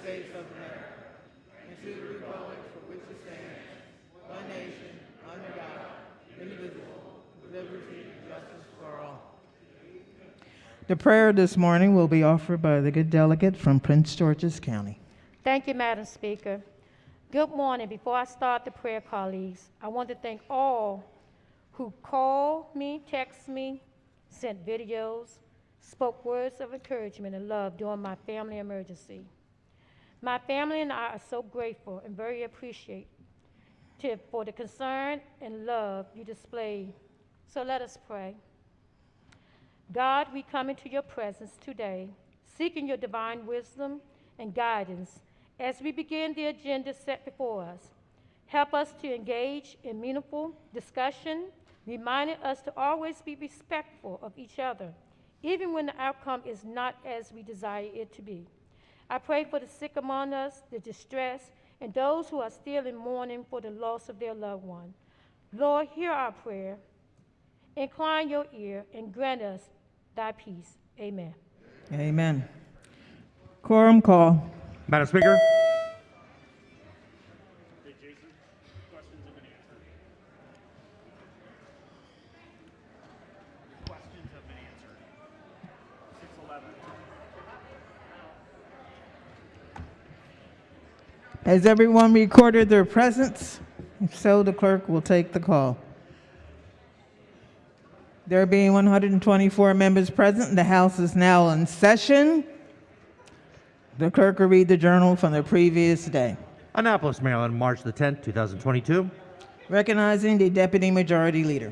States of America, and to the republic for which it stands, one nation, under God, indivisible, with liberty and justice for all. The prayer this morning will be offered by the good delegate from Prince George's County. Thank you, Madam Speaker. Good morning. Before I start the prayer, colleagues, I want to thank all who called me, texted me, sent videos, spoke words of encouragement and love during my family emergency. My family and I are so grateful and very appreciative for the concern and love you displayed. So let us pray. God, we come into your presence today, seeking your divine wisdom and guidance as we begin the agenda set before us. Help us to engage in meaningful discussion, reminding us to always be respectful of each other, even when the outcome is not as we desire it to be. I pray for the sick among us, the distressed, and those who are still in mourning for the loss of their loved one. Lord, hear our prayer. Incline your ear and grant us thy peace. Amen. Amen. Quorum call. Madam Speaker. Has everyone recorded their presence? If so, the clerk will take the call. There being 124 members present, the House is now in session. The clerk will read the journal from the previous day. Annapolis, Maryland, March the 10th, 2022. Recognizing the Deputy Majority Leader.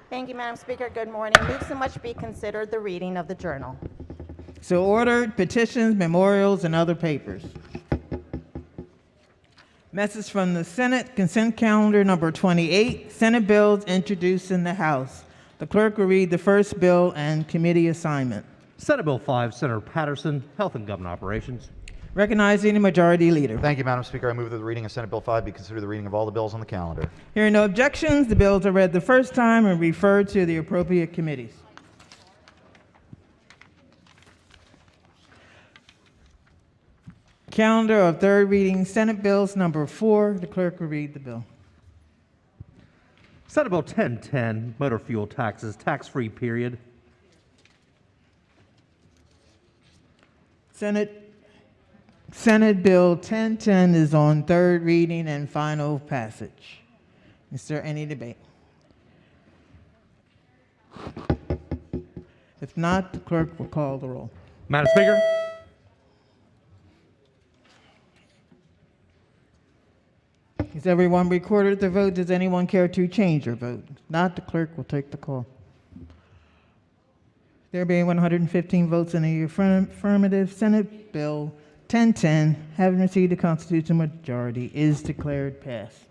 Thank you, Madam Speaker. Good morning. Move so much be considered the reading of the journal. So ordered. Petitions, memorials, and other papers. Message from the Senate, consent calendar number 28, Senate bills introduced in the House. The clerk will read the first bill and committee assignment. Senate Bill 5, Senator Patterson, Health and Government Operations. Recognizing the Majority Leader. Thank you, Madam Speaker. I move that the reading of Senate Bill 5 be considered the reading of all the bills on the calendar. Hearing no objections, the bills are read the first time and referred to the appropriate committees. Calendar of third reading, Senate bills number 4. The clerk will read the bill. Senate Bill 1010, Motor Fuel Taxes, Tax-Free Period. Senate Bill 1010 is on third reading and final passage. Is there any debate? If not, the clerk will call the roll. Madam Speaker. Has everyone recorded their vote? Does anyone care to change their vote? If not, the clerk will take the call. There being 115 votes in the affirmative, Senate Bill 1010, having received a constitutional majority, is declared passed.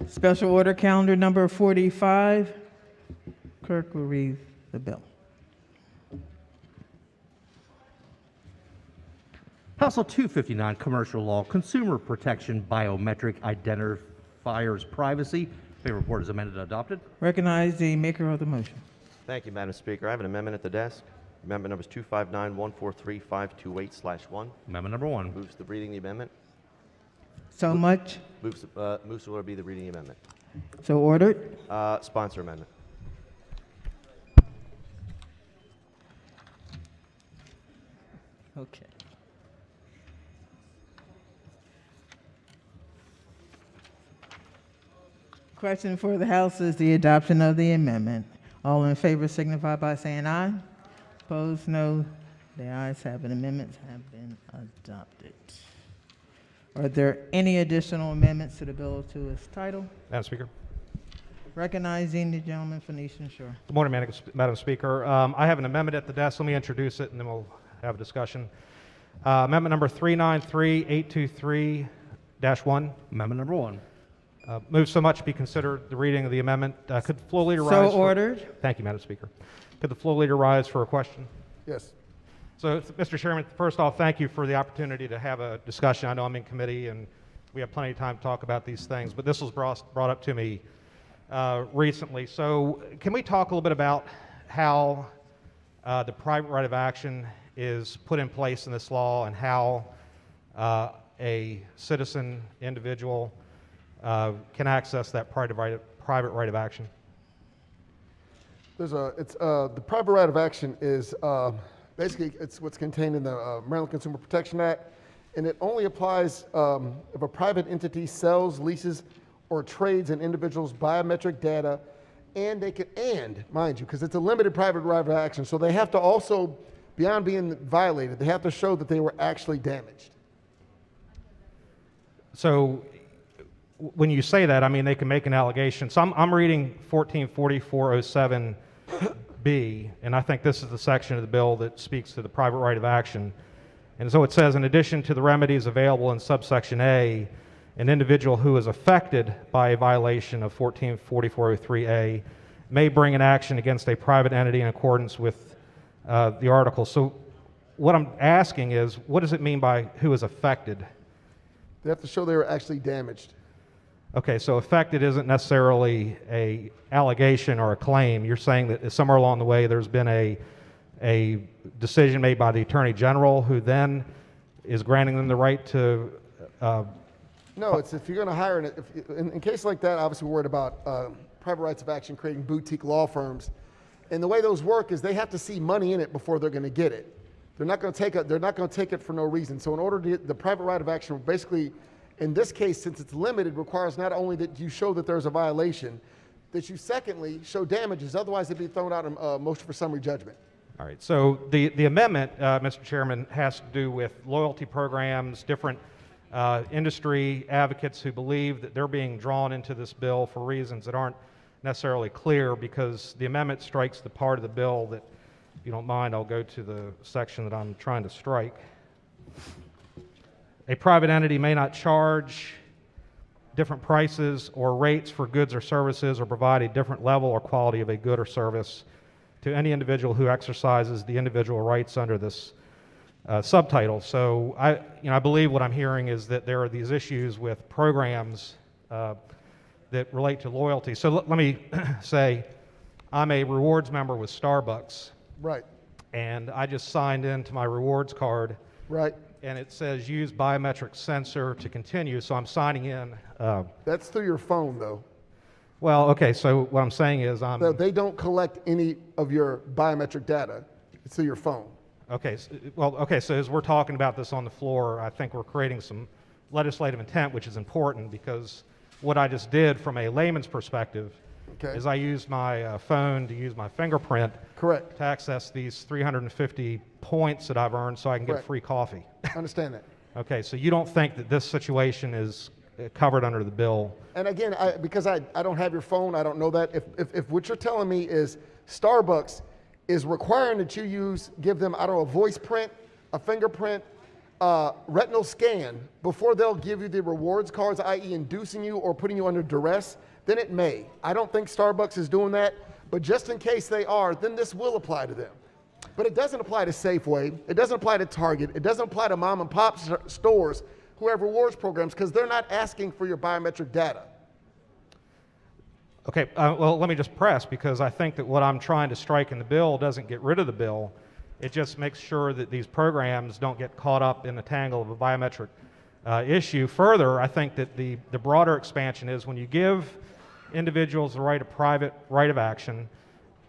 Special order calendar number 45. Clerk will read the bill. House Bill 259, Commercial Law, Consumer Protection, Biometric Identifiers Privacy. Favor report is amended and adopted. Recognize the maker of the motion. Thank you, Madam Speaker. I have an amendment at the desk. Amendment numbers 259-143-528/1. Amendment number 1. Moves the reading of the amendment. So much. Moves to order be the reading of the amendment. So ordered. Sponsor amendment. Okay. Question for the House is the adoption of the amendment. All in favor signify by saying aye. Opposed, no. The ayes have it. Amendments have been adopted. Are there any additional amendments to the bill to its title? Madam Speaker. Recognizing the gentleman from Eastern Shore. Good morning, Madam Speaker. I have an amendment at the desk. Let me introduce it, and then we'll have a discussion. Amendment number 393-823-1. Amendment number 1. Move so much be considered the reading of the amendment. Could the floor leader So rise? ordered. Thank you, Madam Speaker. Could the floor leader rise for a question? Yes. So, Mr. Chairman, first off, thank you for the opportunity to have a discussion. I know I'm in committee, and we have plenty of time to talk about these things, but this was brought up to me recently. So can we talk a little bit about how the private right of action is put in place in this law and how a citizen, individual, can access that private right of action? The private right of action is basically it's what's contained in the Maryland Consumer Protection Act, and it only applies if a private entity sells, leases, or trades an individual's biometric data, and mind you, because it's a limited private right of action, so they have to also, beyond being violated, they have to show that they were actually damaged. So when you say that, I mean, they can make an allegation. So I'm reading 144407B, and I think this is the section of the bill that speaks to the private right of action. And so it says, in addition to the remedies available in subsection A, an individual who is affected by a violation of 144403A may bring an action against a private entity in accordance with the article. So what I'm asking is, what does it mean by who is affected? They have to show they were actually damaged. Okay, so affected isn't necessarily a allegation or a claim. You're saying that somewhere along the way there's been a decision made by the Attorney General who then is granting them the right to... No, it's if you're going to hire, in case like that, obviously we're worried about private rights of action creating boutique law firms. And the way those work is they have to see money in it before they're going to get it. They're not going to take it for no reason. So in order to get the private right of action, basically, in this case, since it's limited, requires not only that you show that there's a violation, that you secondly show damages. Otherwise, it'd be thrown out in a motion for summary judgment. All right, so the amendment, Mr. Chairman, has to do with loyalty programs, different industry advocates who believe that they're being drawn into this bill for reasons that aren't necessarily clear, because the amendment strikes the part of the bill that, if you don't mind, I'll go to the section that I'm trying to strike. A private entity may not charge different prices or rates for goods or services, or provide a different level or quality of a good or service to any individual who exercises the individual rights under this subtitle. So I believe what I'm hearing is that there are these issues with programs that relate to loyalty. So let me say I'm a rewards member with Starbucks. Right. And I just signed into my rewards card. Right. And it says use biometric sensor to continue, so I'm signing in. That's through your phone, though. Well, okay, so what I'm saying is So they don't collect any of your biometric data. It's through your phone. Okay, so as we're talking about this on the floor, I think we're creating some legislative intent, which is important, because what I just did from a layman's perspective is I used my phone to use my fingerprint to access these 350 points that I've earned so I can get free coffee. I understand that. Okay, so you don't think that this situation is covered under the bill? And again, because I don't have your phone, I don't know that. If what you're telling me is Starbucks is requiring that you give them, I don't know, a voice print, a fingerprint, retinal scan before they'll give you the rewards cards, i.e. inducing you or putting you under duress, then it may. I don't think Starbucks is doing that, but just in case they are, then this will apply to them. But it doesn't apply to Safeway, it doesn't apply to Target, it doesn't apply to mom and pop stores who have rewards programs, because they're not asking for your biometric data. Okay, well, let me just press, because I think that what I'm trying to strike in the bill doesn't get rid of the bill. It just makes sure that these programs don't get caught up in the tangle of a biometric issue. Further, I think that the broader expansion is when you give individuals the right of private right of action,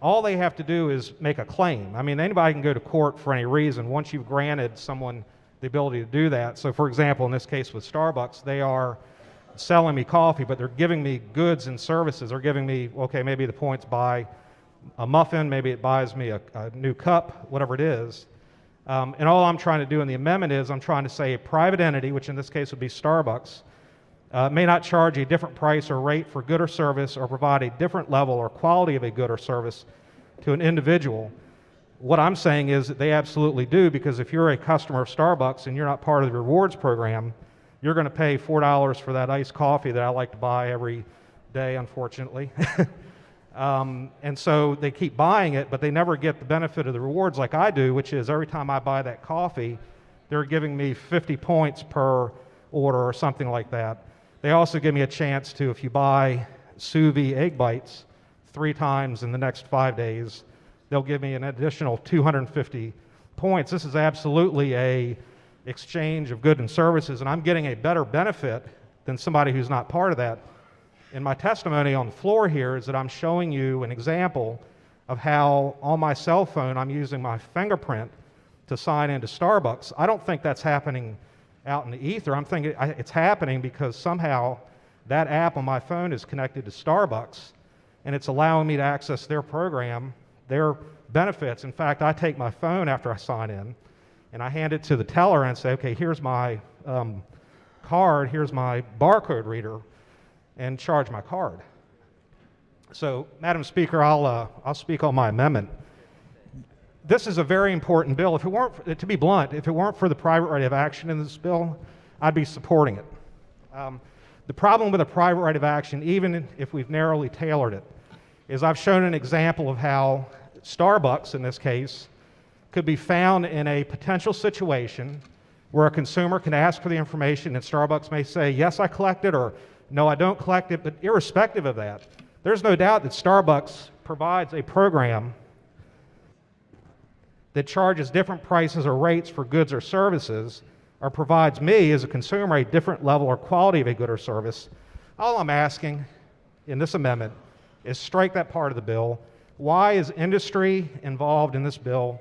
all they have to do is make a claim. I mean, anybody can go to court for any reason once you've granted someone the ability to do that. So for example, in this case with Starbucks, they are selling me coffee, but they're giving me goods and services. They're giving me, okay, maybe the points buy a muffin, maybe it buys me a new cup, whatever it is. And all I'm trying to do in the amendment is I'm trying to say a private entity, which in this case would be Starbucks, may not charge a different price or rate for good or service, or provide a different level or quality of a good or service to an individual. What I'm saying is that they absolutely do, because if you're a customer of Starbucks and you're not part of the rewards program, you're going to pay $4 for that iced coffee that I like to buy every day, unfortunately. And so they keep buying it, but they never get the benefit of the rewards like I do, which is every time I buy that coffee, they're giving me 50 points per order or something like that. They also give me a chance to, if you buy sous vide egg bites 3 times in the next 5 days, they'll give me an additional 250 points, this is absolutely a exchange of goods and services, and I'm getting a better benefit than somebody who's not part of that. In my testimony on the floor here is that I'm showing you an example of how on my cell phone I'm using my fingerprint to sign into Starbucks. I don't think that's happening out in the ether. I'm thinking it's happening because somehow that app on my phone is connected to Starbucks, and it's allowing me to access their program, their benefits. In fact, I take my phone after I sign in, and I hand it to the teller and say, okay, here's my card, here's my barcode reader, and charge my card. So, Madam Speaker, I'll speak on my amendment. This is a very important bill. If it weren't, to be blunt, if it weren't for the private right of action in this bill, I'd be supporting it. The problem with a private right of action, even if we've narrowly tailored it, is I've shown an example of how Starbucks, in this case, could be found in a potential situation where a consumer can ask for the information and Starbucks may say, yes, I collect it, or no, I don't collect it. But irrespective of that, there's no doubt that Starbucks provides a program that charges different prices or rates for goods or services, or provides me as a consumer a different level or quality of a good or service. All I'm asking in this amendment is strike that part of the bill. Why is industry involved in this bill?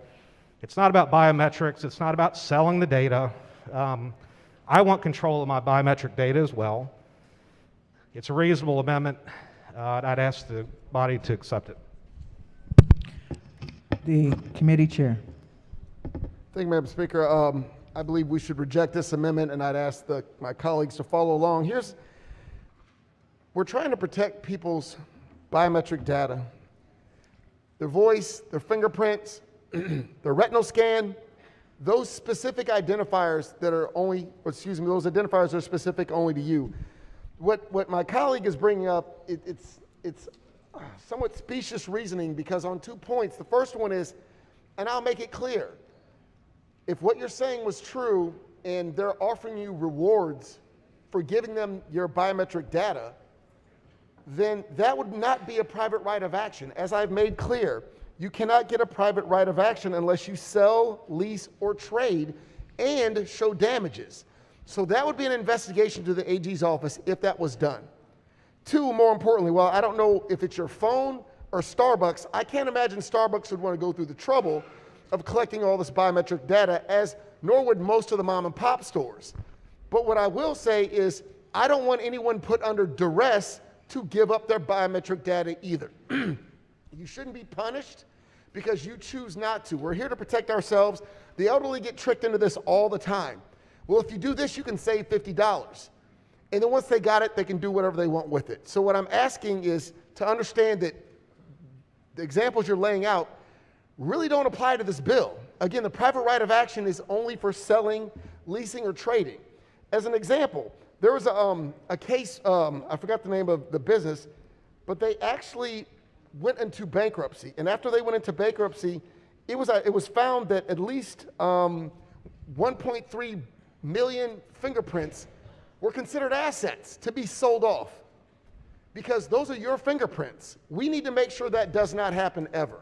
It's not about biometrics. It's not about selling the data. I want control of my biometric data as well. It's a reasonable amendment. I'd ask the body to accept it. The committee chair. Thank you, Madam Speaker. I believe we should reject this amendment, and I'd ask my colleagues to follow along. We're trying to protect people's biometric data, their voice, their fingerprints, their retinal scan, those specific identifiers that are those identifiers are specific only to you. What my colleague is bringing up, it's somewhat specious reasoning, because on 2 points. The first one is, and I'll make it clear, if what you're saying was true and they're offering you rewards for giving them your biometric data, then that would not be a private right of action. As I've made clear, you cannot get a private right of action unless you sell, lease, or trade and show damages. So that would be an investigation to the AG's office if that was done. 2, more importantly, well, I don't know if it's your phone or Starbucks. I can't imagine Starbucks would want to go through the trouble of collecting all this biometric data, nor would most of the mom and pop stores. But what I will say is, I don't want anyone put under duress to give up their biometric data either. You shouldn't be punished because you choose not to. We're here to protect ourselves. The elderly get tricked into this all the time. Well, if you do this, you can save $50. And then once they got it, they can do whatever they want with it. So what I'm asking is to understand that the examples you're laying out really don't apply to this bill. Again, the private right of action is only for selling, leasing, or trading. As an example, there was a case, I forgot the name of the business, but they actually went into bankruptcy. And after they went into bankruptcy, it was found that at least 1.3 million fingerprints were considered assets to be sold off, because those are your fingerprints. We need to make sure that does not happen ever.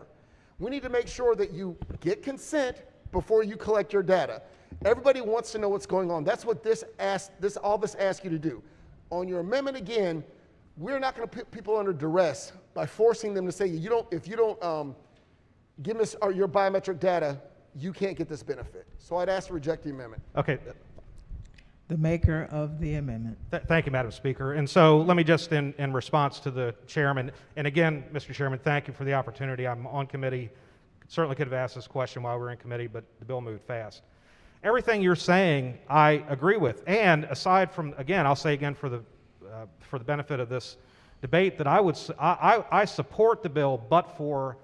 We need to make sure that you get consent before you collect your data. Everybody wants to know what's going on. That's what all this asks you to do. On your amendment, again, we're not going to put people under duress by forcing them to say, if you don't give us your biometric data, you can't get this benefit. So I'd ask to reject the amendment. Okay. The maker of the amendment. Thank you, Madam Speaker. And so let me just, in response to the chairman, and again, Mr. Chairman, thank you for the opportunity. I'm on committee. Certainly could have asked this question while we were in committee, but the bill moved fast. Everything you're saying, I agree with. And aside from, again, I'll say again for the benefit of this debate, that I support the bill, but for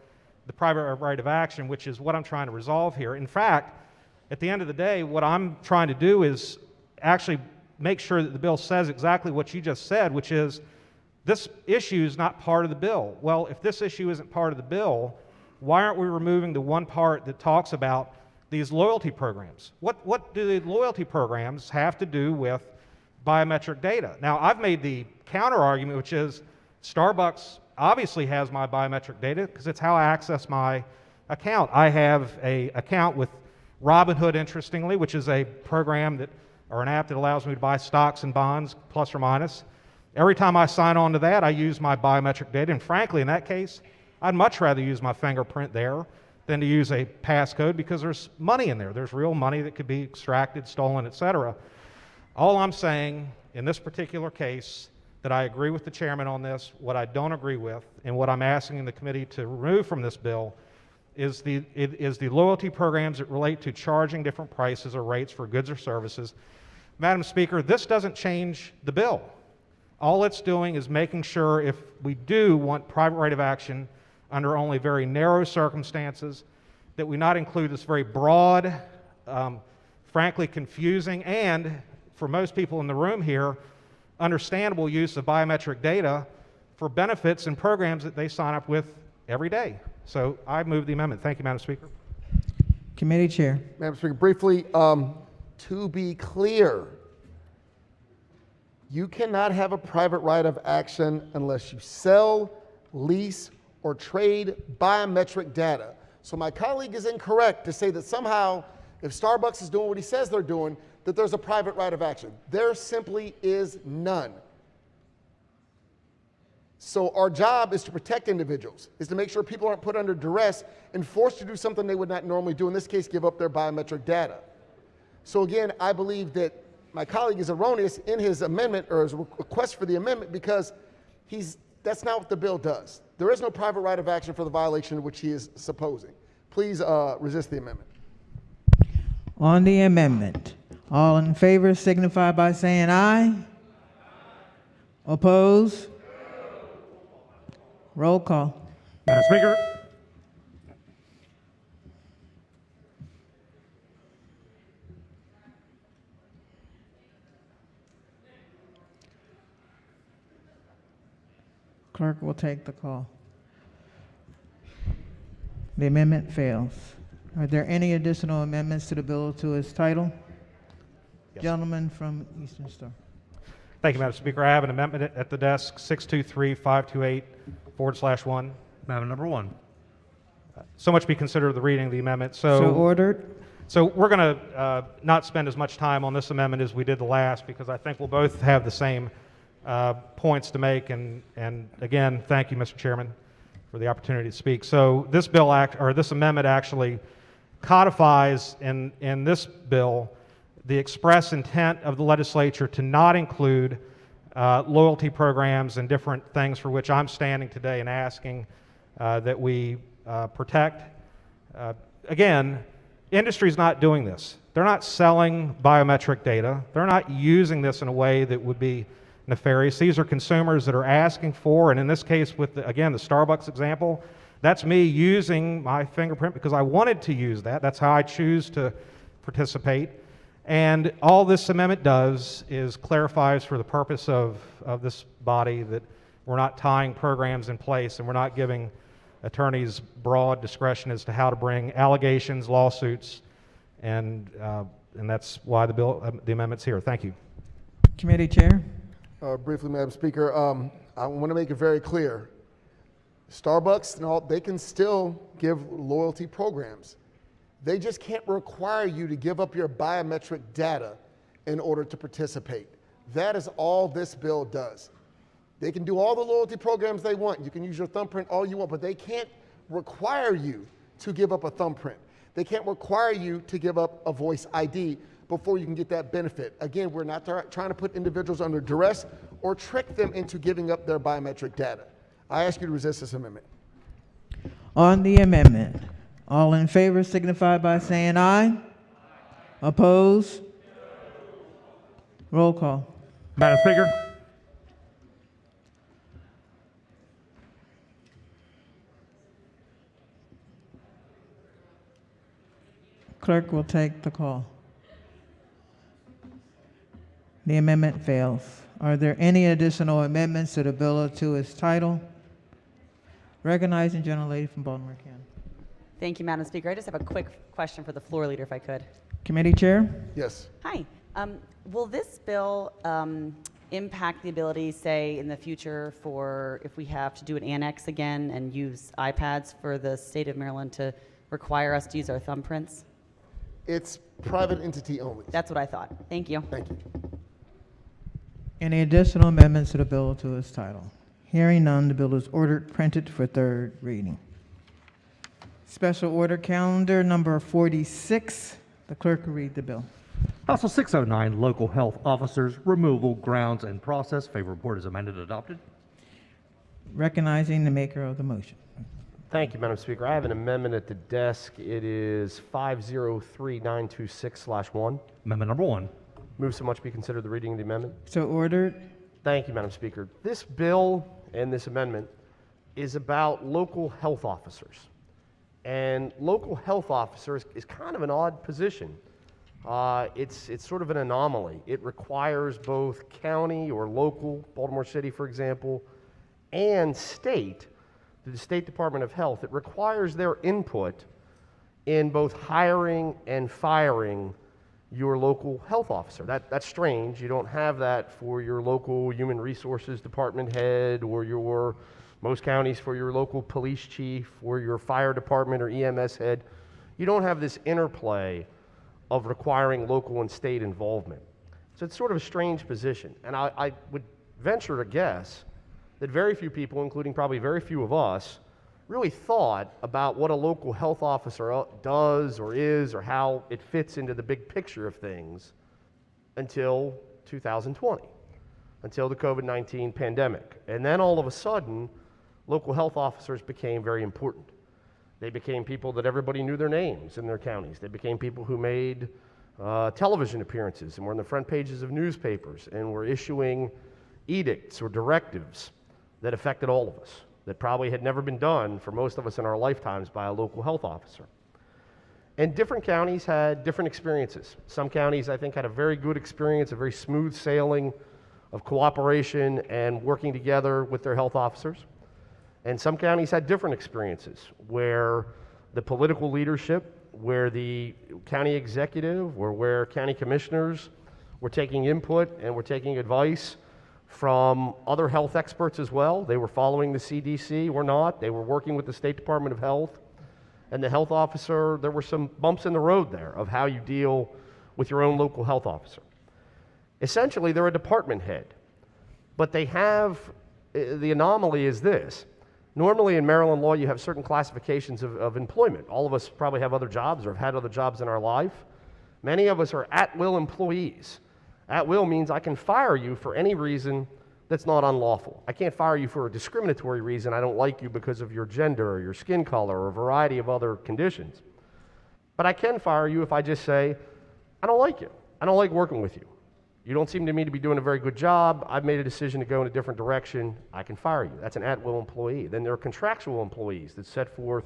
the private right of action, which is what I'm trying to resolve here. In fact, at the end of the day, what I'm trying to do is actually make sure that the bill says exactly what you just said, which is this issue is not part of the bill. Well, if this issue isn't part of the bill, why aren't we removing the one part that talks about these loyalty programs? What do the loyalty programs have to do with biometric data? Now, I've made the counter argument, which is Starbucks obviously has my biometric data because it's how I access my account. I have an account with Robinhood, interestingly, which is a program that, or an app that allows me to buy stocks and bonds, plus or minus. Every time I sign on to that, I use my biometric data, and frankly, in that case, I'd much rather use my fingerprint there than to use a passcode because there's money in there. There's real money that could be extracted, stolen, etc. All I'm saying in this particular case, that I agree with the chairman on this, what I don't agree with, and what I'm asking the committee to remove from this bill is the loyalty programs that relate to charging different prices or rates for goods or services. Madam Speaker, this doesn't change the bill. All it's doing is making sure if we do want private right of action under only very narrow circumstances, that we not include this very broad, frankly confusing, and for most people in the room here, understandable use of biometric data for benefits and programs that they sign up with every day. So I move the amendment. Thank you, Madam Speaker. Committee Chair. Madam Speaker, briefly, to be clear, you cannot have a private right of action unless you sell, lease, or trade biometric data. So my colleague is incorrect to say that somehow, if Starbucks is doing what he says they're doing, that there's a private right of action. There simply is none. So our job is to protect individuals, is to make sure people aren't put under duress and forced to do something they would not normally do, in this case, give up their biometric data. So again, I believe that my colleague is erroneous in his amendment or his request for the amendment because that's not what the bill does. There is no private right of action for the violation which he is supposing. Please resist the amendment. On the amendment, all in favor signify by saying aye. Oppose? Roll call. Madam Speaker. Clerk will take the call. The amendment fails. Are there any additional amendments to the bill to its title? Yes. Gentleman from Eastern Star. Thank you, Madam Speaker. I have an amendment at the desk, 623-528/1. Amendment number 1. So much be considered the reading of the amendment. So ordered. So we're going to not spend as much time on this amendment as we did the last because I think we'll both have the same points to make. And again, thank you, Mr. Chairman, for the opportunity to speak. So this this amendment actually codifies in this bill the express intent of the legislature to not include loyalty programs and different things for which I'm standing today and asking that we protect. Again, industry's not doing this. They're not selling biometric data. They're not using this in a way that would be nefarious. These are consumers that are asking for, and in this case with, the Starbucks example, that's me using my fingerprint because I wanted to use that. That's how I choose to participate. And all this amendment does is clarifies for the purpose of this body that we're not tying programs in place and we're not giving attorneys broad discretion as to how to bring allegations, lawsuits, and that's why the amendment's here. Thank you. Committee Chair. Briefly, Madam Speaker, I want to make it very clear. Starbucks and all, they can still give loyalty programs. They just can't require you to give up your biometric data in order to participate. That is all this bill does. They can do all the loyalty programs they want. You can use your thumbprint all you want, but they can't require you to give up a thumbprint. They can't require you to give up a voice ID before you can get that benefit. Again, we're not trying to put individuals under duress or trick them into giving up their biometric data. I ask you to resist this amendment. On the amendment, all in favor signify by saying aye. Oppose? Roll call. Madam Speaker. Clerk will take the call. The amendment fails. Are there any additional amendments to the bill to its title? Recognizing gentlelady from Baltimore County. Thank you, Madam Speaker. I just have a quick question for the floor leader, if I could. Committee Chair. Yes. Hi. Will this bill impact the ability, say, in the future for if we have to do an annex again and use iPads for the state of Maryland to require us to use our thumbprints? It's private entity only. That's what I thought. Thank you. Thank you. Any additional amendments to the bill to its title? Hearing none, the bill is ordered, printed for third reading. Special order calendar number 46. The clerk will read the bill. House Bill 609, Local Health Officers, Removal, Grounds, and Process. Favor report is amended, adopted. Recognizing the maker of the motion. Thank you, Madam Speaker. I have an amendment at the desk. It is 503926/1. Amendment number 1. Move so much be considered the reading of the amendment. So ordered. Thank you, Madam Speaker. This bill and this amendment is about local health officers. And local health officers is kind of an odd position. It's sort of an anomaly. It requires both county or local, Baltimore City, for example, and state, the State Department of Health. It requires their input in both hiring and firing your local health officer. That's strange. You don't have that for your local human resources department head or most counties for your local police chief or your fire department or EMS head. You don't have this interplay of requiring local and state involvement. So it's sort of a strange position. And I would venture to guess that very few people, including probably very few of us, really thought about what a local health officer does or is or how it fits into the big picture of things until 2020, until the COVID-19 pandemic. And then all of a sudden, local health officers became very important. They became people that everybody knew their names in their counties. They became people who made television appearances and were on the front pages of newspapers and were issuing edicts or directives that affected all of us, that probably had never been done for most of us in our lifetimes by a local health officer. And different counties had different experiences. Some counties, I think, had a very good experience, a very smooth sailing of cooperation and working together with their health officers. And some counties had different experiences where the political leadership, where the county executive, or where county commissioners were taking input and were taking advice from other health experts as well. They were following the CDC or not. They were working with the State Department of Health. And the health officer, there were some bumps in the road there of how you deal with your own local health officer. Essentially, they're a department head. But they have, the anomaly is this. Normally in Maryland law, you have certain classifications of employment. All of us probably have other jobs or have had other jobs in our life. Many of us are at-will employees. At-will means I can fire you for any reason that's not unlawful. I can't fire you for a discriminatory reason. I don't like you because of your gender or your skin color or a variety of other conditions. But I can fire you if I just say, I don't like you. I don't like working with you. You don't seem to me to be doing a very good job. I've made a decision to go in a different direction. I can fire you. That's an at-will employee. Then there are contractual employees that set forth,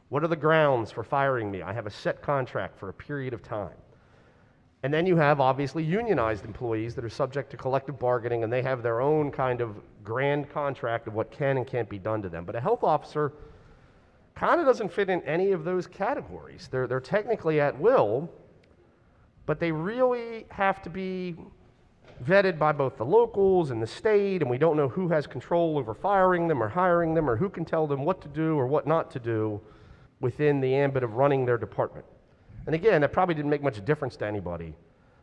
what are the grounds for firing me? I have a set contract for a period of time. And then you have, obviously, unionized employees that are subject to collective bargaining, and they have their own kind of grand contract of what can and can't be done to them. But a health officer kind of doesn't fit in any of those categories. They're technically at will, but they really have to be vetted by both the locals and the state, and we don't know who has control over firing them or hiring them or who can tell them what to do or what not to do within the ambit of running their department. And again, that probably didn't make much difference to anybody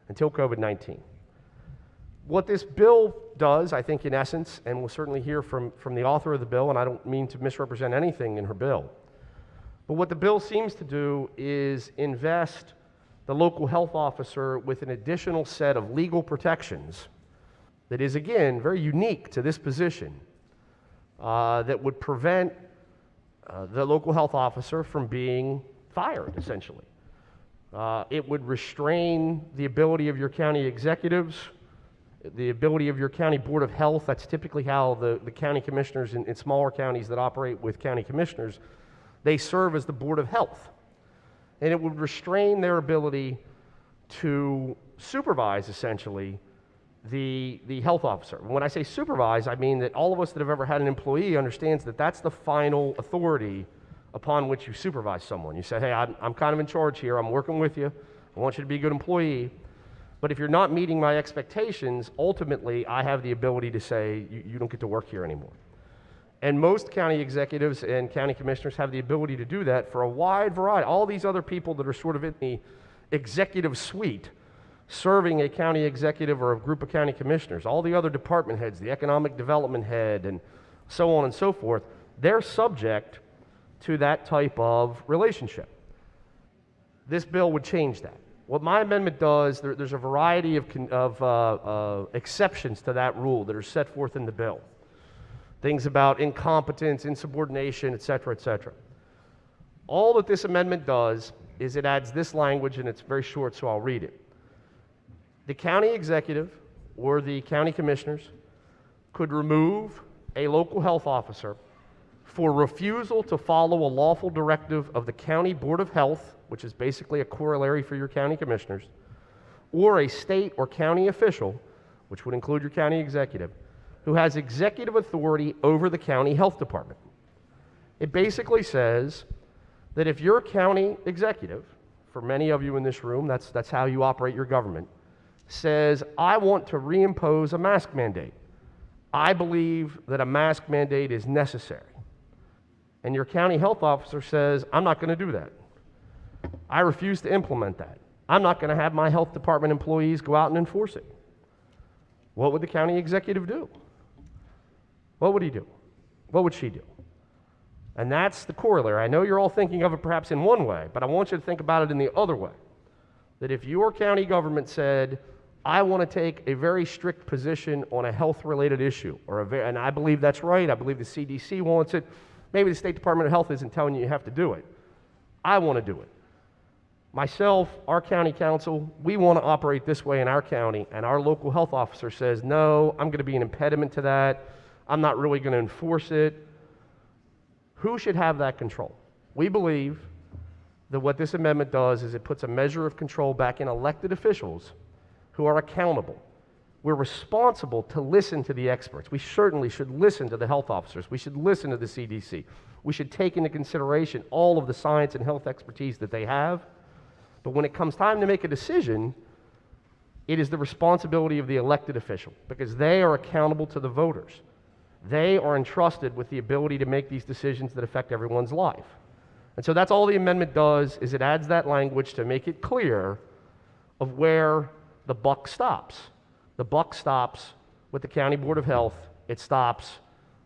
until COVID-19. What this bill does, I think in essence, and we'll certainly hear from the author of the bill, and I don't mean to misrepresent anything in her bill, but what the bill seems to do is invest the local health officer with an additional set of legal protections that is, again, very unique to this position, that would prevent the local health officer from being fired, essentially. It would restrain the ability of your county executives, the ability of your county board of health. That's typically how the county commissioners in smaller counties that operate with county commissioners, they serve as the board of health. And it would restrain their ability to supervise, essentially, the health officer. When I say supervise, I mean that all of us that have ever had an employee understands that that's the final authority upon which you supervise someone. You say, hey, I'm kind of in charge here. I'm working with you. I want you to be a good employee. But if you're not meeting my expectations, ultimately, I have the ability to say, you don't get to work here anymore. And most county executives and county commissioners have the ability to do that for a wide variety. All these other people that are sort of in executive suite serving a county executive or a group of county commissioners, all the other department heads, the economic development head, and so on and so forth, they're subject to that type of relationship. This bill would change that. What my amendment does, there's a variety of exceptions to that rule that are set forth in the bill. Things about incompetence, insubordination, et cetera, et cetera. All that this amendment does is it adds this language, and it's very short, so I'll read it. The county executive or the county commissioners could remove a local health officer for refusal to follow a lawful directive of the county board of health, which is basically a corollary for your county commissioners, or a state or county official, which would include your county executive, who has executive authority over the county health department. It basically says that if you're a county executive, for many of you in this room, that's how you operate your government, says, I want to reimpose a mask mandate. I believe that a mask mandate is necessary. And your county health officer says, I'm not going to do that. I refuse to implement that. I'm not going to have my health department employees go out and enforce it. What would the county executive do? What would he do? What would she do? And that's the corollary. I know you're all thinking of it perhaps in one way, but I want you to think about it in the other way. That if your county government said, I want to take a very strict position on a health-related issue, and I believe that's right, I believe the CDC wants it, maybe the State Department of Health isn't telling you you have to do it. I want to do it. Myself, our county council, we want to operate this way in our county, and our local health officer says, no, I'm going to be an impediment to that. I'm not really going to enforce it. Who should have that control? We believe that what this amendment does is it puts a measure of control back in elected officials who are accountable. We're responsible to listen to the experts. We certainly should listen to the health officers. We should listen to the CDC. We should take into consideration all of the science and health expertise that they have. But when it comes time to make a decision, it is the responsibility of the elected official because they are accountable to the voters. They are entrusted with the ability to make these decisions that affect everyone's life. And so that's all the amendment does, is it adds that language to make it clear of where the buck stops. The buck stops with the county board of health, it stops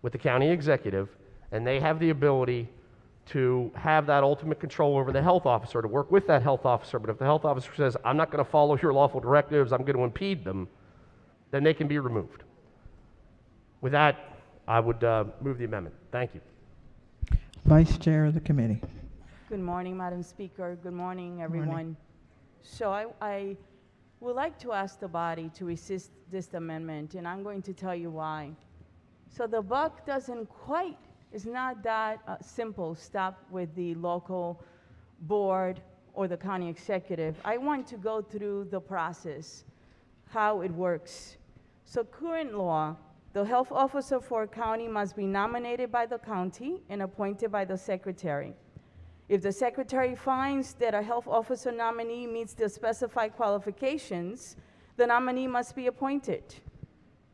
with the county executive, and they have the ability to have that ultimate control over the health officer, to work with that health officer. But if the health officer says, I'm not going to follow your lawful directives, I'm going to impede them, then they can be removed. With that, I would move the amendment. Thank you. Vice Chair of the committee. Good morning, Madam Speaker. Good morning, everyone. Morning. So I would like to ask the body to resist this amendment, and I'm going to tell you why. So the buck doesn't quite, it's not that simple, stop with the local board or the county executive. I want to go through the process, how it works. So current law, the health officer for a county must be nominated by the county and appointed by the secretary. If the secretary finds that a health officer nominee meets the specified qualifications, the nominee must be appointed.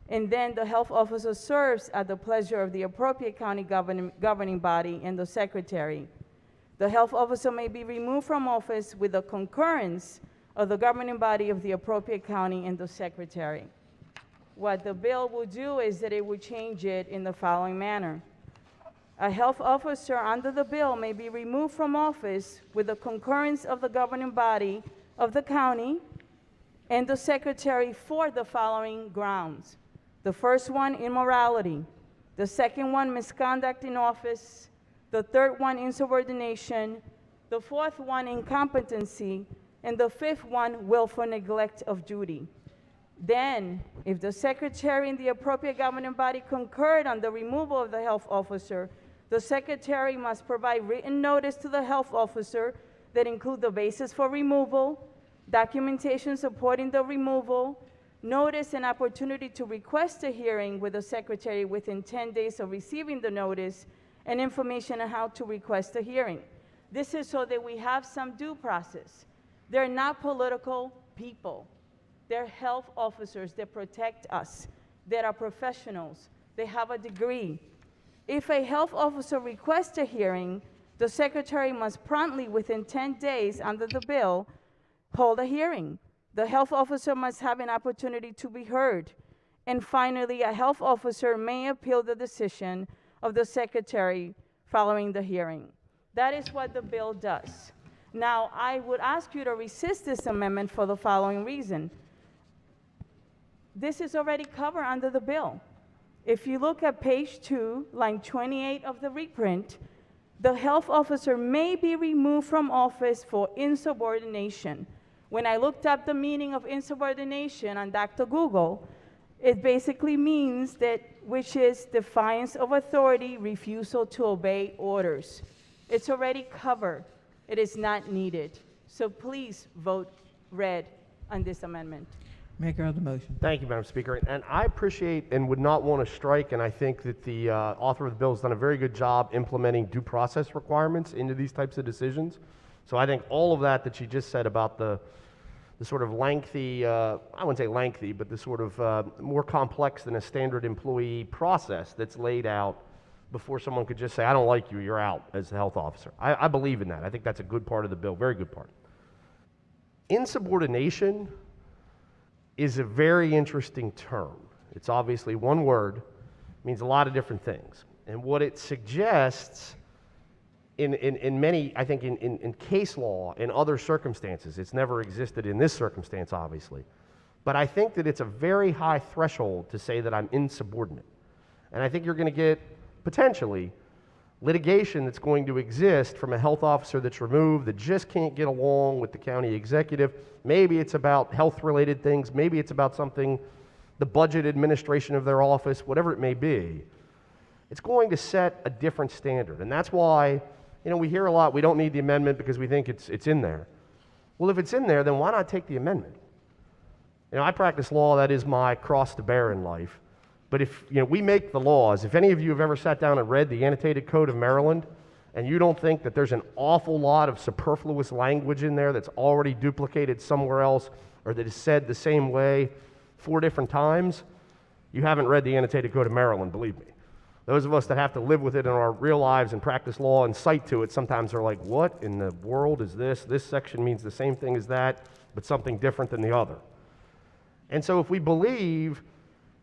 And then the health officer serves at the pleasure of the appropriate county governing body and the secretary. The health officer may be removed from office with the concurrence of the governing body of the appropriate county and the secretary. What the bill will do is that it will change it in the following manner. A health officer under the bill may be removed from office with the concurrence of the governing body of the county and the secretary for the following grounds. The first one, immorality. The second one, misconduct in office. The third one, insubordination. The fourth one, incompetency. And the fifth one, willful neglect of duty. Then, if the secretary and the appropriate governing body concurred on the removal of the health officer, the secretary must provide written notice to the health officer that include the basis for removal, documentation supporting the removal, notice and opportunity to request a hearing with the secretary within 10 days of receiving the notice, and information on how to request a hearing. This is so that we have some due process. They're not political people. They're health officers that protect us, that are professionals, they have a degree. If a health officer requests a hearing, the secretary must promptly, within 10 days under the bill, hold a hearing. The health officer must have an opportunity to be heard. And finally, a health officer may appeal the decision of the secretary following the hearing. That is what the bill does. Now, I would ask you to resist this amendment for the following reason. This is already covered under the bill. If you look at page 2, line 28 of the reprint, the health officer may be removed from office for insubordination. When I looked up the meaning of insubordination on Dr. Google, it basically means that, which is defiance of authority, refusal to obey orders. It's already covered. It is not needed. So please vote red on this amendment. Maker of the motion. Thank you, Madam Speaker. And I appreciate and would not want to strike, and I think that the author of the bill has done a very good job implementing due process requirements into these types of decisions. So I think all of that she just said about the sort of lengthy, I wouldn't say lengthy, but the sort of more complex than a standard employee process that's laid out before someone could just say, I don't like you, you're out as the health officer. I believe in that. I think that's a good part of the bill, very good part. Insubordination is a very interesting term. It's obviously one word, means a lot of different things. And what it suggests in many, I think in case law, in other circumstances, it's never existed in this circumstance, obviously, but I think that it's a very high threshold to say that I'm insubordinate. And I think you're going to get, potentially, litigation that's going to exist from a health officer that's removed that just can't get along with the county executive. Maybe it's about health-related things. Maybe it's about something, the budget administration of their office, whatever it may be. It's going to set a different standard. And that's why, we hear a lot, we don't need the amendment because we think it's in there. Well, if it's in there, then why not take the amendment? I practice law. That is my cross to bear in life. But if we make the laws, if any of you have ever sat down and read the Annotated Code of Maryland, and you don't think that there's an awful lot of superfluous language in there that's already duplicated somewhere else, or that is said the same way 4 different times, you haven't read the Annotated Code of Maryland, believe me. Those of us that have to live with it in our real lives and practice law and cite to it sometimes are like, what in the world is this? This section means the same thing as that, but something different than the other. And so if we believe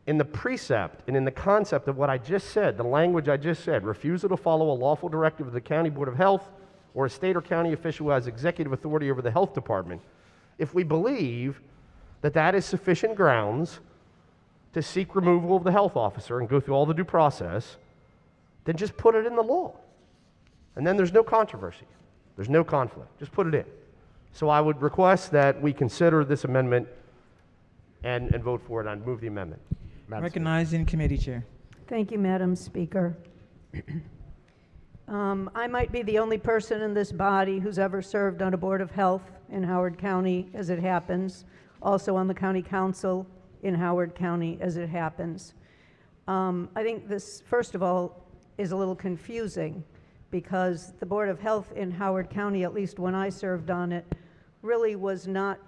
in the precept and in the concept of what I just said, the language I just said, refusal to follow a lawful directive of the County Board of Health or a state or county official who has executive authority over the health department, if we believe that that is sufficient grounds to seek removal of the health officer and go through all the due process, then just put it in the law. And then there's no controversy. There's no conflict. Just put it in. So I would request that we consider this amendment and vote for it. I'd move the amendment. Recognizing committee chair. Thank you, Madam Speaker. I might be the only person in this body who's ever served on a Board of Health in Howard County, as it happens, also on the County Council in Howard County, as it happens. I think this, first of all, is a little confusing because the Board of Health in Howard County, at least when I served on it, really was not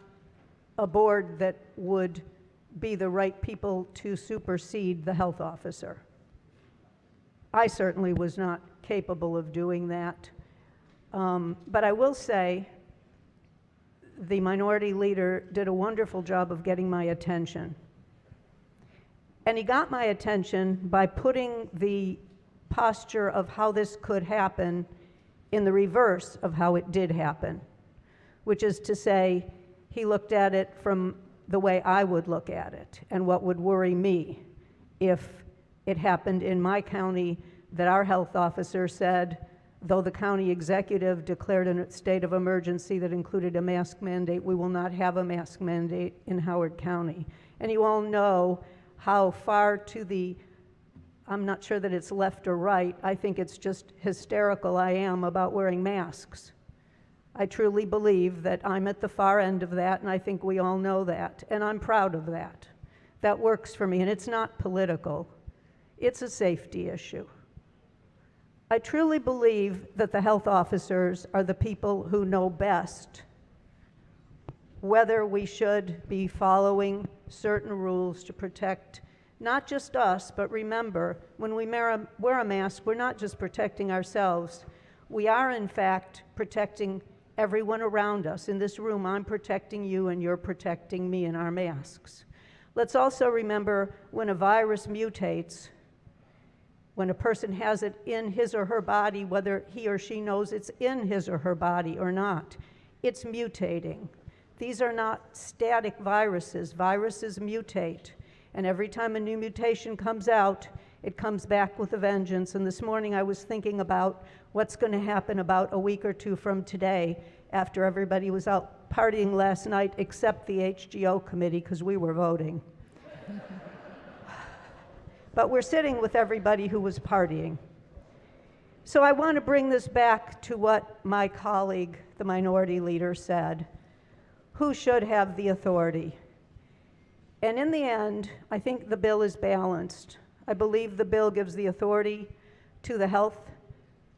a board that would be the right people to supersede the health officer. I certainly was not capable of doing that. But I will say the minority leader did a wonderful job of getting my attention. And he got my attention by putting the posture of how this could happen in the reverse of how it did happen, which is to say, he looked at it from the way I would look at it and what would worry me if it happened in my county that our health officer said, though the county executive declared a state of emergency that included a mask mandate, we will not have a mask mandate in Howard County. And you all know how far to the, I'm not sure that it's left or right, I think it's just hysterical I am about wearing masks. I truly believe that I'm at the far end of that, and I think we all know that, and I'm proud of that. That works for me, and it's not political. It's a safety issue. I truly believe that the health officers are the people who know best whether we should be following certain rules to protect not just us, but remember, when we wear a mask, we're not just protecting ourselves. We are, in fact, protecting everyone around us. In this room, I'm protecting you and you're protecting me in our masks. Let's also remember when a virus mutates, when a person has it in his or her body, whether he or she knows it's in his or her body or not, it's mutating. These are not static viruses. Viruses mutate. And every time a new mutation comes out, it comes back with a vengeance. And this morning I was thinking about what's going to happen about a week or two from today after everybody was out partying last night except the HGO committee because we were voting. But we're sitting with everybody who was partying. So I want to bring this back to what my colleague, the minority leader, said. Who should have the authority? And in the end, I think the bill is balanced. I believe the bill gives the authority to the health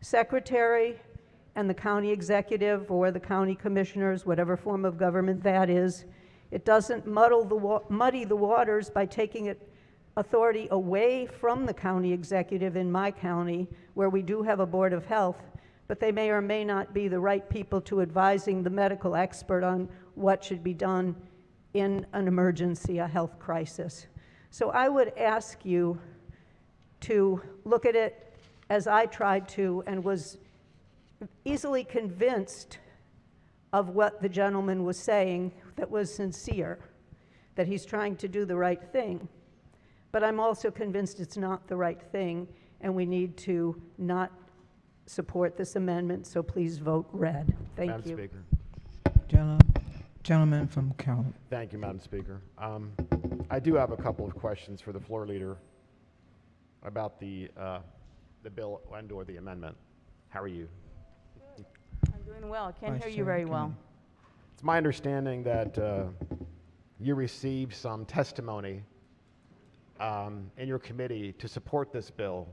secretary and the county executive or the county commissioners, whatever form of government that is. It doesn't muddy the waters by taking authority away from the county executive in my county, where we do have a board of health, but they may or may not be the right people to advising the medical expert on what should be done in an emergency, a health crisis. So I would ask you to look at it as I tried to and was easily convinced of what the gentleman was saying that was sincere, that he's trying to do the right thing. But I'm also convinced it's not the right thing, and we need to not support this amendment, so please vote red. Thank Madam you. Speaker. Gentleman from Quorum. Thank you, Madam Speaker. I do have a couple of questions for the floor leader about the bill and/or the amendment. How are you? I'm doing well. Can't Vice hear you Chair very McKinney. well. It's my understanding that you received some testimony in your committee to support this bill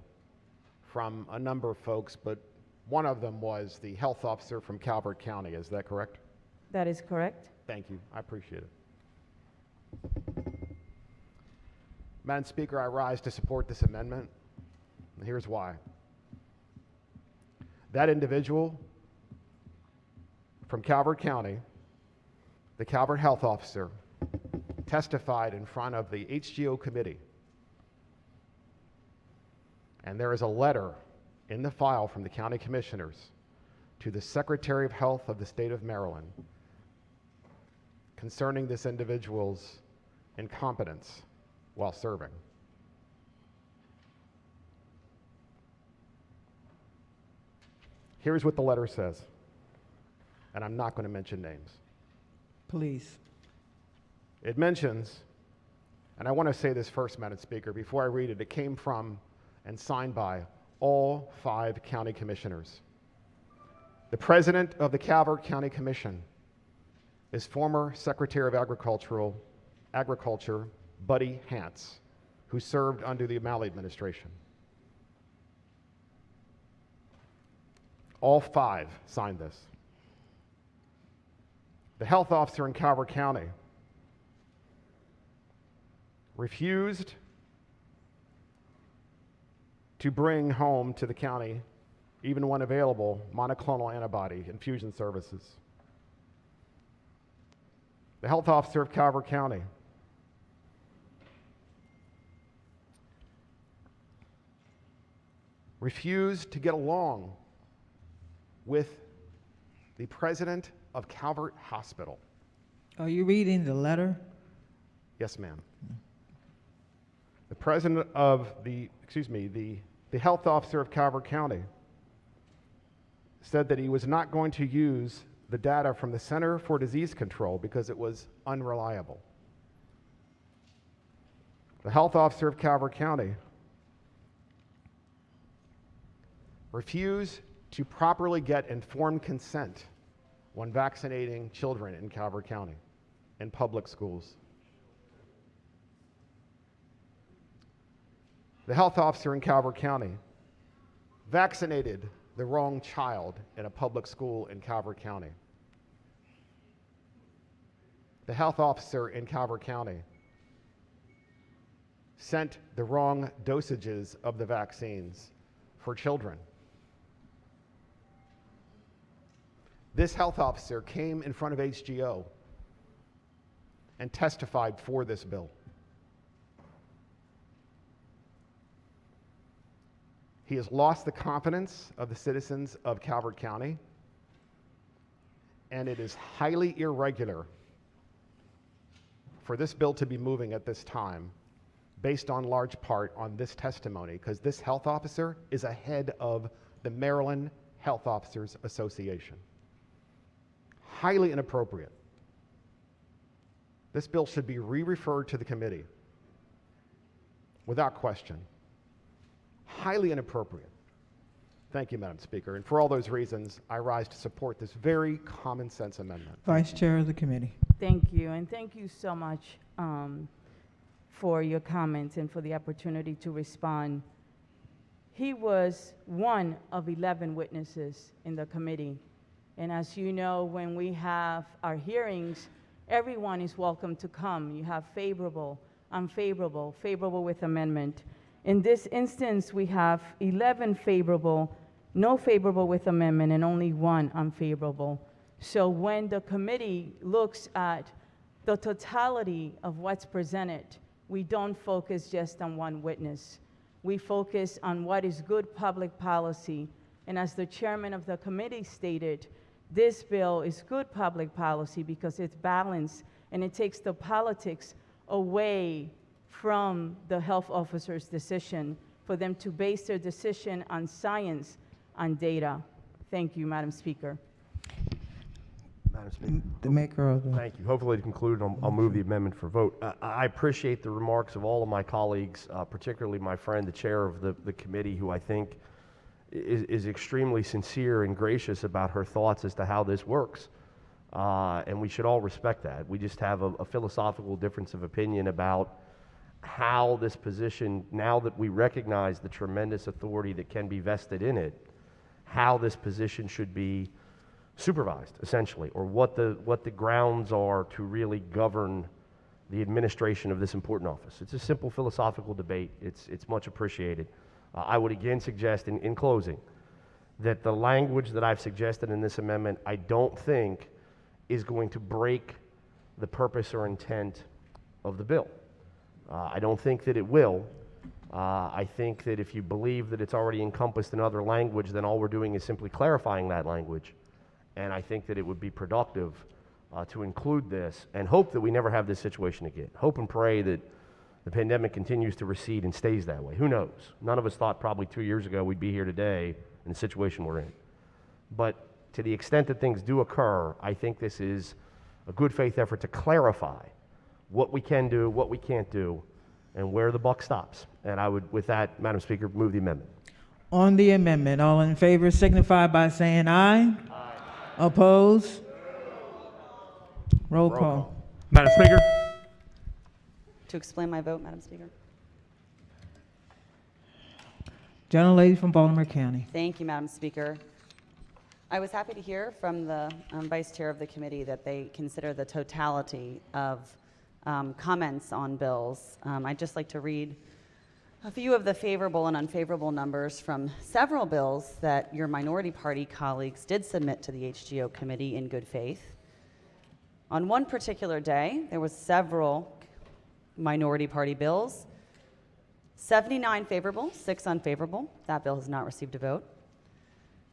from a number of folks, but one of them was the health officer from Calvert County. Is that correct? That is correct. Thank you. I appreciate it. Madam Speaker, I rise to support this amendment, and here's why. That individual from Calvert County, the Calvert health officer, testified in front of the HGO committee, and there is a letter in the file from the county commissioners to the Secretary of Health of the state of Maryland concerning this individual's incompetence while serving. Here's what the letter says, and I'm not going to mention names. Please. It mentions, and I want to say this first, Madam Speaker, before I read it, it came from and signed by all 5 county commissioners. The president of the Calvert County Commission is former Secretary of Agriculture, Buddy Hance, who served under the O'Malley administration. All 5 signed this. The health officer in Calvert County refused to bring home to the county, even when available, monoclonal antibody infusion services. The health officer of Calvert County refused to get along with the president of Calvert Hospital. Are you reading the letter? Yes, ma'am. The president of the health officer of Calvert County said that he was not going to use the data from the Center for Disease Control because it was unreliable. The health officer of Calvert County refused to properly get informed consent when vaccinating children in Calvert County in public schools. The health officer in Calvert County vaccinated the wrong child in a public school in Calvert County. The health officer in Calvert County sent the wrong dosages of the vaccines for children. This health officer came in front of HGO and testified for this bill. He has lost the confidence of the citizens of Calvert County, and it is highly irregular for this bill to be moving at this time, based on large part on this testimony, because this health officer is a head of the Maryland Health Officers Association. Highly inappropriate. This bill should be re-referred to the committee without question. Highly inappropriate. Thank you, Madam Speaker. And for all those reasons, I rise to support this very common sense amendment. Vice Chair of the committee. Thank you, and thank you so much for your comments and for the opportunity to respond. He was one of 11 witnesses in the committee. And as you know, when we have our hearings, everyone is welcome to come. You have favorable, unfavorable, favorable with amendment. In this instance, we have 11 favorable, no favorable with amendment, and only one unfavorable. So when the committee looks at the totality of what's presented, we don't focus just on one witness. We focus on what is good public policy. And as the chairman of the committee stated, this bill is good public policy because it's balanced and it takes the politics away from the health officer's decision for them to base their decision on science, on data. Thank you, Madam Speaker. Madam Speaker. The maker of the... Thank you. Hopefully to conclude, I'll move the amendment for vote. I appreciate the remarks of all of my colleagues, particularly my friend, the chair of the committee, who I think is extremely sincere and gracious about her thoughts as to how this works. And we should all respect that. We just have a philosophical difference of opinion about how this position, now that we recognize the tremendous authority that can be vested in it, how this position should be supervised, essentially, or what the grounds are to really govern the administration of this important office. It's a simple philosophical debate. It's much appreciated. I would again suggest in closing that the language that I've suggested in this amendment, I don't think is going to break the purpose or intent of the bill. I don't think that it will. I think that if you believe that it's already encompassed in other language, then all we're doing is simply clarifying that language. And I think that it would be productive to include this and hope that we never have this situation again. Hope and pray that the pandemic continues to recede and stays that way. Who knows? None of us thought probably 2 years ago we'd be here today in the situation we're in. But to the extent that things do occur, I think this is a good faith effort to clarify what we can do, what we can't do, and where the buck stops. And I would, with that, Madam Speaker, move the amendment. On the amendment, all in favor signify by saying aye. Aye. Oppose? Roll call. Madam Speaker. To explain my vote, Madam Speaker. Gentlelady from Baltimore County. Thank you, Madam Speaker. I was happy to hear from the Vice Chair of the committee that they consider the totality of comments on bills. I'd just like to read a few of the favorable and unfavorable numbers from several bills that your minority party colleagues did submit to the HGO committee in good faith. On one particular day, there was several minority party bills, 79 favorable, 6 unfavorable. That bill has not received a vote.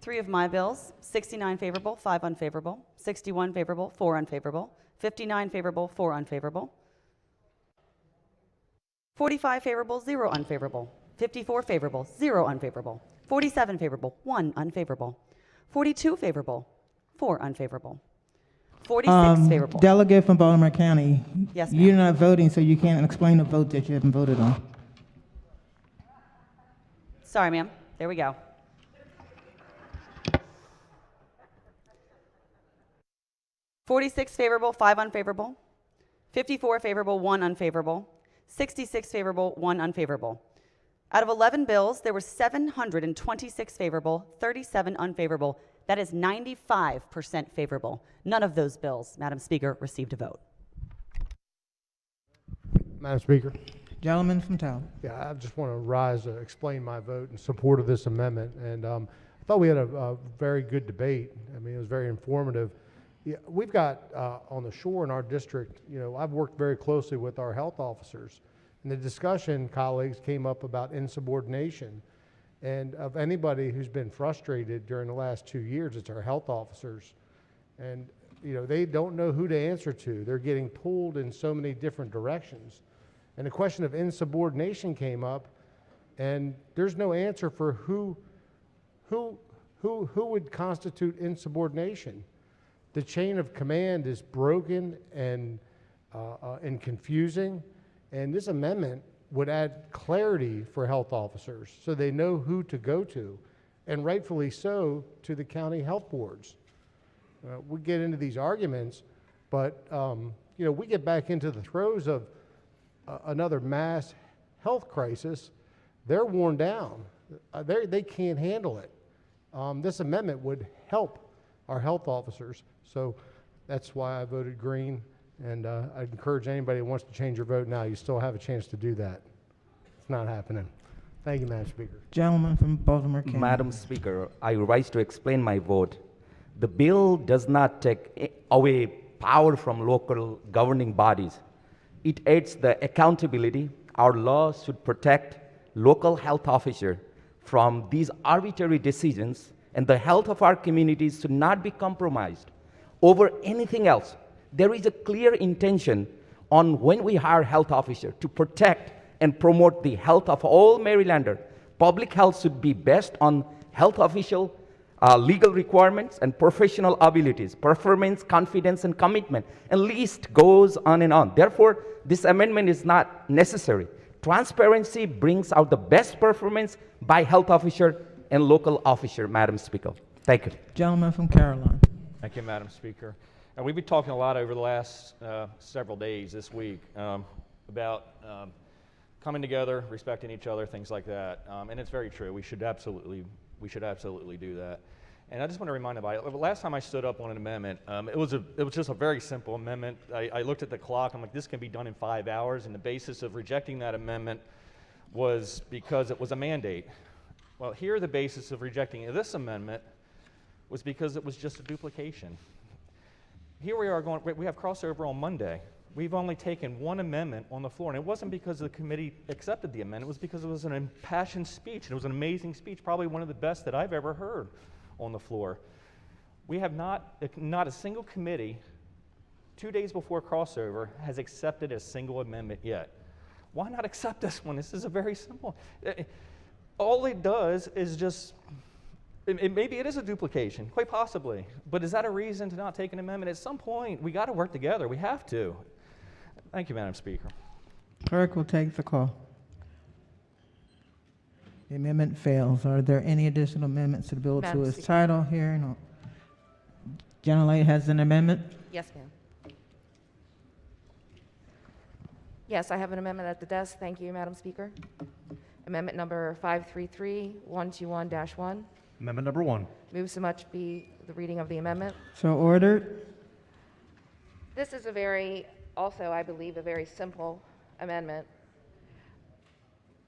3 of my bills, 69 favorable, 5 unfavorable, 61 favorable, 4 unfavorable, 59 favorable, 4 unfavorable, 45 favorable, 0 unfavorable, 54 favorable, 0 unfavorable, 47 favorable, 1 unfavorable, 42 favorable, 4 unfavorable, 46 favorable. Delegate from Baltimore County. Yes, ma'am. You're not voting, so you can't explain a vote that you haven't voted on. Sorry, ma'am. There we go. $46 favorable, 5 unfavorable, 54 favorable, 1 unfavorable, 66 favorable, 1 unfavorable. Out of 11 bills, there were 726 favorable, 37 unfavorable. That is 95% favorable. None of those bills, Madam Speaker, received a vote. Madam Speaker. Gentleman from Talbot. Yeah, I just want to rise to explain my vote in support of this amendment. And I thought we had a very good debate. I mean, it was very informative. Yeah, we've got on the shore in our district, you know, I've worked very closely with our health officers. And the discussion, colleagues, came up about insubordination. And of anybody who's been frustrated during the last 2 years, it's our health officers. And, you know, they don't know who to answer to. They're getting pulled in so many different directions. And the question of insubordination came up, and there's no answer for who would constitute insubordination. The chain of command is broken and confusing, and this amendment would add clarity for health officers so they know who to go to, and rightfully so to the county health boards. We get into these arguments, but you know, we get back into the throes of another mass health crisis. They're worn down. They can't handle it. This amendment would help our health officers. So that's why I voted green, and I'd encourage anybody who wants to change your vote now, you still have a chance to do that. It's not happening. Thank you, Madam Speaker. Gentleman from Baltimore County. Madam Speaker, I rise to explain my vote. The bill does not take away power from local governing bodies. It aids the accountability. Our laws should protect local health officers from these arbitrary decisions, and the health of our communities should not be compromised over anything else. There is a clear intention on when we hire health officers to protect and promote the health of all Marylanders. Public health should be based on health official legal requirements and professional abilities, performance, confidence, and commitment, and list goes on and on. Therefore, this amendment is not necessary. Transparency brings out the best performance by health officer and local officer, Madam Speaker. Thank you. Gentleman from Caroline. Thank you, Madam Speaker. We've been talking a lot over the last several days this week about coming together, respecting each other, things like that. And it's very true. We should absolutely do that. And I just want to remind everybody, last time I stood up on an amendment, it was just a very simple amendment. I looked at the clock. I'm like, this can be done in 5 hours. And the basis of rejecting that amendment was because it was a mandate. Well, here the basis of rejecting this amendment was because it was just a duplication. Here we are we have crossover on Monday. We've only taken one amendment on the floor, and it wasn't because the committee accepted the amendment. It was because it was an impassioned speech, and it was an amazing speech, probably one of the best that I've ever heard on the floor. We have not a single committee 2 days before crossover has accepted a single amendment yet. Why not accept this one? This is a very simple. All it does is just, maybe it is a duplication, quite possibly, but is that a reason to not take an amendment? At some point, we got to work together. We have to. Thank you, Madam Speaker. Clerk will take the call. The amendment fails. Are there any additional amendments to the bill to its title here? No. Gentlelady has an amendment? Yes, ma'am. Yes, I have an amendment at the desk. Thank you, Madam Speaker. Amendment number 533-121-1. Amendment number 1. Move so much be the reading of the amendment. So ordered. This is also, I believe, a very simple amendment.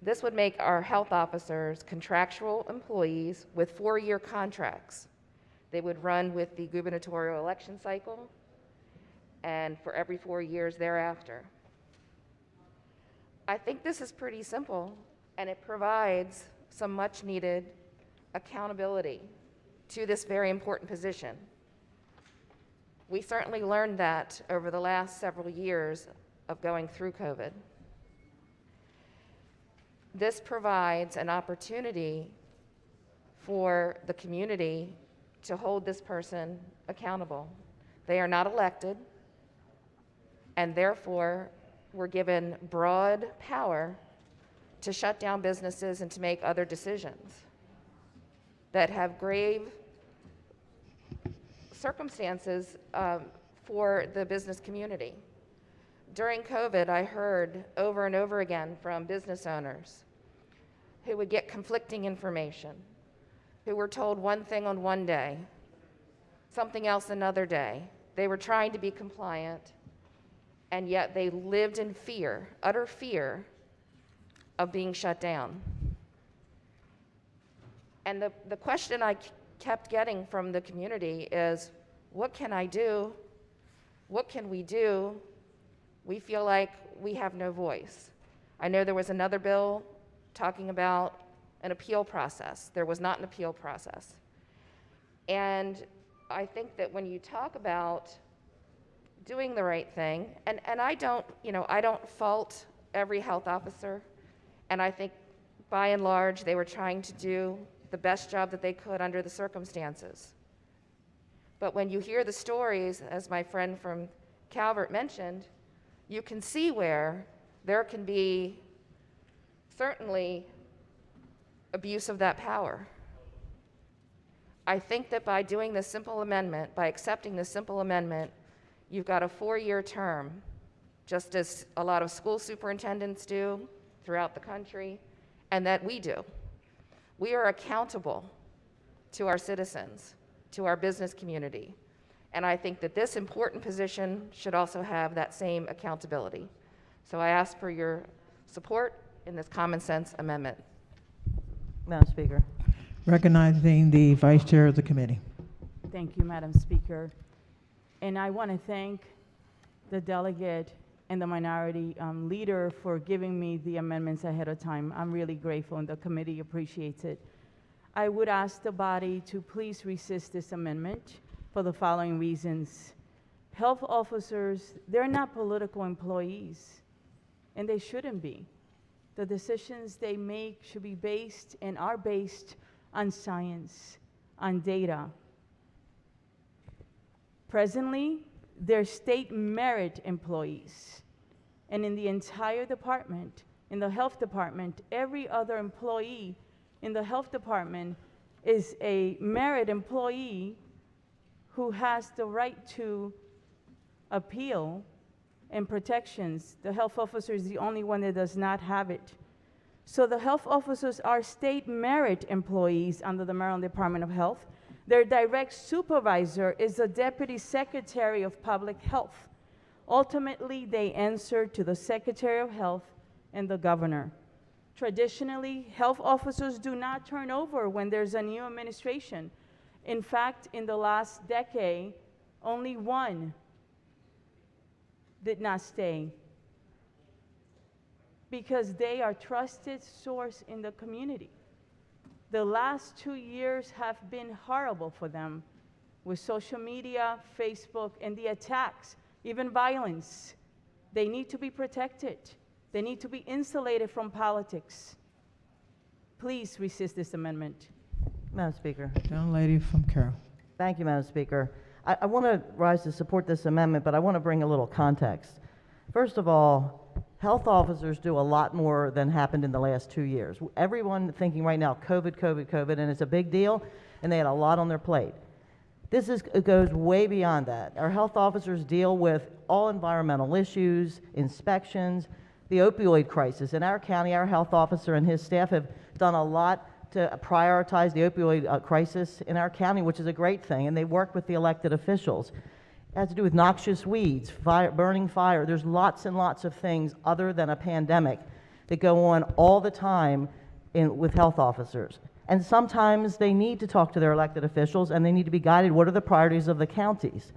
This would make our health officers contractual employees with 4-year contracts. They would run with the gubernatorial election cycle and for every 4 years thereafter. I think this is pretty simple, and it provides some much needed accountability to this very important position. We certainly learned that over the last several years of going through COVID. This provides an opportunity for the community to hold this person accountable. They are not elected, and therefore we're given broad power to shut down businesses and to make other decisions that have grave circumstances for the business community. During COVID, I heard over and over again from business owners who would get conflicting information, who were told one thing on one day, something else another day. They were trying to be compliant, and yet they lived in fear, utter fear of being shut down. And the question I kept getting from the community is, what can I do? What can we do? We feel like we have no voice. I know there was another bill talking about an appeal process. There was not an appeal process. And I think that when you talk about doing the right thing, and I don't fault every health officer, and I think by and large they were trying to do the best job that they could under the circumstances. But when you hear the stories, as my friend from Calvert mentioned, you can see where there can be certainly abuse of that power. I think that by doing this simple amendment, by accepting this simple amendment, you've got a 4-year term, just as a lot of school superintendents do throughout the country, and that we do. We are accountable to our citizens, to our business community, and I think that this important position should also have that same accountability. So I ask for your support in this common sense amendment. Madam Speaker. Recognizing the Vice Chair of the committee. Thank you, Madam Speaker. And I want to thank the delegate and the minority leader for giving me the amendments ahead of time. I'm really grateful, and the committee appreciates it. I would ask the body to please resist this amendment for the following reasons. Health officers, they're not political employees, and they shouldn't be. The decisions they make should be based and are based on science, on data. Presently, they're state merit employees. And in the entire department, in the health department, every other employee in the health department is a merit employee who has the right to appeal and protections. The health officer is the only one that does not have it. So the health officers are state merit employees under the Maryland Department of Health. Their direct supervisor is the Deputy Secretary of Public Health. Ultimately, they answer to the Secretary of Health and the governor. Traditionally, health officers do not turn over when there's a new administration. In fact, in the last decade, only one did not stay, because they are trusted source in the community. The last 2 years have been horrible for them with social media, Facebook, and the attacks, even violence. They need to be protected. They need to be insulated from politics. Please resist this amendment. Madam Speaker. Young lady from Carroll. Thank you, Madam Speaker. I want to rise to support this amendment, but I want to bring a little context. First of all, health officers do a lot more than happened in the last 2 years. Everyone thinking right now, COVID, and it's a big deal, and they had a lot on their plate. It goes way beyond that. Our health officers deal with all environmental issues, inspections, the opioid crisis. In our county, our health officer and his staff have done a lot to prioritize the opioid crisis in our county, which is a great thing, and they work with the elected officials. It has to do with noxious weeds, burning fire. There's lots and lots of things other than a pandemic that go on all the time with health officers. And sometimes they need to talk to their elected officials, and they need to be guided. What are the priorities of the counties?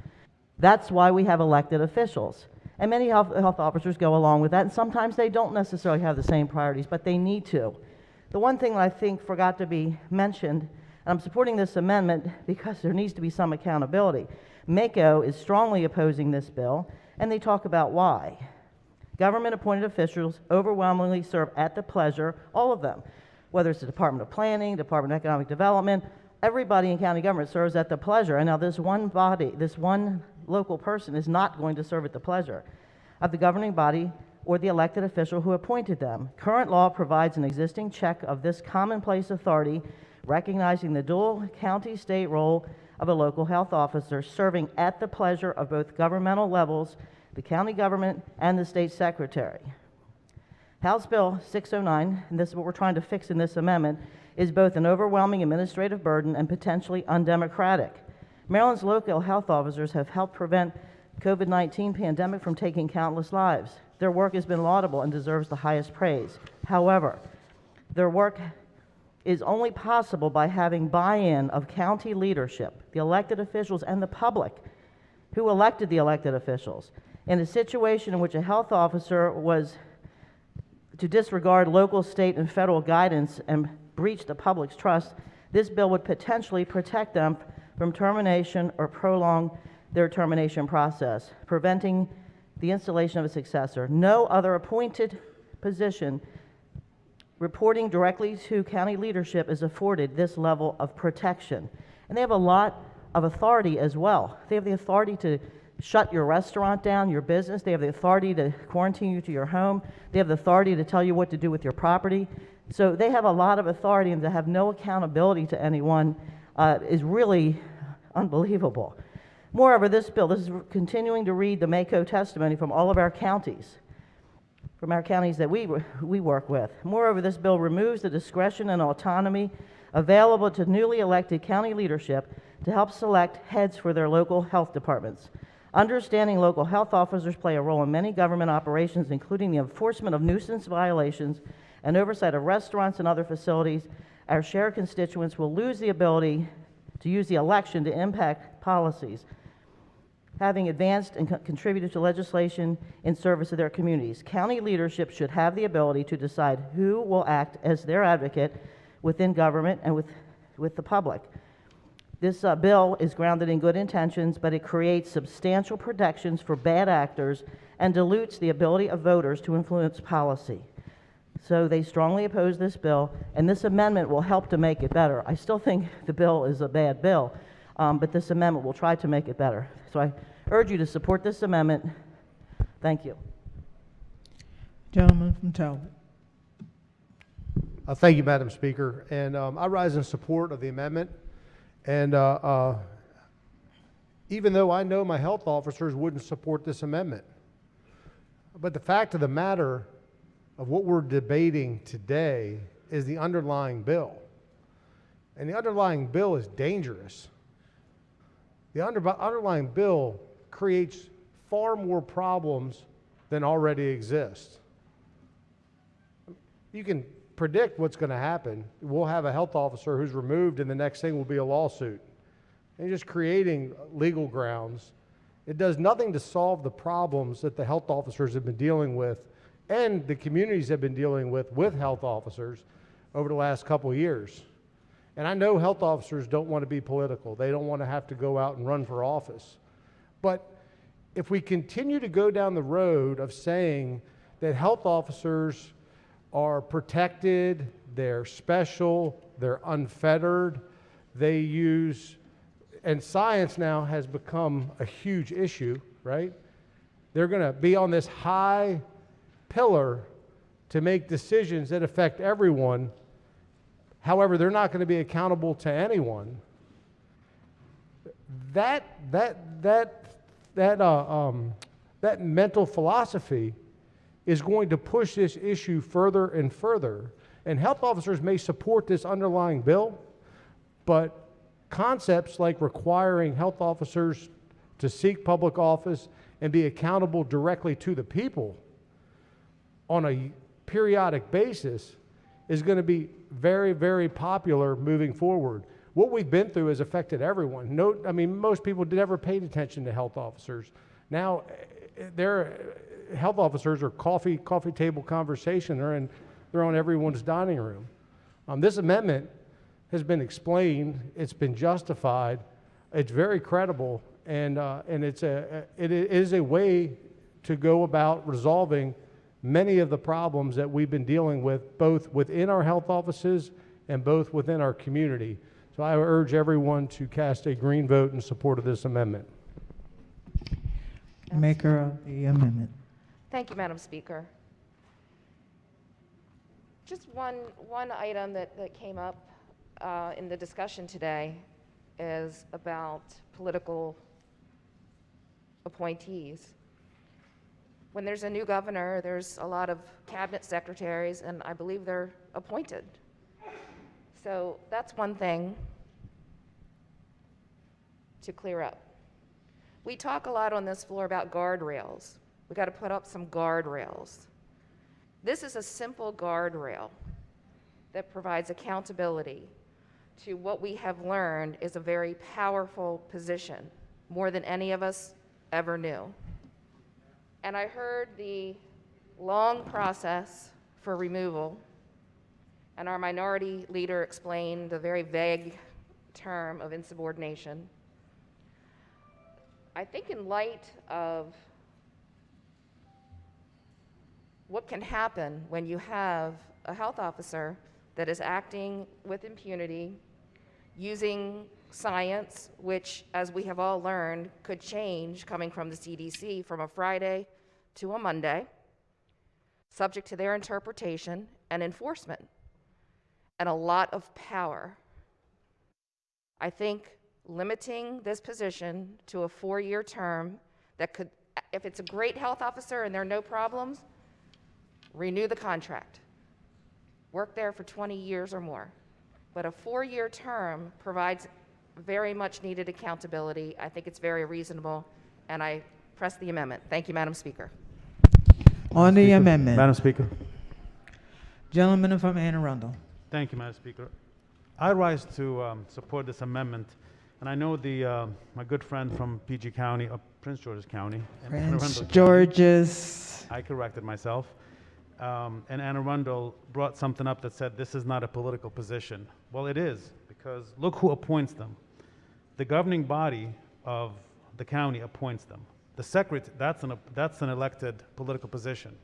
That's why we have elected officials. And many health officers go along with that, and sometimes they don't necessarily have the same priorities, but they need to. The one thing that I think forgot to be mentioned, and I'm supporting this amendment because there needs to be some accountability. MACO is strongly opposing this bill, and they talk about why. Government-appointed officials overwhelmingly serve at the pleasure, all of them, whether it's the Department of Planning, Department of Economic Development, everybody in county government serves at the pleasure. And now this one body, this one local person is not going to serve at the pleasure of the governing body or the elected official who appointed them. Current law provides an existing check of this commonplace authority, recognizing the dual county-state role of a local health officer serving at the pleasure of both governmental levels, the county government and the state secretary. House Bill 609, and this is what we're trying to fix in this amendment, is both an overwhelming administrative burden and potentially undemocratic. Maryland's local health officers have helped prevent COVID-19 pandemic from taking countless lives. Their work has been laudable and deserves the highest praise. However, their work is only possible by having buy-in of county leadership, the elected officials, and the public who elected the elected officials. In a situation in which a health officer was to disregard local, state, and federal guidance and breach the public's trust, this bill would potentially protect them from termination or prolong their termination process, preventing the installation of a successor. No other appointed position reporting directly to county leadership is afforded this level of protection. And they have a lot of authority as well. They have the authority to shut your restaurant down, your business. They have the authority to quarantine you to your home. They have the authority to tell you what to do with your property. So they have a lot of authority, and to have no accountability to anyone is really unbelievable. Moreover, this is continuing to read the Mako testimony from all of our counties, that we work with. Moreover, this bill removes the discretion and autonomy available to newly elected county leadership to help select heads for their local health departments. Understanding local health officers play a role in many government operations, including the enforcement of nuisance violations and oversight of restaurants and other facilities, our shared constituents will lose the ability to use the election to impact policies, having advanced and contributed to legislation in service of their communities. County leadership should have the ability to decide who will act as their advocate within government and with the public. This bill is grounded in good intentions, but it creates substantial protections for bad actors and dilutes the ability of voters to influence policy. So they strongly oppose this bill, and this amendment will help to make it better. I still think the bill is a bad bill, but this amendment will try to make it better. So I urge you to support this amendment. Thank you. Gentleman from Talbot. Thank you, Madam Speaker. And I rise in support of the amendment. And even though I know my health officers wouldn't support this amendment, but the fact of the matter of what we're debating today is the underlying bill. And the underlying bill is dangerous. The underlying bill creates far more problems than already exist. You can predict what's going to happen. We'll have a health officer who's removed, and the next thing will be a lawsuit. And just creating legal grounds. It does nothing to solve the problems that the health officers have been dealing with and the communities have been dealing with health officers over the last couple of years. And I know health officers don't want to be political. They don't want to have to go out and run for office. But if we continue to go down the road of saying that health officers are protected, they're special, they're unfettered, they use, and science now has become a huge issue, right? They're going to be on this high pillar to make decisions that affect everyone. However, they're not going to be accountable to anyone. That mental philosophy is going to push this issue further and further. And health officers may support this underlying bill, but concepts like requiring health officers to seek public office and be accountable directly to the people on a periodic basis is going to be very, very popular moving forward. What we've been through has affected everyone. Most people never paid attention to health officers. Now, health officers are coffee table conversation. They're on everyone's dining room. This amendment has been explained. It's been justified. It's very credible, and it is a way to go about resolving many of the problems that we've been dealing with, both within our health offices and both within our community. So I urge everyone to cast a green vote in support of this amendment. Maker of the amendment. Thank you, Madam Speaker. Just one item that came up in the discussion today is about political appointees. When there's a new governor, there's a lot of cabinet secretaries, and I believe they're appointed. So that's one thing to clear up. We talk a lot on this floor about guardrails. We got to put up some guardrails. This is a simple guardrail. that provides accountability to what we have learned is a very powerful position, more than any of us ever knew. And I heard the long process for removal, and our minority leader explained the very vague term of insubordination. I think in light of what can happen when you have a health officer that is acting with impunity, using science, which, as we have all learned, could change coming from the CDC from a Friday to a Monday, subject to their interpretation and enforcement, and a lot of power. I think limiting this position to a 4-year term that could, if it's a great health officer and there are no problems, renew the contract. Work there for 20 years or more. But a 4-year term provides very much needed accountability. I think it's very reasonable, and I press the amendment. Thank you, Madam Speaker. On the amendment. Madam Speaker. Gentleman from Anne Arundel. Thank you, Madam Speaker. I rise to support this amendment, and I know my good friend from PG County, Prince George's County. Prince George's. I corrected myself. And Anne Arundel brought something up that said this is not a political position. Well, it is, because look who appoints them. The governing body of the county appoints them. The secretary, that's an elected political position.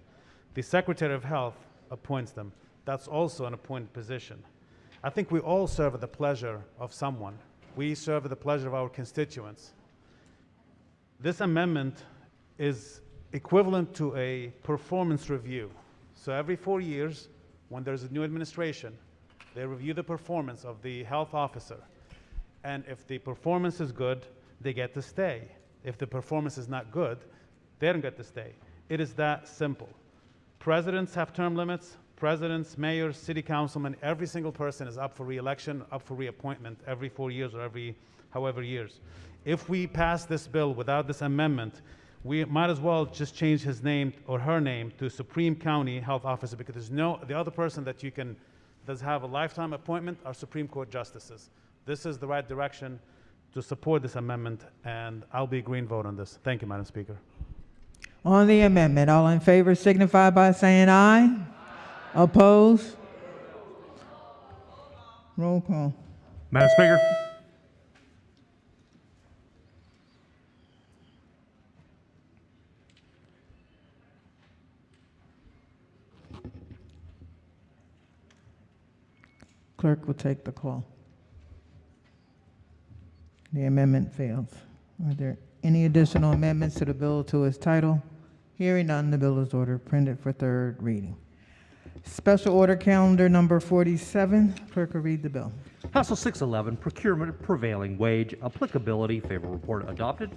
The Secretary of Health appoints them. That's also an appointed position. I think we all serve at the pleasure of someone. We serve at the pleasure of our constituents. This amendment is equivalent to a performance review. So every 4 years, when there's a new administration, they review the performance of the health officer. And if the performance is good, they get to stay. If the performance is not good, they don't get to stay. It is that simple. Presidents have term limits. Presidents, mayors, city councilmen, every single person is up for re-election, up for reappointment every 4 years or every however years. If we pass this bill without this amendment, we might as well just change his name or her name to Supreme County Health Officer, because the other person that does have a lifetime appointment are Supreme Court justices. This is the right direction to support this amendment, and I'll be a green vote on this. Thank you, Madam Speaker. On the amendment, all in favor signify by saying aye. Oppose? Roll call. Madam Speaker. Clerk will take the call. The amendment fails. Are there any additional amendments to the bill to its title? Hearing none, the bill is ordered printed for third reading. Special order calendar number 47. Clerk will read the bill. House Bill 611, Procurement Prevailing Wage, Applicability, favorable report adopted.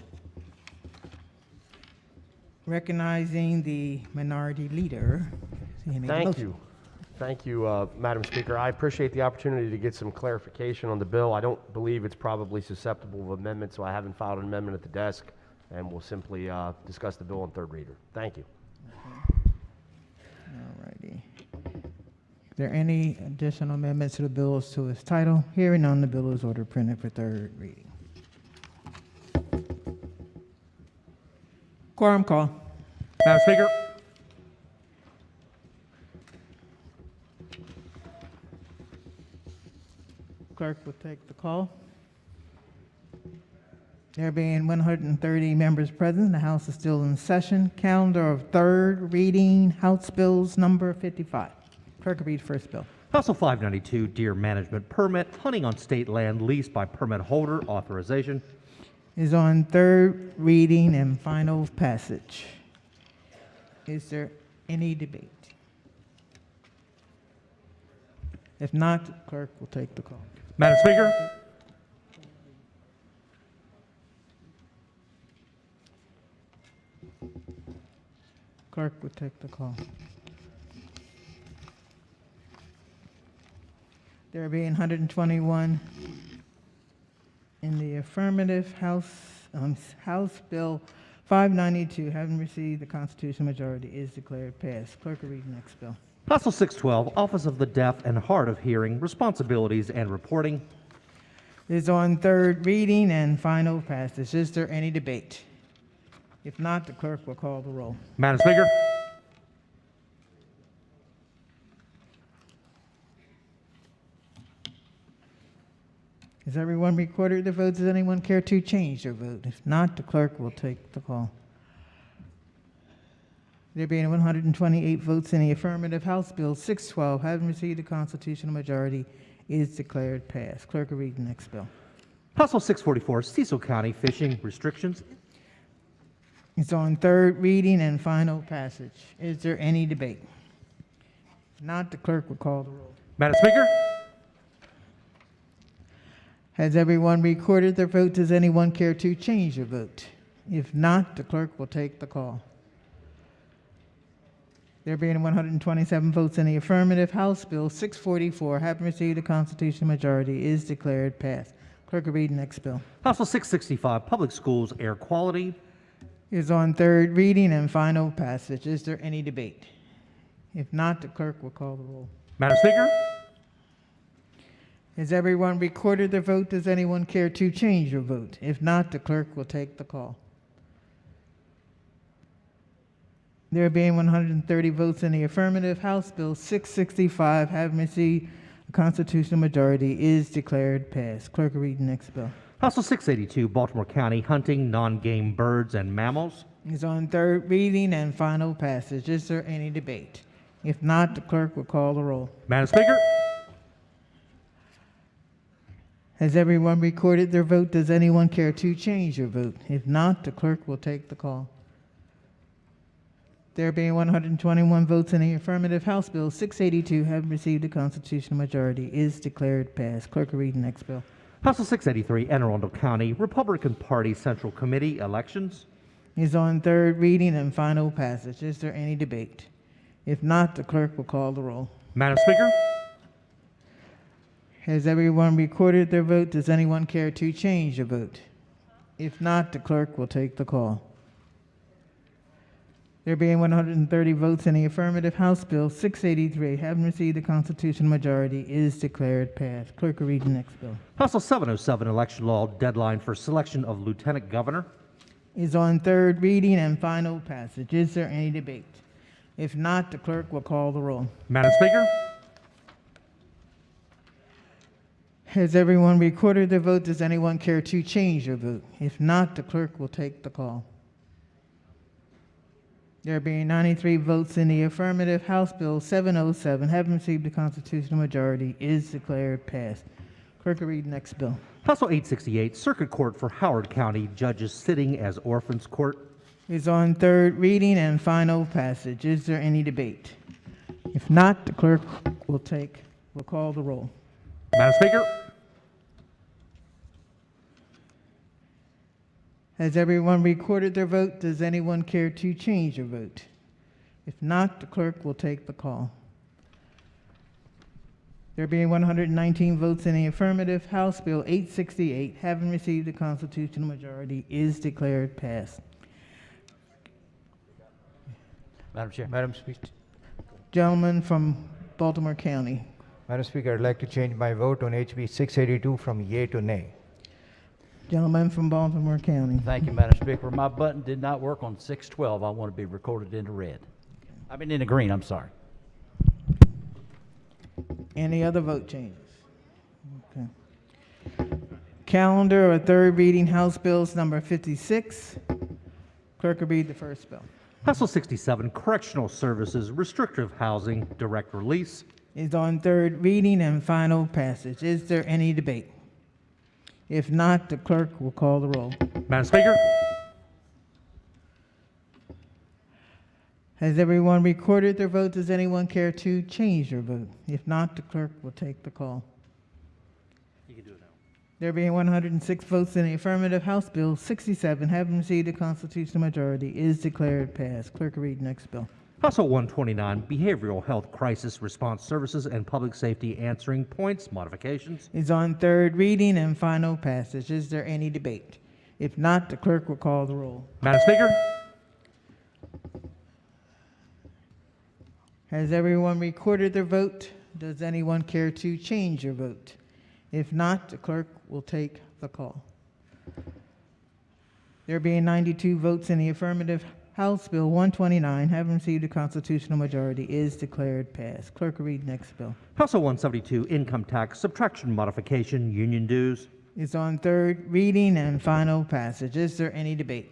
Recognizing the minority leader. Thank you, Madam Speaker. I appreciate the opportunity to get some clarification on the bill. I don't believe it's probably susceptible of amendment, so I haven't filed an amendment at the desk, and we'll simply discuss the bill on third reader. Thank you. All righty. Are there any additional amendments to the bill to its title? Hearing none, the bill is ordered printed for third reading. Quorum call. Madam Speaker. Clerk will take the call. There being 130 members present, the House is still in session. Calendar of third reading, House Bills number 55. Clerk will read first bill. House Bill 592, Deer Management Permit, hunting on state land leased by permit holder, authorization. Is on third reading and final passage. Is there any debate? If not, clerk will take the call. Madam Speaker. Clerk will take the call. There being 121 in the affirmative, House Bill 592, having received the constitutional majority, is declared passed. Clerk will read the next bill. Housebill 612, Office of the Deaf and Hard of Hearing, Responsibilities and Reporting. Is on third reading and final passage. Is there any debate? If not, the clerk will call the roll. Madam Speaker. Has everyone recorded their votes? Does anyone care to change their vote? If not, the clerk will take the call. There being 128 votes in the affirmative, House Bill 612, having received a constitutional majority, is declared passed. Clerk will read the next bill. House Bill 644, Cecil County Fishing Restrictions. It's on third reading and final passage. Is there any debate? If not, the clerk will call the roll. Madam Speaker. Has everyone recorded their vote? Does anyone care to change their vote? If not, the clerk will take the call. There being 127 votes in the affirmative, House Bill 644, having received a constitutional majority, is declared passed. Clerk will read the next bill. House Bill 665, Public Schools Air Quality. Is on third reading and final passage. Is there any debate? If not, the clerk will call the roll. Madam Speaker. Has everyone recorded their vote? Does anyone care to change your vote? If not, the clerk will take the call. There being 130 votes in the affirmative, House Bill 665, having received a constitutional majority, is declared passed. Clerk will read the next bill. House Bill 682, Baltimore County Hunting Non-Game Birds and Mammals. Is on third reading and final passage. Is there any debate? If not, the clerk will call the roll. Madam Speaker. Has everyone recorded their vote? Does anyone care to change your vote? If not, the clerk will take the call. There being 121 votes in the affirmative, House Bill 682, having received a constitutional majority, is declared passed. Clerk will read the next bill. House Bill 683, Anne Arundel County Republican Party Central Committee Elections. Is on third reading and final passage. Is there any debate? If not, the clerk will call the roll. Madam Speaker. Has everyone recorded their vote? Does anyone care to change their vote? If not, the clerk will take the call. There being 130 votes in the affirmative, House Bill 683, having received a constitutional majority, is declared passed. Clerk will read the next bill. House Bill 707, Election Law Deadline for Selection of Lieutenant Governor. Is on third reading and final passage. Is there any debate? If not, the clerk will call the roll. Madam Speaker. Has everyone recorded their vote? Does anyone care to change their vote? If not, the clerk will take the call. There being 93 votes in the affirmative, House Bill 707, having received a constitutional majority, is declared passed. Clerk will read the next bill. House Bill 868, Circuit Court for Howard County Judges Sitting as Orphans Court. Is on third reading and final passage. Is there any debate? If not, the clerk will call the roll. Madam Speaker. Has everyone recorded their vote? Does anyone care to change their vote? If not, the clerk will take the call. There being 119 votes in the affirmative, House Bill 868, having received a constitutional majority, is declared passed. Madam Chair. Madam Speaker. Gentleman from Baltimore County. Madam Speaker, I'd like to change my vote on HB 682 from yea to nay. Gentleman from Baltimore County. Thank you, Madam Speaker. My button did not work on 612. I want to be recorded into red. I mean, in the green, I'm sorry. Any other vote changes? Okay. Calendar or third reading House Bills number 56. Clerk will read the first bill. House Bill 67, Correctional Services Restrictive Housing Direct Release. Is on third reading and final passage. Is there any debate? If not, the clerk will call the roll. Madam Speaker. Has everyone recorded their vote? Does anyone care to change their vote? If not, the clerk will take the call. You can do it now. There being 106 votes in the affirmative, House Bill 67, having received a constitutional majority, is declared passed. Clerk will read the next bill. House Bill 129, Behavioral Health Crisis Response Services and Public Safety Answering Points Modifications. Is on third reading and final passage. Is there any debate? If not, the clerk will call the roll. Madam Speaker. Has everyone recorded their vote? Does anyone care to change your vote? If not, the clerk will take the call. There being 92 votes in the affirmative, House Bill 129, having received a constitutional majority, is declared passed. Clerk will read next bill. House Bill 172, income tax subtraction modification, union dues. It's on third reading and final passage. Is there any debate?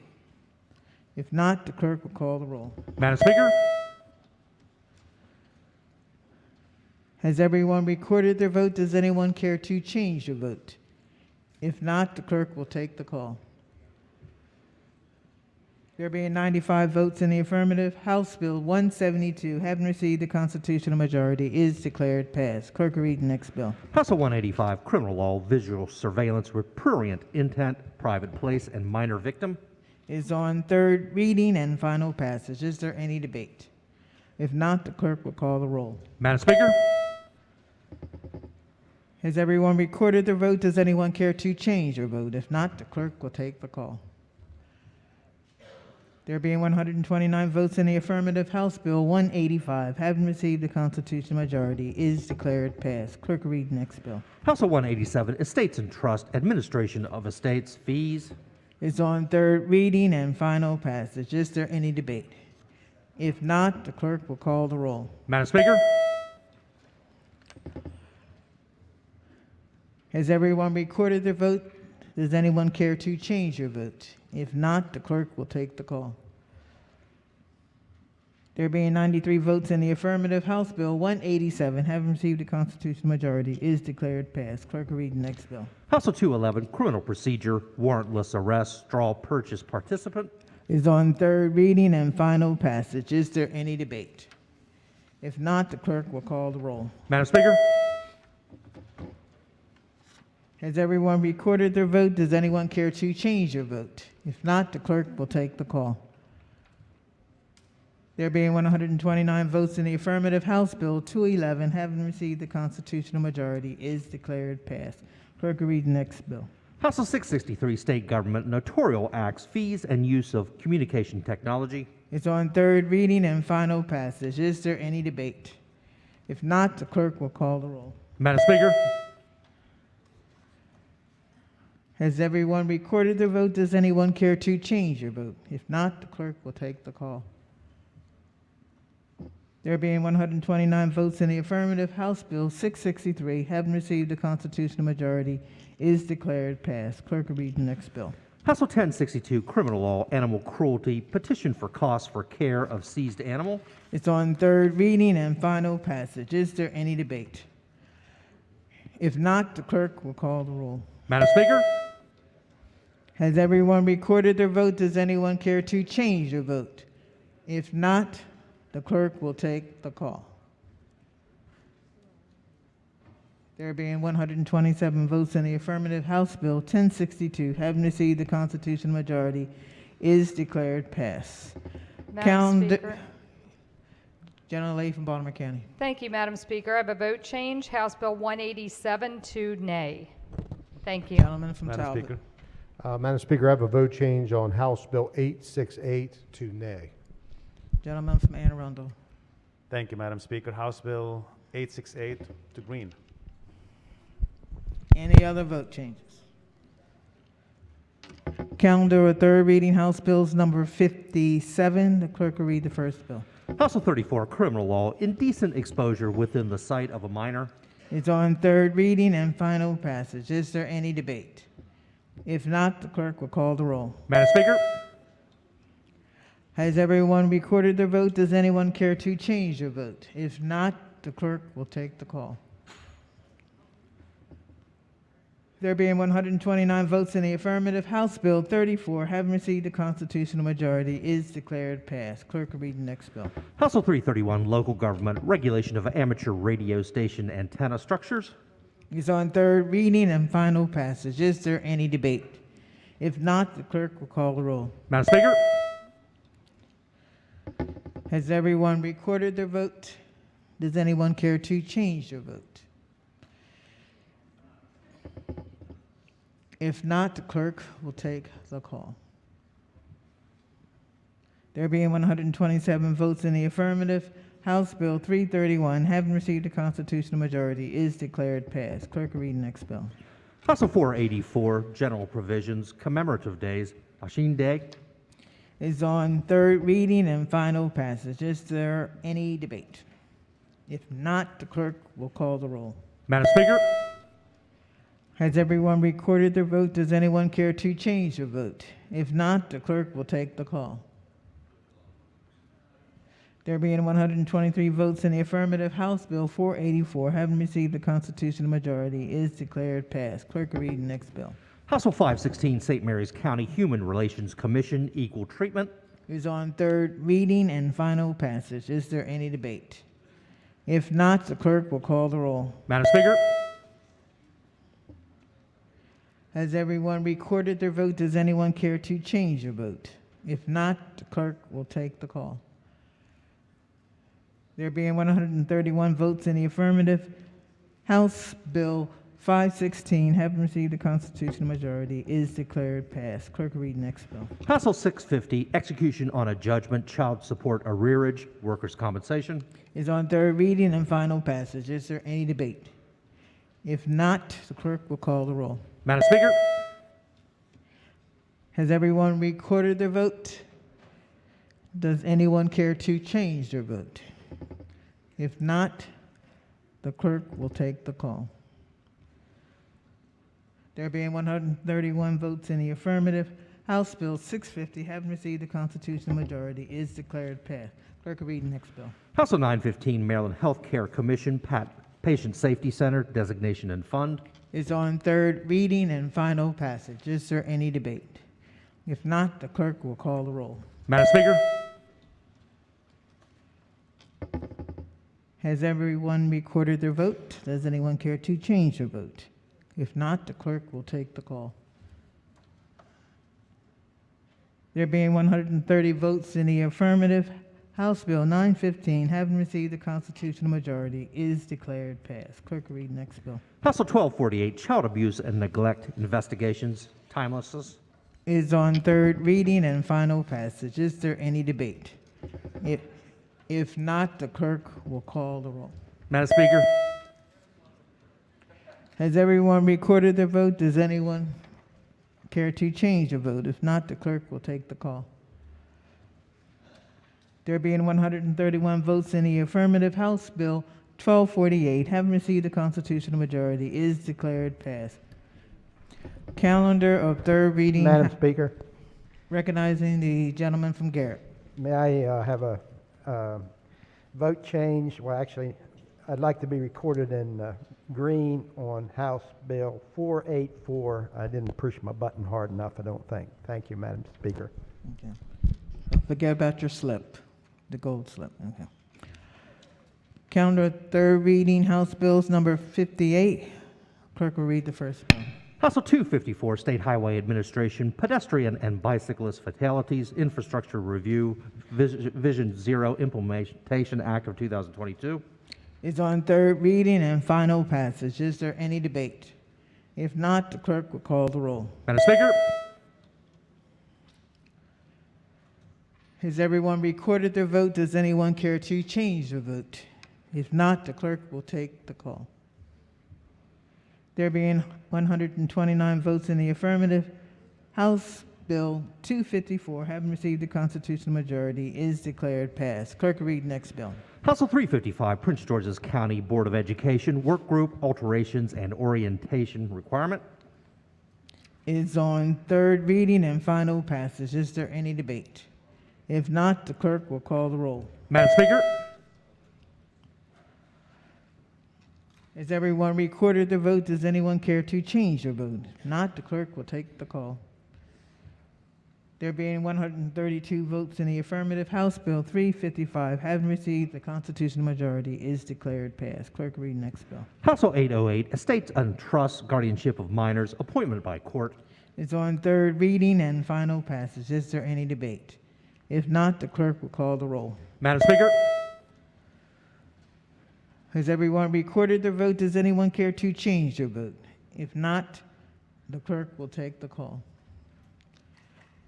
If not, the clerk will call the roll. Madam Speaker, Has everyone recorded their vote? Does anyone care to change their vote? If not, the clerk will take the call. There being 95 votes in the affirmative, House Bill 172, having received the constitutional majority, is declared passed. Clerk will read the next bill. House Bill 185, criminal law, visual surveillance with prurient intent, private place, and minor victim. Is on third reading and final passage. Is there any debate? If not, the clerk will call the roll. Madam Speaker, Has everyone recorded their vote? Does anyone care to change their vote? If not, the clerk will take the call. There being 129 votes in the affirmative, House Bill 185, having received the constitutional majority, is declared passed. Clerk will read the next bill. House Bill 187, estates and trust, administration of estates, fees. It's on third reading and final passage. Is there any debate? If not, the clerk will call the roll. Madam Speaker, Has everyone recorded their vote? Does anyone care to change your vote? If not, the clerk will take the call. There being 93 votes in the affirmative, House Bill 187, having received a constitutional majority, is declared passed. Clerk will read the next bill. House Bill 211, criminal procedure, warrantless arrest, straw purchase participant. Is on third reading and final passage. Is there any debate? If not, the clerk will call the roll. Madam Speaker, Has everyone recorded their vote? Does anyone care to change their vote? If not, the clerk will take the call. There being 129 votes in the affirmative, House Bill 211, having received the constitutional majority, is declared passed. Clerk will read the next bill. House Bill 663, state government notarial acts, fees, and use of communication technology. It's on third reading and final passage. Is there any debate? If not, the clerk will call the roll. Madam Speaker, Has everyone recorded their vote? Does anyone care to change your vote? If not, the clerk will take the call. There being 129 votes in the affirmative, House Bill 663, having received the constitutional majority, is declared passed. Clerk will read the next bill. House Bill 1062, criminal law, animal cruelty, petition for costs for care of seized animal. It's on third reading and final passage. Is there any debate? If not, the clerk will call the roll. Madam Speaker, Has everyone recorded their vote? Does anyone care to change their vote? If not, the clerk will take the call. There being 127 votes in the affirmative, House Bill 1062, having received the constitutional majority, is declared passed. Madam Speaker. General from Baltimore County. Thank you, Madam Speaker. I have a vote change, House Bill 187 to nay. Thank you. Gentleman from Madam Talbot. Speaker. Madam Speaker, I have a vote change on House Bill 868 to nay. Gentleman from Anne Arundel. Thank you, Madam Speaker. House Bill 868 to green. Any other vote changes? Calendar of third reading, House Bills number 57. The clerk will read the first bill. House Bill 34, criminal law, indecent exposure within the sight of a minor. It's on third reading and final passage. Is there any debate? If not, the clerk will call the roll. Madam Speaker, Has everyone recorded their vote? Does anyone care to change their vote? If not, the clerk will take the call. There being 129 votes in the affirmative, House Bill 34, having received the constitutional majority, is declared passed. Clerk will read the next bill. House Bill 331, local government, regulation of amateur radio station antenna structures. It's on third reading and final passage. Is there any debate? If not, the clerk will call the roll. Madam Speaker, Has everyone recorded their vote? Does anyone care to change their vote? If not, the clerk will take the call. There being 127 votes in the affirmative, House Bill 331, having received a constitutional majority, is declared passed. Clerk will read the next bill. Fossil 484, General Provisions, Commemorative Days, Ashin Day. Is on third reading and final passage. Is there any debate? If not, the clerk will call the roll. Madam Speaker, Has everyone recorded their vote? Does anyone care to change their vote? If not, the clerk will take the call. There being 123 votes in the affirmative, House Bill 484, having received a constitutional majority, is declared passed. Clerk will read the next bill. House Bill 516, St. Mary's County Human Relations Commission, Equal Treatment. Is on third reading and final passage. Is there any debate? If not, the clerk will call the roll. Madam Speaker, Has everyone recorded their vote? Does anyone care to change their vote? If not, the clerk will take the call. There being 131 votes in the affirmative, House Bill 516, having received a constitutional majority, is declared passed. Clerk will read the next bill. House Bill 650, Execution on a Judgment, Child Support Arrearage, Workers' Compensation. Is on third reading and final passage. Is there any debate? If not, the clerk will call the roll. Madam Speaker, Has everyone recorded their vote? Does anyone care to change their vote? If not, the clerk will take the call. There being 131 votes in the affirmative, House Bill 650, having received a constitutional majority, is declared passed. Clerk will read the next bill. House Bill 915, Maryland Health Care Commission, Patient Safety Center, Designation and Fund. Is on third reading and final passage. Is there any debate? If not, the clerk will call the roll. Madam Speaker, Has everyone recorded their vote? Does anyone care to change their vote? If not, the clerk will take the call. There being 130 votes in the affirmative, House Bill 915, having received a constitutional majority, is declared passed. Clerk will read the next bill. House Bill 1248, Child Abuse and Neglect Investigations, Timelessness. Is on third reading and final passage. Is there any debate? If not, the clerk will call the roll. Madam Speaker, Has everyone recorded their vote? Does anyone care to change their vote? If not, the clerk will take the call. There being 131 votes in the affirmative, House Bill 1248, having received a constitutional majority, is declared passed. Calendar of third reading. Madam Speaker, Recognizing the gentleman from Garrett. may I have a vote change? Well, actually, I'd like to be recorded in green on House Bill 484. I didn't push my button hard enough, I don't think. Thank you, Madam Speaker. Okay. Forget about your slip, the gold slip. Okay. Calendar of third reading, House Bills number 58. Clerk will read the first bill. House Bill 254, State Highway Administration, Pedestrian and Bicyclist Fatalities, Infrastructure Review, Vision Zero Implementation Act of 2022. Is on third reading and final passage. Is there any debate? If not, the clerk will call the roll. Madam Speaker, Has everyone recorded their vote? Does anyone care to change their vote? If not, the clerk will take the call. There being 129 votes in the affirmative, House Bill 254, having received the constitutional majority, is declared passed. Clerk will read the next bill. House Bill 355, Prince George's County Board of Education, Work Group, Alterations and Orientation Requirement. Is on third reading and final passage. Is there any debate? If not, the clerk will call the roll. Madam Speaker, Has everyone recorded their vote? Does anyone care to change their vote? If not, the clerk will take the call. There being 132 votes in the affirmative, House Bill 355, having received the constitutional majority, is declared passed. Clerk will read the next bill. House Bill 808, Estates and Trusts, Guardianship of Minors, Appointment by Court. It's on third reading and final passage. Is there any debate? If not, the clerk will call the roll. Madam Speaker, Has everyone recorded their vote? Does anyone care to change their vote? If not, the clerk will take the call.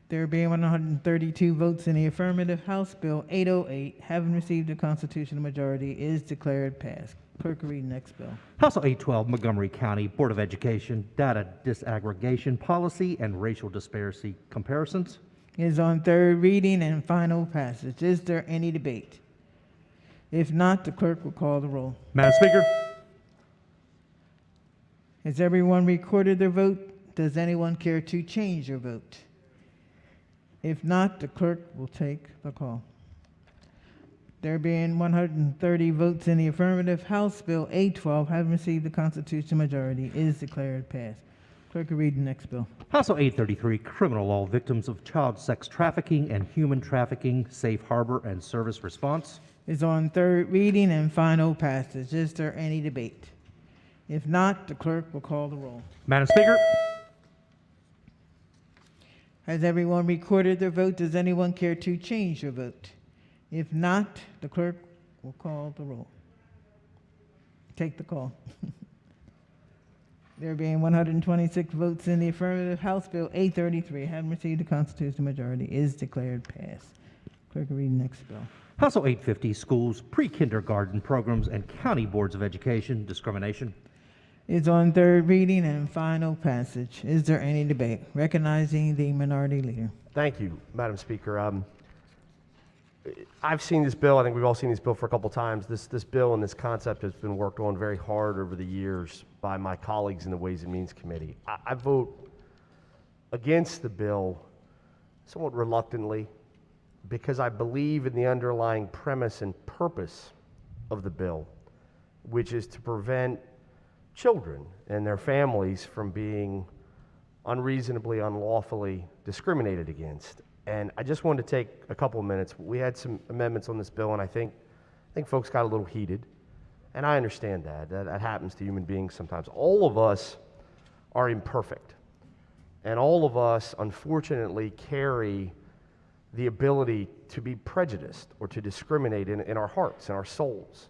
There being 132 votes in the affirmative, House Bill 808, having received a constitutional majority, is declared passed. Clerk will read the next bill. House Bill 812, Montgomery County Board of Education, Data Disaggregation Policy and Racial Disparity Comparisons. Is on third reading and final passage. Is there any debate? If not, the clerk will call the roll. Madam Speaker. Has everyone recorded their vote? Does anyone care to change their vote? If not, the clerk will take the call. There being 130 votes in the affirmative, House Bill 812, having received the constitutional majority, is declared passed. Clerk will read the next bill. House Bill 833, Criminal Law Victims of Child Sex Trafficking and Human Trafficking, Safe Harbor and Service Response. Is on third reading and final passage. Is there any debate? If not, the clerk will call the roll. Madam Speaker. Has everyone recorded their vote? Does anyone care to change their vote? If not, the clerk will call the roll. Take the call. There being 126 votes in the affirmative, House Bill 833, having received a constitutional majority, is declared passed. Clerk will read the next bill. House Bill 850, Schools, Pre-Kindergarten Programs and County Boards of Education, Discrimination. Is on third reading and final passage. Is there any debate? Recognizing the minority leader. Thank you, Madam Speaker. I've seen this bill. I think we've all seen this bill for a couple times. This bill and this concept has been worked on very hard over the years by my colleagues in the Ways and Means Committee. I vote against the bill somewhat reluctantly because I believe in the underlying premise and purpose of the bill, which is to prevent children and their families from being unreasonably, unlawfully discriminated against. And I just wanted to take a couple of minutes. We had some amendments on this bill, and I think folks got a little heated. And I understand that. That happens to human beings sometimes. All of us are imperfect. And all of us, unfortunately, carry the ability to be prejudiced or to discriminate in our hearts and our souls.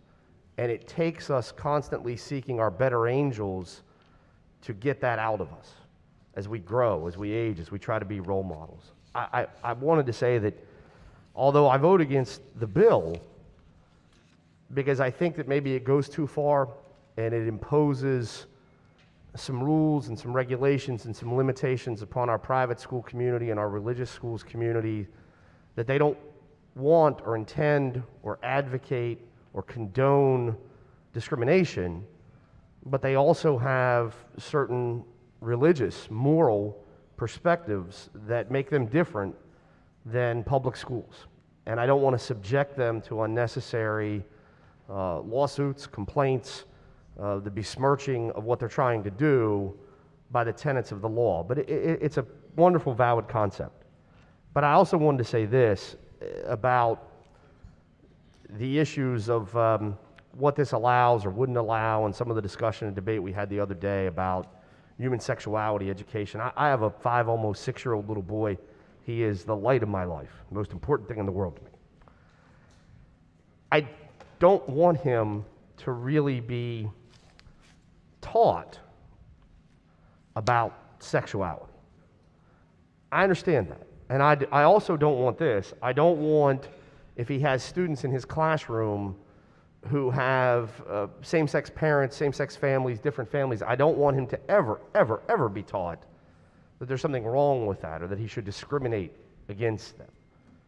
And it takes us constantly seeking our better angels to get that out of us as we grow, as we age, as we try to be role models. I wanted to say that although I vote against the bill because I think that maybe it goes too far and it imposes some rules and some regulations and some limitations upon our private school community and our religious schools community that they don't want or intend or advocate or condone discrimination, but they also have certain religious, moral perspectives that make them different than public schools. And I don't want to subject them to unnecessary lawsuits, complaints, the besmirching of what they're trying to do by the tenets of the law. But it's a wonderful, valid concept. But I also wanted to say this about the issues of what this allows or wouldn't allow and some of the discussion and debate we had the other day about human sexuality education. I have a 5, almost 6-year-old little boy. He is the light of my life, the most important thing in the world to me. I don't want him to really be taught about sexuality. I understand that. And I also don't want this. I don't want, if he has students in his classroom who have same-sex parents, same-sex families, different families, I don't want him to ever, ever, ever be taught that there's something wrong with that or that he should discriminate against them,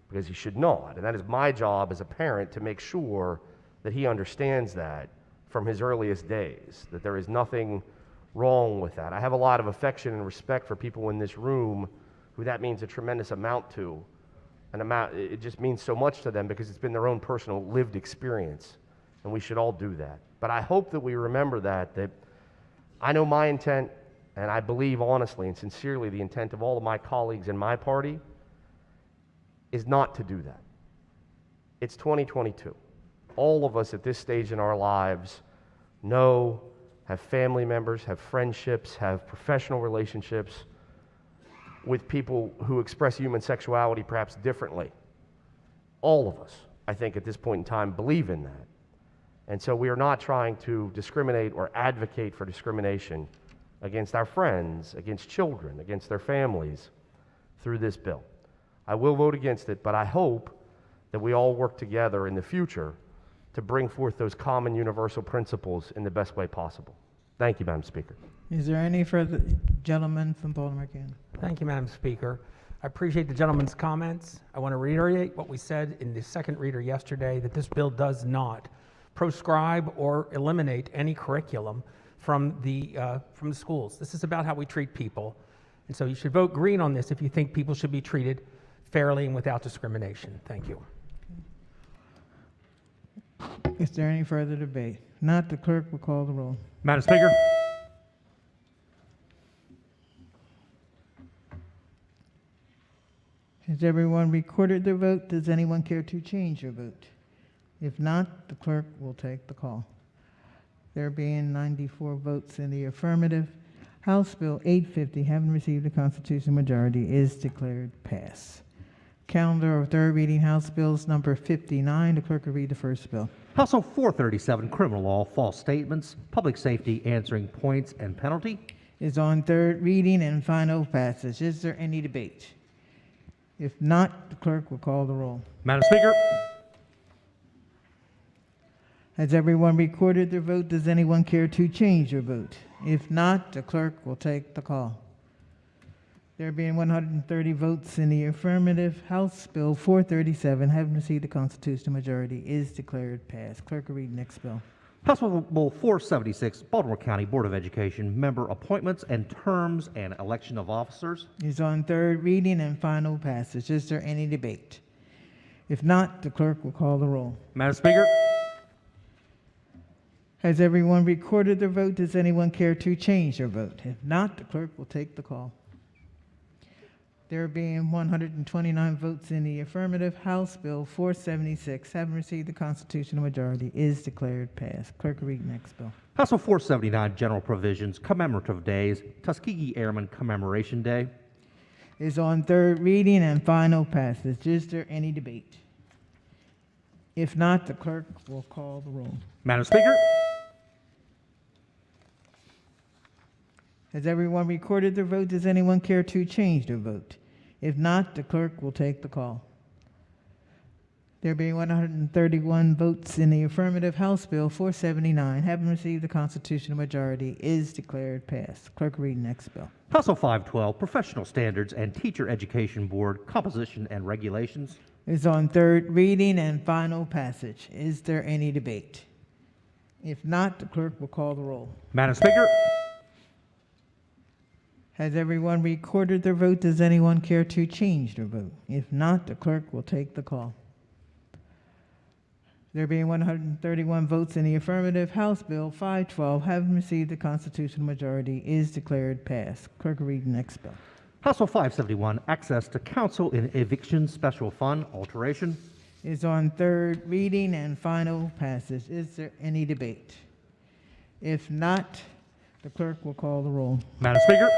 because he should not. And that is my job as a parent to make sure that he understands that from his earliest days, that there is nothing wrong with that. I have a lot of affection and respect for people in this room who that means a tremendous amount to. It just means so much to them because it's been their own personal lived experience. And we should all do that. But I hope that we remember that I know my intent, and I believe honestly and sincerely the intent of all of my colleagues in my party is not to do that. It's 2022. All of us at this stage in our lives know, have family members, have friendships, have professional relationships with people who express human sexuality perhaps differently. All of us, I think, at this point in time believe in that. And so we are not trying to discriminate or advocate for discrimination against our friends, against children, against their families through this bill. I will vote against it, but I hope that we all work together in the future to bring forth those common universal principles in the best way possible. Thank you, Madam Speaker. Is there any further, gentleman from Baltimore County? Thank you, Madam Speaker. I appreciate the gentleman's comments. I want to reiterate what we said in the second reader yesterday, that this bill does not proscribe or eliminate any curriculum from the schools. This is about how we treat people. And so you should vote green on this if you think people should be treated fairly and without discrimination. Thank you. Is there any further debate? Not, the clerk will call the roll. Madam Speaker. Has everyone recorded their vote? Does anyone care to change their vote? If not, the clerk will take the call. There being 94 votes in the affirmative, House Bill 850, having received a constitutional majority, is declared pass. Calendar of third reading House Bills number 59. The clerk will read the first bill. House Bill 437, Criminal Law, False Statements, Public Safety, Answering Points and Penalty. Is on third reading and final passage. Is there any debate? If not, the clerk will call the roll. Madam Speaker. Has everyone recorded their vote? Does anyone care to change their vote? If not, the clerk will take the call. There being 130 votes in the affirmative, House Bill 437, having received a constitutional majority, is declared passed. Clerk will read next bill. House Bill 476, Baltimore County Board of Education, Member Appointments and Terms and Election of Officers. Is on third reading and final passage. Is there any debate? If not, the clerk will call the roll. Madam Speaker. Has everyone recorded their vote? Does anyone care to change their vote? If not, the clerk will take the call. There being 129 votes in the affirmative, House Bill 476, having received the constitutional majority, is declared passed. Clerk will read next bill. House Bill 479, General Provisions, Commemorative Days, Tuskegee Airmen Commemoration Day. Is on third reading and final passage. Is there any debate? If not, the clerk will call the roll. Madam Speaker. Has everyone recorded their vote? Does anyone care to change their vote? If not, the clerk will take the call. There being 131 votes in the affirmative, House Bill 479, having received the constitutional majority, is declared passed. Clerk will read next bill. House Bill 512, Professional Standards and Teacher Education Board, Composition and Regulations. Is on third reading and final passage. Is there any debate? If not, the clerk will call the roll. Madam Speaker. Has everyone recorded their vote? Does anyone care to change their vote? If not, the clerk will take the call. There being 131 votes in the affirmative, House Bill 512, having received the constitutional majority, is declared passed. Clerk will read the next bill. House Bill 571, Access to Counsel in Eviction Special Fund, Alteration. Is on third reading and final passage. Is there any debate? If not, the clerk will call the roll. Madam Speaker.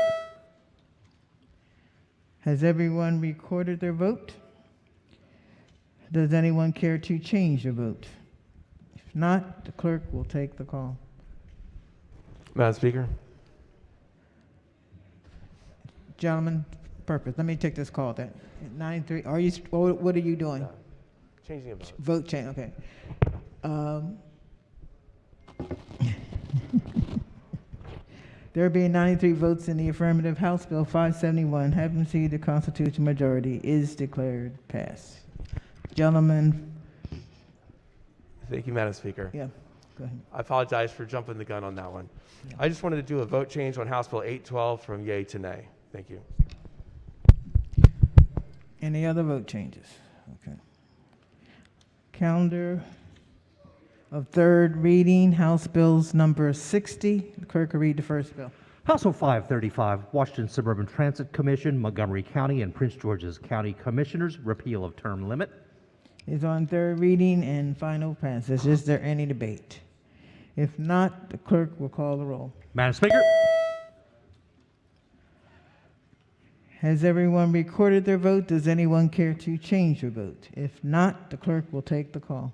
Has everyone recorded their vote? Does anyone care to change their vote? If not, the clerk will take the call. Madam Speaker. Gentlemen, purpose. Let me take this call then. 93. Are you? What are you doing? Changing a vote. Vote change. Okay. There being 93 votes in the affirmative, House Bill 571, having received the constitutional majority, is declared passed. Gentlemen. Thank you, Madam Speaker. Yeah, go ahead. I apologize for jumping the gun on that one. Yeah. I just wanted to do a vote change on House Bill 812 from yay to nay. Thank you. Any other vote changes? Okay. Calendar of third reading, House Bills number 60. The clerk will read the first bill. House Bill 535, Washington Suburban Transit Commission, Montgomery County and Prince George's County Commissioners, repeal of term limit. Is on third reading and final passage. Is there any debate? If not, the clerk will call the roll. Madam Speaker. Has everyone recorded their vote? Does anyone care to change their vote? If not, the clerk will take the call.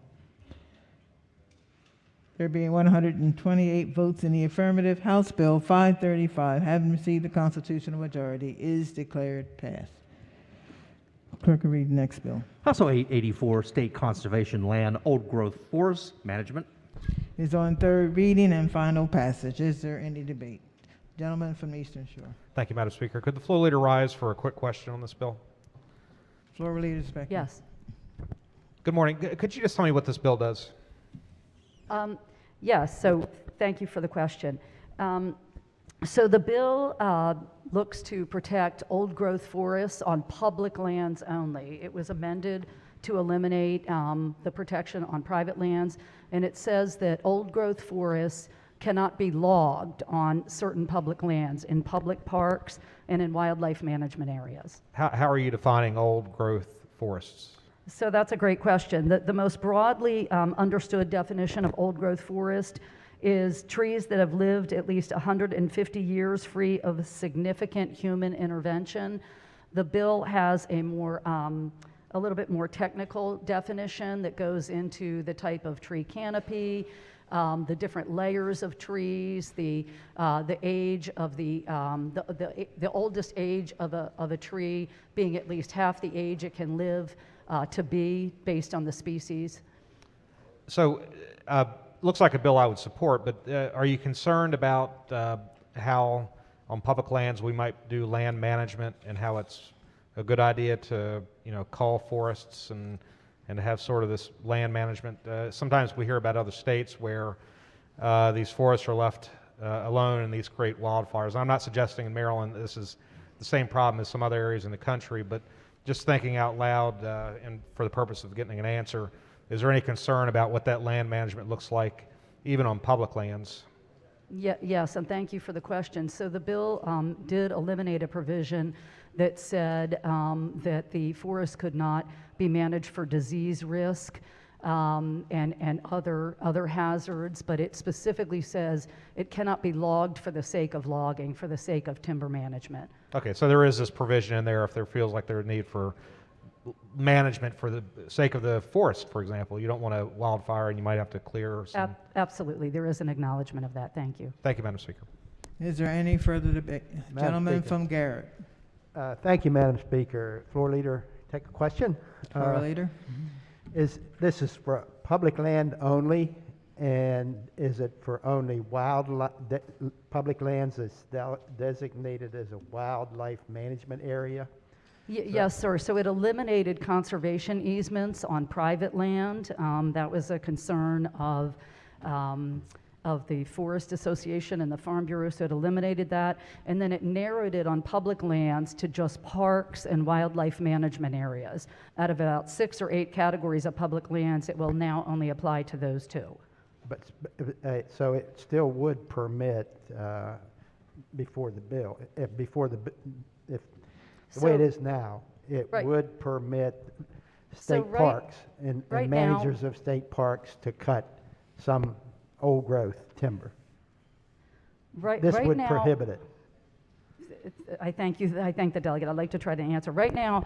There being 128 votes in the affirmative, House Bill 535, having received the constitutional majority, is declared passed. Clerk will read the next bill. House Bill 884, State Conservation Land, Old Growth Forest Management. Is on third reading and final passage. Is there any debate? Gentleman from the Eastern Shore. Thank you, Madam Speaker. Could the floor leader rise for a quick question on this bill? Floor leader Spector. Yes. Good morning. Could you just tell me what this bill does? Yes, so thank you for the question. So the bill looks to protect old growth forests on public lands only. It was amended to eliminate the protection on private lands, and it says that old growth forests cannot be logged on certain public lands, in public parks and in wildlife management areas. How are you defining old growth forests? So that's a great question. The most broadly understood definition of old growth forest is trees that have lived at least 150 years free of significant human intervention. The bill has a little bit more technical definition that goes into the type of tree canopy, the different layers of trees, the age of the oldest age of a tree being at least half the age it can live to be based on the species. So, looks like a bill I would support, but are you concerned about how on public lands we might do land management and how it's a good idea to, cull forests and have sort of this land management? Sometimes we hear about other states where these forests are left alone and these create wildfires. I'm not suggesting in Maryland this is the same problem as some other areas in the country, but just thinking out loud and for the purpose of getting an answer, is there any concern about what that land management looks like, even on public lands? Yes, and thank you for the question. So the bill did eliminate a provision that said that the forest could not be managed for disease risk and other hazards, but it specifically says it cannot be logged for the sake of logging, for the sake of timber management. Okay, so there is this provision in there if there feels like there's a need for management for the sake of the forest, for example. You don't want a wildfire and you might have to clear some. Absolutely, there is an acknowledgement of that. Thank you. Thank you, Madam Speaker. Is there any further debate? Gentleman Speaker. from Garrett. Thank you, Madam Speaker. Floor leader, take a question. Floor leader. This is for public land only, and is it for only public lands that's designated as a wildlife management area? Yes, sir. So it eliminated conservation easements on private land. That was a concern of the Forest Association and the Farm Bureau, so it eliminated that. And then it narrowed it on public lands to just parks and wildlife management areas. Out of about 6 or 8 categories of public lands, it will now only apply to those 2. But so it still would permit before the bill, if the way it is now, it would permit state parks and managers of state parks to cut some old growth timber. This would prohibit it. I thank you. I thank the delegate. I'd like to try to answer. Right now,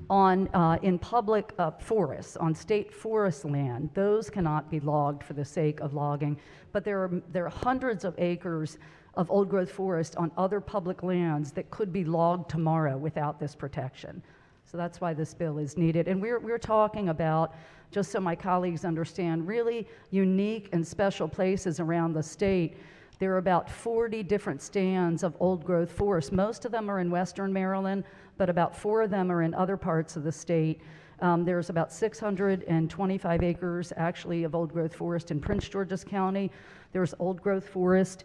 in public forests, on state forest land, those cannot be logged for the sake of logging, but there are hundreds of acres of old growth forest on other public lands that could be logged tomorrow without this protection. So that's why this bill is needed. And we're talking about, just so my colleagues understand, really unique and special places around the state. There are about 40 different stands of old growth forest. Most of them are in Western Maryland, but about 4 of them are in other parts of the state. There's about 625 acres actually of old growth forest in Prince George's County. There's old growth forest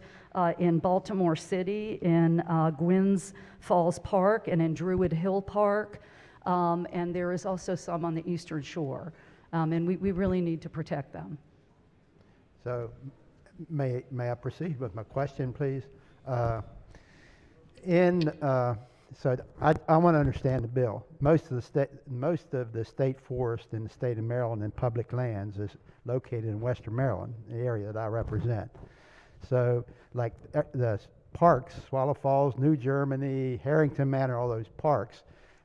in Baltimore City, in Gwynns Falls Park, and in Druid Hill Park. And there is also some on the Eastern Shore. And we really need to protect them. So may I proceed with my question, please? So I want to understand the bill. Most of the state forest in the state of Maryland and public lands is located in Western Maryland, the area that I represent. So like the parks, Swallow Falls, New Germany, Harrington Manor, all those parks,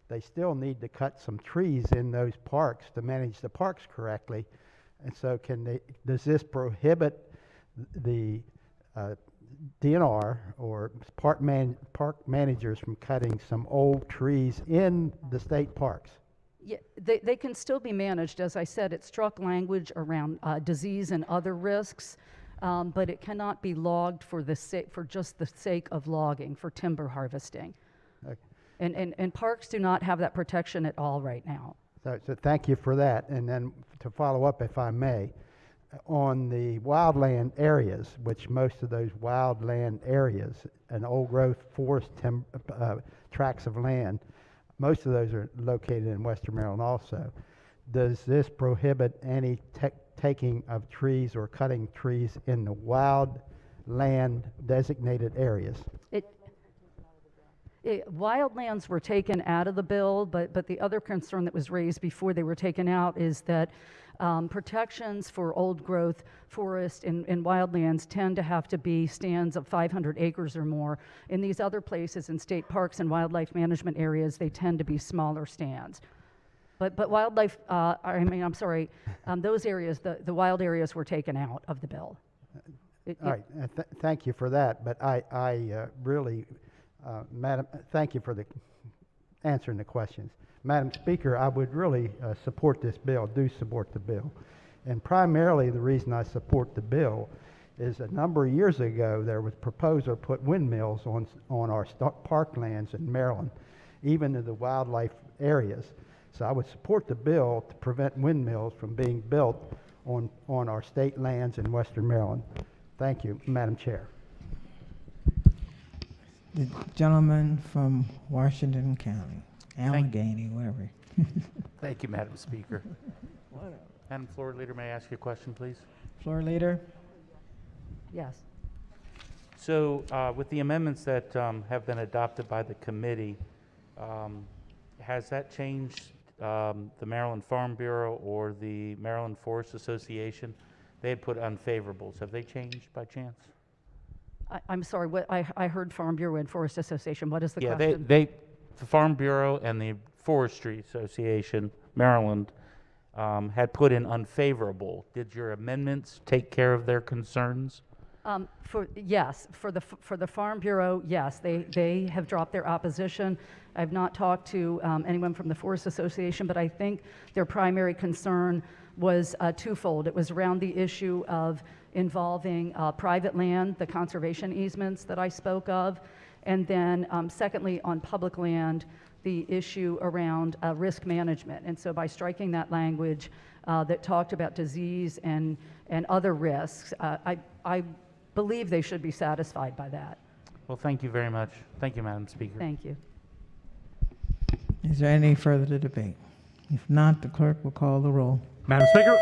they still need to cut some trees in those parks to manage the parks correctly. And so does this prohibit the DNR or park managers from cutting some old trees in the state parks? Yeah, they can still be managed. As I said, it struck language around disease and other risks, but it cannot be logged for just the sake of logging, for timber harvesting. Okay. And parks do not have that protection at all right now. So thank you for that. And then to follow up, if I may, on the wildland areas, which most of those wildland areas and old growth forest tracts of land, most of those are located in Western Maryland also. Does this prohibit any taking of trees or cutting trees in the wild land designated areas? Wildlands were taken out of the bill, but the other concern that was raised before they were taken out is that protections for old growth forest and wildlands tend to have to be stands of 500 acres or more. In these other places, in state parks and wildlife management areas, they tend to be smaller stands. But wildlife, those areas, the wild areas were taken out of the bill. All right, thank you for that, but I really, Madam, thank you for answering the questions. Madam Speaker, I would really support this bill, support the bill. And primarily the reason I support the bill is a number of years ago there was a proposal to put windmills on our parklands in Maryland, even in the wildlife areas. So I would support the bill to prevent windmills from being built on our state lands in Western Maryland. Thank you, Madam Chair. The gentleman from Washington County, Allegheny, wherever. Thank you, Madam Speaker. Madam Floor Leader, may I ask you a question, please? Floor Leader? Yes. So with the amendments that have been adopted by the committee, has that changed the Maryland Farm Bureau or the Maryland Forest Association? They had put unfavorables. Have they changed by chance? I'm sorry, what I heard Farm Bureau and Forest Association. What is the yeah, question? the Farm Bureau and the Forestry Association, Maryland, had put in unfavorable. Did your amendments take care of their concerns? Yes, for the Farm Bureau, yes, they have dropped their opposition. I've not talked to anyone from the Forest Association, but I think their primary concern was twofold. It was around the issue of involving private land, the conservation easements that I spoke of, and then secondly, on public land, the issue around risk management. And so by striking that language that talked about disease and other risks, I believe they should be satisfied by that. Well, thank you very much. Thank you, Madam Speaker. Thank you. Is there any further debate? If not, the clerk will call the roll. Madam Speaker?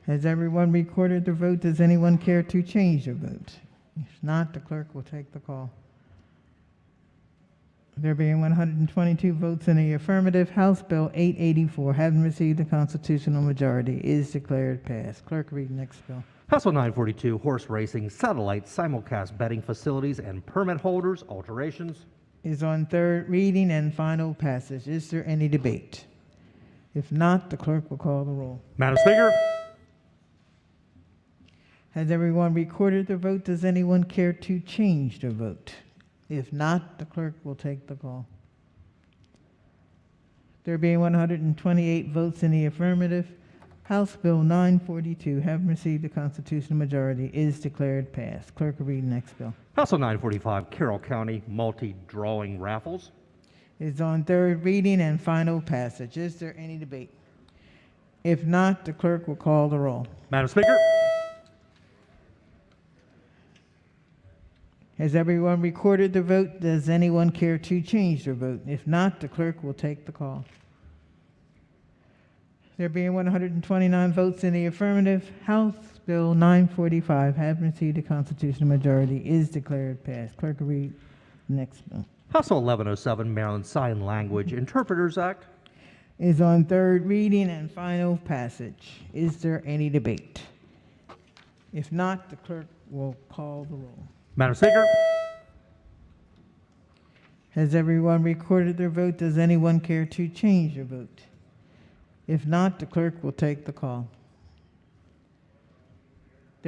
Has everyone recorded the vote? Does anyone care to change their vote? If not, the clerk will take the call. There being 122 votes in the affirmative, House Bill 884, having received a constitutional majority, is declared passed. Clerk, read next bill. House Bill 942, horse racing, satellite, simulcast betting facilities, and permit holders, alterations. Is on third reading and final passage. Is there any debate? If not, the clerk will call the roll. Madam Speaker? Has everyone recorded their vote? Does anyone care to change their vote? If not, the clerk will take the call. There being 128 votes in the affirmative, House Bill 942, having received a constitutional majority, is declared passed. Clerk will read next bill. House Bill 945, Carroll County multi-drawing raffles. Is on third reading and final passage. Is there any debate? If not, the clerk will call the roll. Madam Speaker? Has everyone recorded their vote? Does anyone care to change their vote? If not, the clerk will take the call. There being 129 votes in the affirmative, House Bill 945, having received a constitutional majority, is declared passed. Clerk will read the next bill. House Bill 1107, Maryland Sign Language Interpreters Act. Is on third reading and final passage. Is there any debate? If not, the clerk will call the roll. Madam Speaker? Has everyone recorded their vote? Does anyone care to change their vote? If not, the clerk will take the call.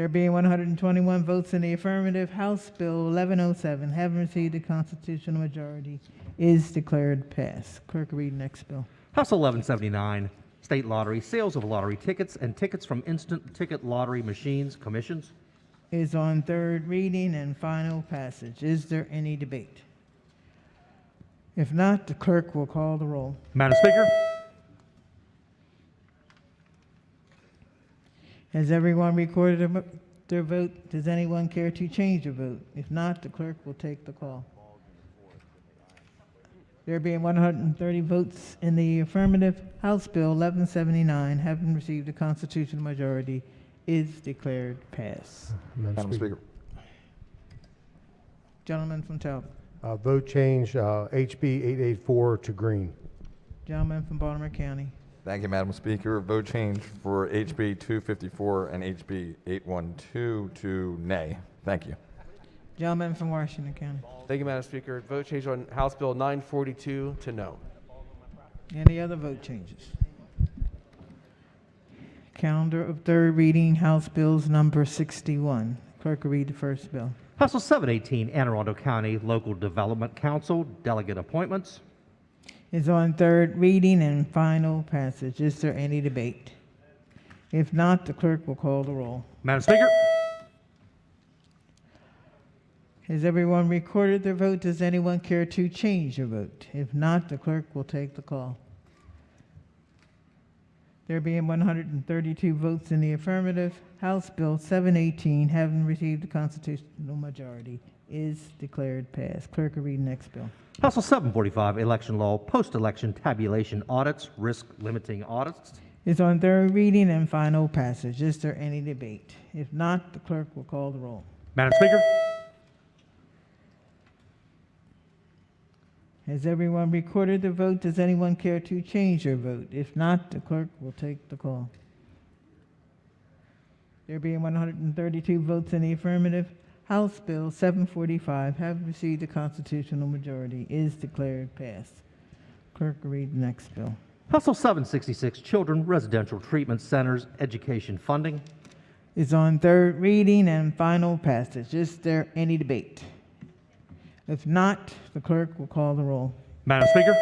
There being 121 votes in the affirmative, House Bill 1107, having received a constitutional majority, is declared passed. Clerk, read next bill. House 1179, State Lottery, sales of lottery tickets and tickets from instant ticket lottery machines, commissions. Is on third reading and final passage. Is there any debate? If not, the clerk will call the roll. Madam Speaker, Has everyone recorded their vote? Does anyone care to change their vote? If not, the clerk will take the call. There being 130 votes in the affirmative, House Bill 1179, having received a constitutional majority, is declared passed. Madam Speaker. Gentleman from Talbot. Vote change HB 884 to green. Gentleman from Baltimore County. Thank you, Madam Speaker. Vote change for HB 254 and HB 812 to nay. Thank you. Gentleman from Washington County. Thank you, Madam Speaker. Vote change on House Bill 942 to no. Any other vote changes? Calendar of third reading, House Bills number 61. Clerk will read the first bill. House Bill 718, Anne Arundel County Local Development Council, delegate appointments. Is on third reading and final passage. Is there any debate? If not, the clerk will call the roll. Madam Speaker, Has everyone recorded their vote? Does anyone care to change their vote? If not, the clerk will take the call. There being 132 votes in the affirmative, House Bill 718, having received a constitutional majority, is declared passed. Clerk will read next bill. House Bill 745, election law, post-election tabulation audits, risk limiting audits. Is on third reading and final passage. Is there any debate? If not, the clerk will call the roll. Madam Speaker, Has everyone recorded their vote? Does anyone care to change their vote? If not, the clerk will take the call. There being 132 votes in the affirmative, House Bill 745, having received a constitutional majority, is declared passed. Clerk will read the next bill. House Bill 766, Children Residential Treatment Centers Education Funding. Is on third reading and final passage. Is there any debate? If not, the clerk will call the roll. Madam Speaker,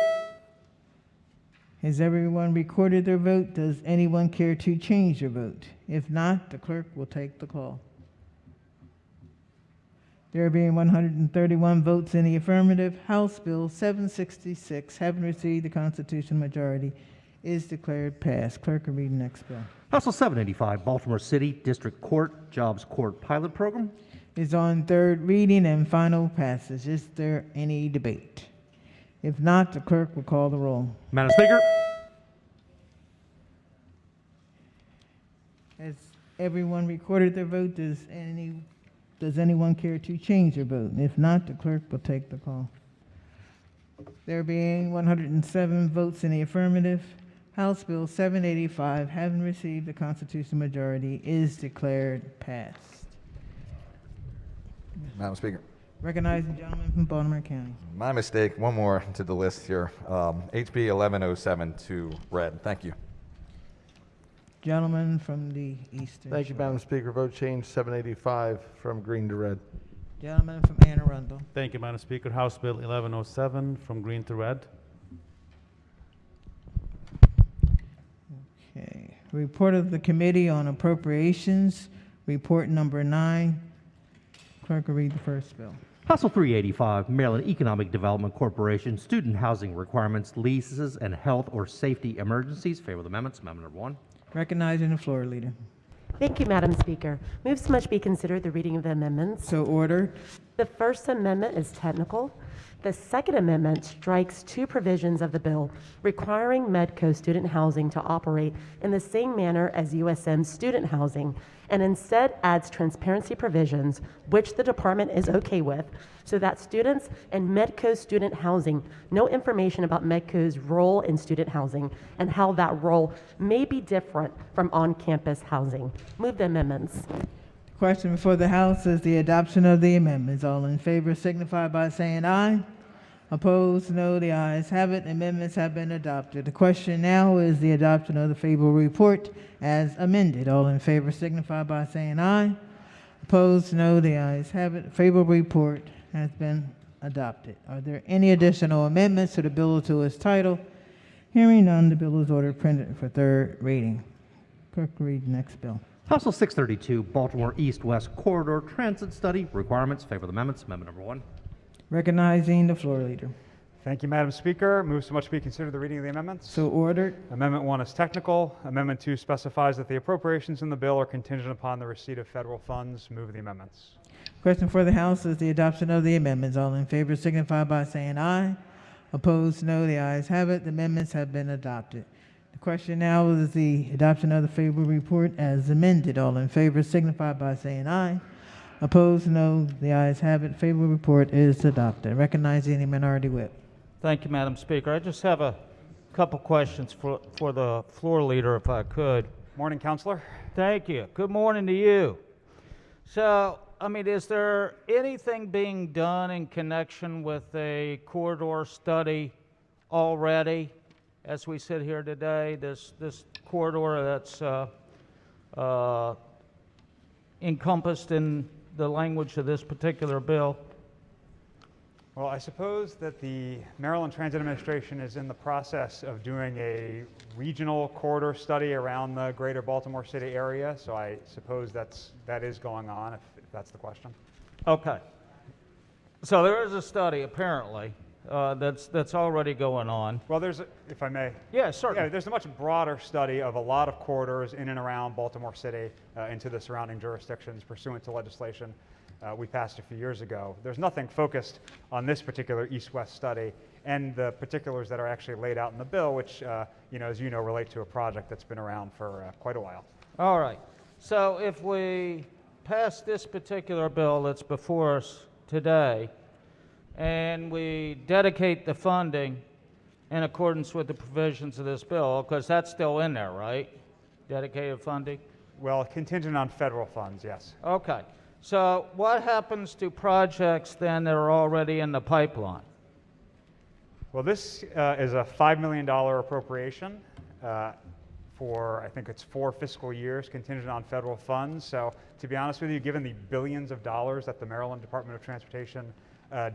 Has everyone recorded their vote? Does anyone care to change their vote? If not, the clerk will take the call. There being 131 votes in the affirmative, House Bill 766, having received the constitutional majority, is declared passed. Clerk will read the next bill. House Bill 785, Baltimore City District Court Jobs Court Pilot Program. Is on third reading and final passage. Is there any debate? If not, the clerk will call the roll. Madam Speaker, Has everyone recorded their vote? Does anyone care to change their vote? If not, the clerk will take the call. There being 107 votes in the affirmative, House Bill 785, having received the constitutional majority, is declared passed. Madam Speaker. Recognizing gentleman from Baltimore County. My mistake. One more to the list here. HB 1107 to red. Thank you. Gentleman from the Eastern Thank you, Shore. Madam Speaker. Vote change 785 from green to red. Gentleman from Anne Arundel. Thank you, Madam Speaker. House Bill 1107 from green to red. Okay. Report of the Committee on Appropriations, report number 9. Clerk will read the first bill. House Bill 385, Maryland Economic Development Corporation, Student Housing Requirements, Leases, and Health or Safety Emergencies. Favor of the amendments. Amendment number 1. Recognizing the floor leader. Thank you, Madam Speaker. Move so much be considered the reading of the amendments. So ordered. The first amendment is technical. The second amendment strikes two provisions of the bill requiring Medco student housing to operate in the same manner as USM student housing, and instead adds transparency provisions, which the department is okay with, so that students in Medco student housing know information about Medco's role in student housing and how that role may be different from on-campus housing. Move the amendments. The question before the House is the adoption of the amendments. All in favor signify by saying aye. Opposed, no. The ayes have it. Amendments have been adopted. The question now is the adoption of the favorable report as amended. All in favor signify by saying aye. Opposed, no. The ayes have it. Favorable report has been adopted. Are there any additional amendments to the bill to its title? Hearing none, the bill is ordered printed for third reading. Clerk, read the next bill. House Bill 632, Baltimore East-West Corridor Transit Study Requirements. Favor the amendments. Amendment number 1. Recognizing the floor leader. Thank you, Madam Speaker. Move so much be considered the reading of the amendments. So ordered. Amendment 1 is technical. Amendment 2 specifies that the appropriations in the bill are contingent upon the receipt of federal funds. Move the amendments. Question for the House is the adoption of the amendments. All in favor signify by saying aye. Opposed, no. The ayes have it. The amendments have been adopted. The question now is the adoption of the favorable report as amended. All in favor signify by saying aye. Opposed, no. The ayes have it. Favorable report is adopted. Recognizing the minority whip. Thank you, Madam Speaker. I just have a couple questions for the floor leader, if I could. Morning, Counselor. Thank you. Good morning to you. So, I mean, is there anything being done in connection with a corridor study already as we sit here today? This corridor that's encompassed in the language of this particular bill? Well, I suppose that the Maryland Transit Administration is in the process of doing a regional corridor study around the greater Baltimore City area, so I suppose that is going on, if that's the question. Okay. So there is a study, apparently, that's already going on. Well, if I may. Yeah, certainly. Yeah, there's a much broader study of a lot of corridors in and around Baltimore City into the surrounding jurisdictions pursuant to legislation we passed a few years ago. There's nothing focused on this particular east-west study and the particulars that are actually laid out in the bill, which, as you know, relate to a project that's been around for quite a while. All right. So if we pass this particular bill that's before us today, and we dedicate the funding in accordance with the provisions of this bill, because that's still in there, right? Dedicated funding? Well, contingent on federal funds, yes. Okay. So what happens to projects then that are already in the pipeline? Well, this is a $5 million appropriation for, I think it's 4 fiscal years, contingent on federal funds. So to be honest with you, given the billions of dollars that the Maryland Department of Transportation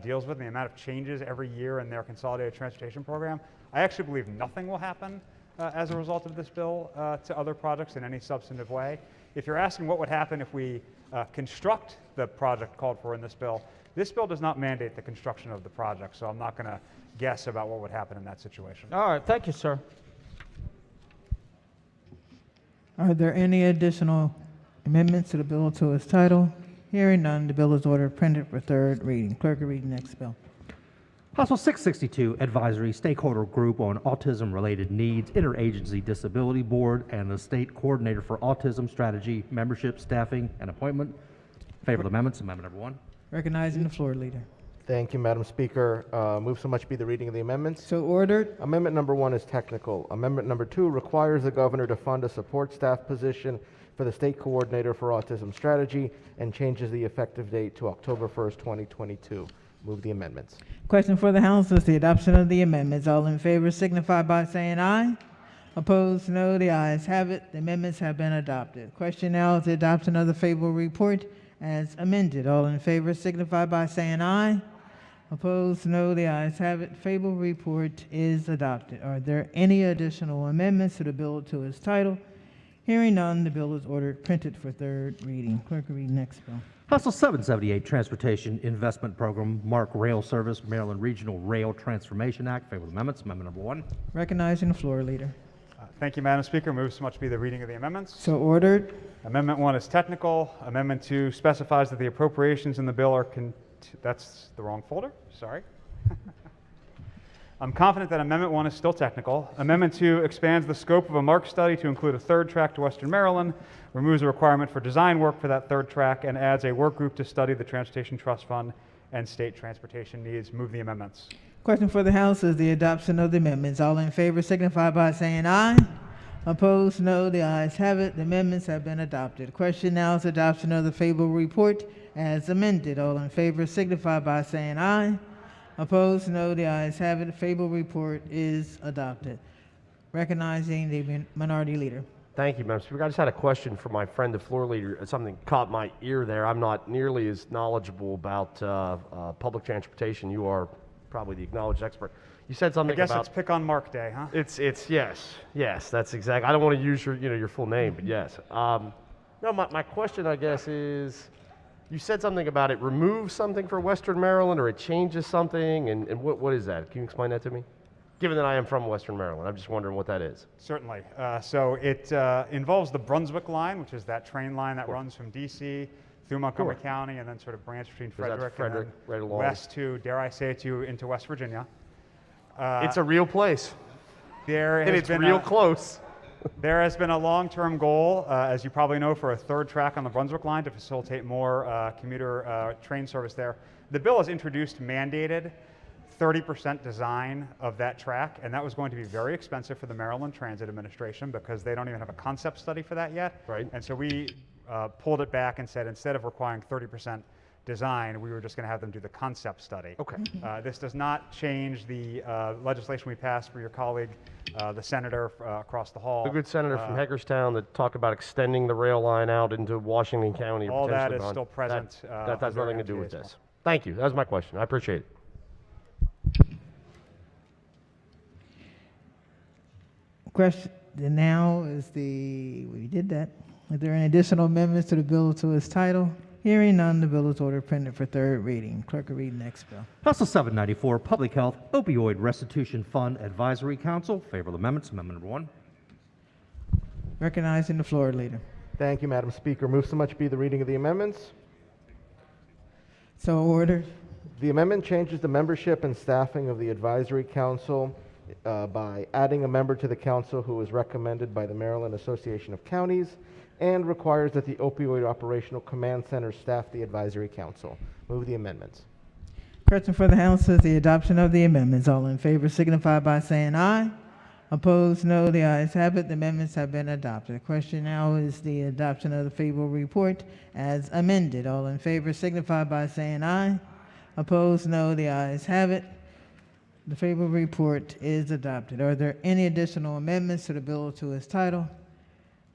deals with, and the amount of changes every year in their consolidated transportation program, I actually believe nothing will happen as a result of this bill to other projects in any substantive way. If you're asking what would happen if we construct the project called for in this bill does not mandate the construction of the project, so I'm not going to guess about what would happen in that situation. All right, thank you, sir. Are there any additional amendments to the bill to its title? Hearing none, the bill is ordered printed for third reading. Clerk will read the next bill. House Bill 662, Advisory Stakeholder Group on Autism-Related Needs, Interagency Disability Board, and the State Coordinator for Autism Strategy, Membership, Staffing, and Appointment. Favor the amendments. Amendment number 1. Recognizing the floor leader. Thank you, Madam Speaker. Move so much be the reading of the amendments. So ordered. Amendment number 1 is technical. Amendment number 2 requires the governor to fund a support staff position for the State Coordinator for Autism Strategy and changes the effective date to October 1st, 2022. Move the amendments. Question for the House is the adoption of the amendments. All in favor signify by saying aye. Opposed, no. The ayes have it. The amendments have been adopted. Question now is the adoption of the favorable report as amended. All in favor signify by saying aye. Opposed, no. The ayes have it. Favorable report is adopted. Are there any additional amendments to the bill to its title? Hearing none, the bill is ordered printed for third reading. Clerk will read next bill. House Bill 778, Transportation Investment Program, MARC Rail Service, Maryland Regional Rail Transformation Act. Favorable amendments. Amendment number 1. Recognizing the floor leader. Thank you, Madam Speaker. Move so much be the reading of the amendments. So ordered. Amendment 1 is technical. Amendment 2 specifies that the appropriations in the bill are that's the wrong folder. Sorry. I'm confident that Amendment 1 is still technical. Amendment 2 expands the scope of a MARC study to include a third track to Western Maryland, removes a requirement for design work for that third track, and adds a work group to study the Transportation Trust Fund and state transportation needs. Move the amendments. Question for the House is the adoption of the amendments. All in favor signify by saying aye. Opposed, no. The ayes have it. The amendments have been adopted. Question now is adoption of the favorable report as amended. All in favor signify by saying aye. Opposed, no. The ayes have it. Favorable report is adopted. Recognizing the minority leader. Thank you, Madam Speaker. I just had a question for my friend, the floor leader. Something caught my ear there. I'm not nearly as knowledgeable about public transportation. You are probably the acknowledged expert. You said something I guess about... it's pick on Mark Day, huh? It's yes, that's exactly. I don't want to use your full name, but yes. No, my question, I guess, is you said something about it removes something for Western Maryland or it changes something, and what is that? Can you explain that to me? Given that I am from Western Maryland, I'm just wondering what that is. Certainly. So it involves the Brunswick line, which is that train line that runs from D.C. through Montgomery County and then sort of branch between Frederick and then right along. west to, dare I say it to you, into West Virginia. It's a real place. And it's real close. There has been a long-term goal, as you probably know, for a third track on the Brunswick line to facilitate more commuter train service there. The bill has introduced mandated 30% design of that track, and that was going to be very expensive for the Maryland Transit Administration because they don't even have a concept study for that yet. Right. And so we pulled it back and said instead of requiring 30% design, we were just going to have them do the concept study. Okay. This does not change the legislation we passed for your colleague, the senator across the hall. The good senator from Hagerstown that talked about extending the rail line out into Washington County. All that potentially is beyond. still present. That has under nothing to do with MTA's this. Thank you. That was my question. I appreciate it. Question now is we did that. Are there any additional amendments to the bill to its title? Hearing none, the bill is ordered printed for third reading. Clerk will read next bill. House Bill 794, Public Health Opioid Restitution Fund Advisory Council. Favorable amendments. Amendment number 1. Recognizing the floor leader. Thank you, Madam Speaker. Move so much be the reading of the amendments. So ordered. The amendment changes the membership and staffing of the Advisory Council by adding a member to the council who is recommended by the Maryland Association of Counties and requires that the Opioid Operational Command Center staff the Advisory Council. Move the amendments. Question for the House is the adoption of the amendments. All in favor signify by saying aye. Opposed, no. The ayes have it. The amendments have been adopted. The question now is the adoption of the favorable report as amended. All in favor signify by saying aye. Opposed, no. The ayes have it. The favorable report is adopted. Are there any additional amendments to the bill to its title?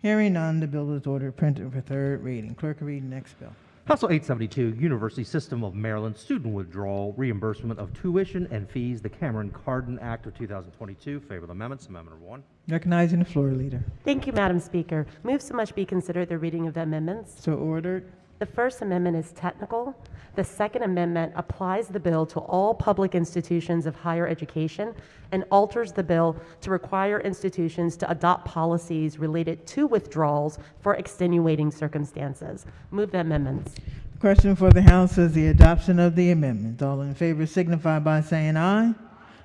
Hearing none, the bill is ordered printed for third reading. Clerk will read the next bill. House Bill 872, University System of Maryland Student Withdrawal Reimbursement of Tuition and Fees, the Cameron Carden Act of 2022. Favorable amendments. Amendment number 1. Recognizing the floor leader. Thank you, Madam Speaker. Move so much be considered the reading of the amendments. So ordered. The first amendment is technical. The second amendment applies the bill to all public institutions of higher education and alters the bill to require institutions to adopt policies related to withdrawals for extenuating circumstances. Move the amendments. The question for the House is the adoption of the amendment. All in favor signify by saying aye.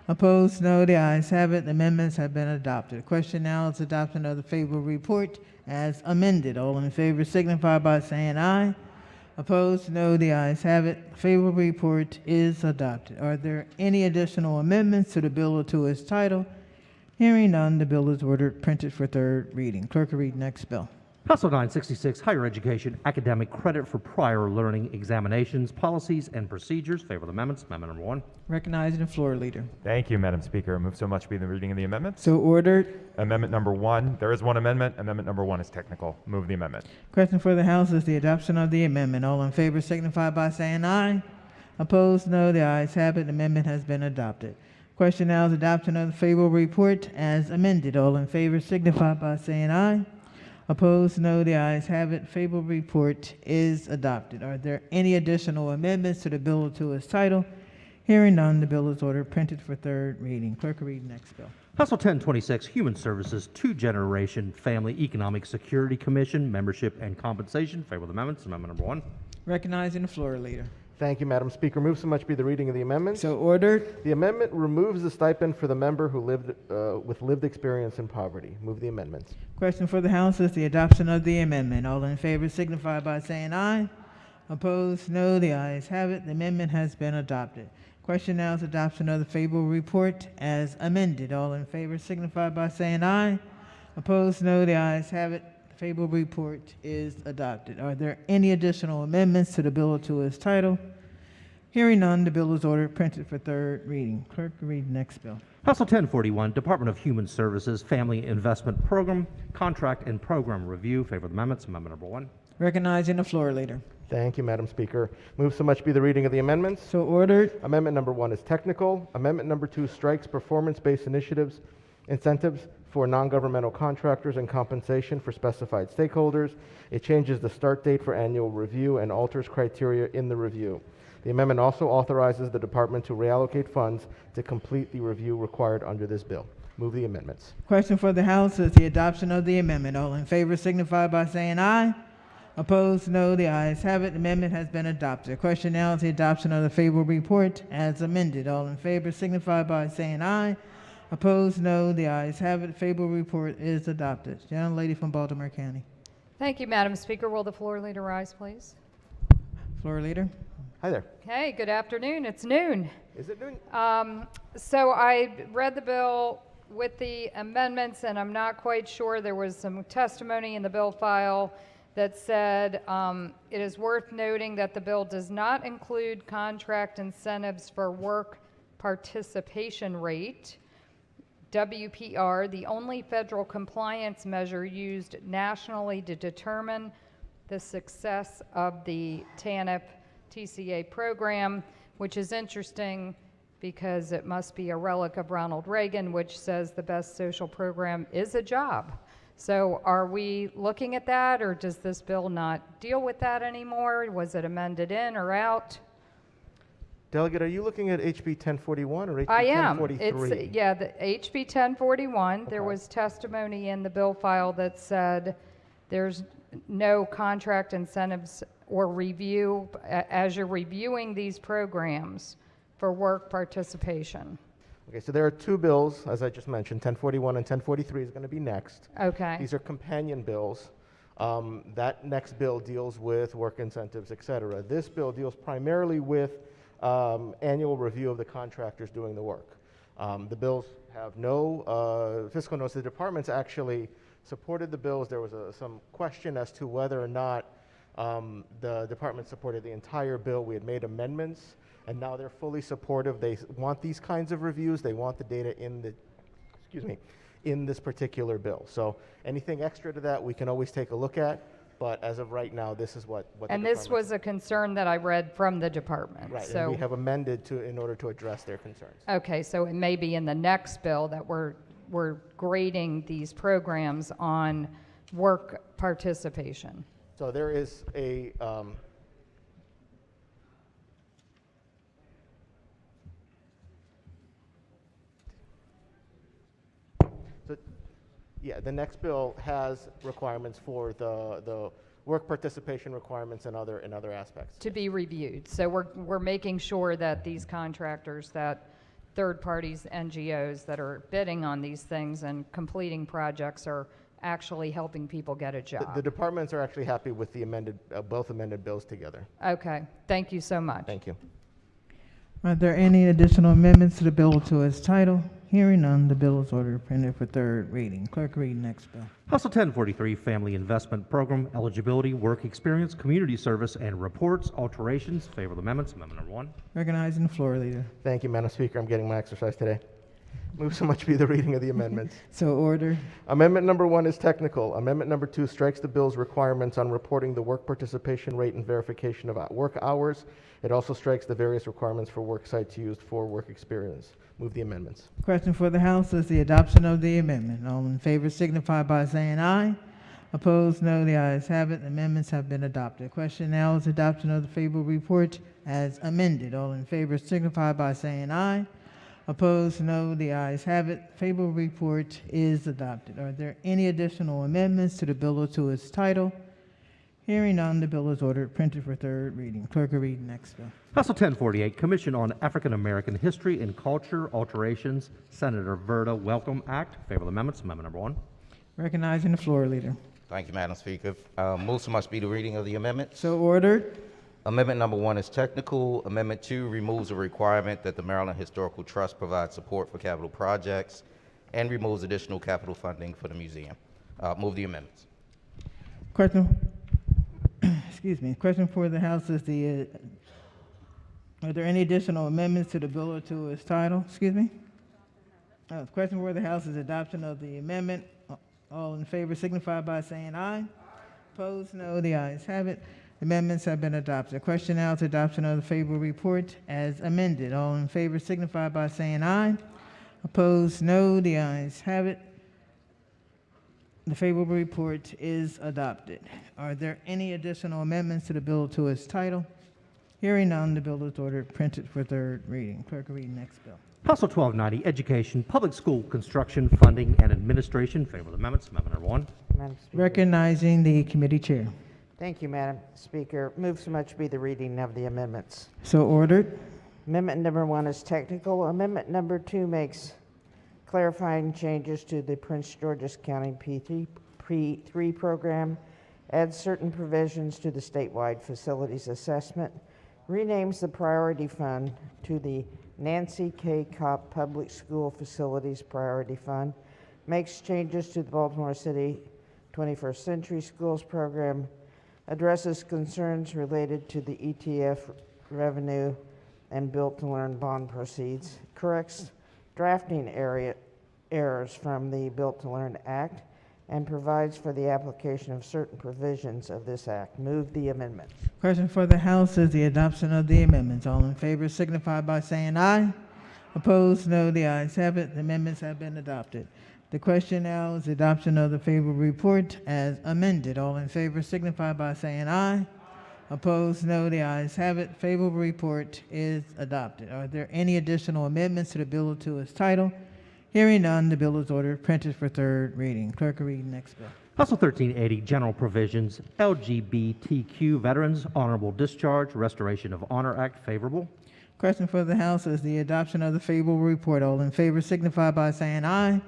Opposed, no. The ayes have it. The amendments have been adopted. The question now is adoption of the favorable report as amended. All in favor signify by saying aye. Opposed, no. The ayes have it. The favorable report is adopted. Are there any additional amendments to the bill or to its title? Hearing none, the bill is ordered printed for third reading. Clerk will read next bill. House Bill 966, Higher Education Academic Credit for Prior Learning Examinations, Policies, and Procedures. Favorable amendments. Amendment number 1. Recognizing the floor leader. Thank you, Madam Speaker. Move so much be the reading of the amendments. So ordered. Amendment number 1. There is one amendment. Amendment number 1 is technical. Move the amendment. Question for the House is the adoption of the amendment. All in favor signify by saying aye. Opposed, no. The ayes have it. The amendment has been adopted. Question now is adoption of the favorable report as amended. All in favor signify by saying aye. Opposed, no. The ayes have it. Favorable report is adopted. Are there any additional amendments to the bill or to its title? Hearing none, the bill is ordered printed for third reading. Clerk will read the next bill. House Bill 1026, Human Services Two-Generation Family Economic Security Commission Membership and Compensation. Favorable amendments. Amendment number 1. Recognizing the floor leader. Thank you, Madam Speaker. Move so much be the reading of the amendment. So ordered. The amendment removes the stipend for the member who lived with lived experience in poverty. Move the amendments. Question for the House is the adoption of the amendment. All in favor signify by saying aye. Opposed, no. The ayes have it. The amendment has been adopted. Question now is adoption of the favorable report as amended. All in favor signify by saying aye. Opposed, no. The ayes have it. The favorable report is adopted. Are there any additional amendments to the bill or to its title? Hearing none, the bill is ordered printed for third reading. Clerk will read the next bill. House Bill 1041, Department of Human Services Family Investment Program, Contract and Program Review. Favor the amendments. Amendment number 1. Recognizing the floor leader. Thank you, Madam Speaker. Move so much be the reading of the amendments. So ordered. Amendment number 1 is technical. Amendment number 2 strikes performance-based incentives for non-governmental contractors and compensation for specified stakeholders. It changes the start date for annual review and alters criteria in the review. The amendment also authorizes the department to reallocate funds to complete the review required under this bill. Move the amendments. Question for the House is the adoption of the amendment. All in favor signify by saying aye. Opposed, no. The ayes have it. The amendment has been adopted. Question now is the adoption of the favorable report as amended. All in favor signify by saying aye. Opposed, no. The ayes have it. Favorable report is adopted. Young lady from Baltimore County. Thank you, Madam Speaker. Will the floor leader rise, please? Floor leader. Hi there. Hey, good afternoon. It's noon. Is it noon? So I read the bill with the amendments, and I'm not quite sure. There was some testimony in the bill file that said it is worth noting that the bill does not include contract incentives for work participation rate, WPR, the only federal compliance measure used nationally to determine the success of the TANF TCA program, which is interesting because it must be a relic of Ronald Reagan, which says the best social program is a job. So are we looking at that, or does this bill not deal with that anymore? Was it amended in or out? Delegate, are you looking at HB 1041 or HB I am. 1043? It's, yeah, the HB 1041, there was testimony in the bill file that said there's no contract incentives or review as you're reviewing these programs for work participation. Okay, so there are two bills, as I just mentioned. 1041 and 1043 is going to be next. Okay. These are companion bills. That next bill deals with work incentives, et cetera. This bill deals primarily with annual review of the contractors doing the work. The bills have no fiscal notes. The departments actually supported the bills. There was some question as to whether or not the department supported the entire bill. We had made amendments, and now they're fully supportive. They want these kinds of reviews. They want the data in the, in this particular bill. So anything extra to that, we can always take a look at. But as of right now, this is what and this was a concern that I read from the department. Right, so and we have amended in order to address their concerns. Okay, so it may be in the next bill that we're grading these programs on work participation. So there is a the next bill has requirements for the work participation requirements and other aspects. To be reviewed. So we're making sure that these contractors, that third parties, NGOs that are bidding on these things and completing projects are actually helping people get a job. The departments are actually happy with the both amended bills together. Okay, thank you so much. Thank you. Are there any additional amendments to the bill to its title? Hearing none, the bill is ordered printed for third reading. Clerk, read next bill. House Bill 1043, Family Investment Program, Eligibility, Work Experience, Community Service, and Reports, Alterations. Favorable amendments. Amendment number 1. Recognizing the floor leader. Thank you, Madam Speaker. I'm getting my exercise today. Move so much be the reading of the amendments. So ordered. Amendment number 1 is technical. Amendment number 2 strikes the bill's requirements on reporting the work participation rate and verification of work hours. It also strikes the various requirements for work sites used for work experience. Move the amendments. Question for the House is the adoption of the amendment. All in favor signify by saying aye. Opposed, no. The ayes have it. The amendments have been adopted. Question now is adoption of the favorable report as amended. All in favor signify by saying aye. Opposed, no. The ayes have it. Favorable report is adopted. Are there any additional amendments to the bill or to its title? Hearing none, the bill is ordered printed for third reading. Clerk will read next bill. House Bill 1048, Commission on African American History and Culture, Alterations, Senator Verda Welcome Act. Favorable amendments. Amendment number 1. Recognizing the floor leader. Thank you, Madam Speaker. Move so much be the reading of the amendment. So ordered. Amendment number 1 is technical. Amendment 2 removes a requirement that the Maryland Historical Trust provide support for capital projects and removes additional capital funding for the museum. Move the amendments. Question. Excuse me. Question for the House is the Are there any additional amendments to the bill or to its title? Excuse me? Question for the House is adoption of the amendment. All in favor signify by saying aye. Opposed, no. The ayes have it. Amendments have been adopted. Question now is adoption of the favorable report as amended. All in favor signify by saying aye. Opposed, no. The ayes have it. The favorable report is adopted. Are there any additional amendments to the bill to its title? Hearing none, the bill is ordered printed for third reading. Clerk will read next bill. House Bill 1290, Education, Public School Construction, Funding, and Administration. Favorable amendments. Amendment number 1. Madam Speaker. Recognizing the committee chair. Thank you, Madam Speaker. Move so much be the reading of the amendments. So ordered. Amendment number 1 is technical. Amendment number 2 makes clarifying changes to the Prince George's County P3 program, adds certain provisions to the statewide facilities assessment, renames the priority fund to the Nancy K. Kopp Public School Facilities Priority Fund, makes changes to the Baltimore City 21st Century Schools program, addresses concerns related to the ETF revenue and built-to-learn bond proceeds, corrects drafting errors from the Built-to-Learn Act, and provides for the application of certain provisions of this act. Move the amendment. Question for the House is the adoption of the amendments. All in favor signify by saying aye. Opposed, no. The ayes have it. The amendments have been adopted. The question now is adoption of the favorable report as amended. All in favor signify by saying aye. Opposed, no. The ayes have it. Favorable report is adopted. Are there any additional amendments to the bill or to its title? Hearing none, the bill is ordered printed for third reading. Clerk will read next bill. House Bill 1380, General Provisions, LGBTQ Veterans, Honorable Discharge, Restoration of Honor Act. Favorable. Question for the House is the adoption of the favorable report. All in favor signify by saying aye.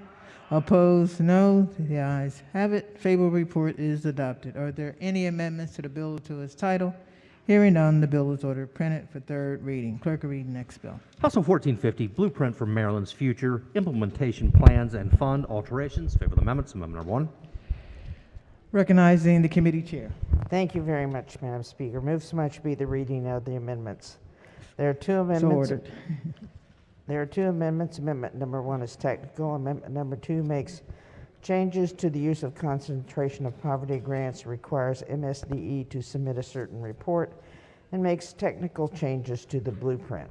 Opposed, no. The ayes have it. Favorable report is adopted. Are there any amendments to the bill or to its title? Hearing none, the bill is ordered printed for third reading. Clerk will read next bill. House Bill 1450, Blueprint for Maryland's Future, Implementation Plans and Fund Alterations. Favorable amendments. Amendment number 1. Recognizing the committee chair. Thank you very much, Madam Speaker. Move so much be the reading of the amendments. There are two amendments. So ordered. There are two amendments. Amendment number 1 is technical. Amendment number 2 makes changes to the use of concentration of poverty grants, requires MSDE to submit a certain report, and makes technical changes to the blueprint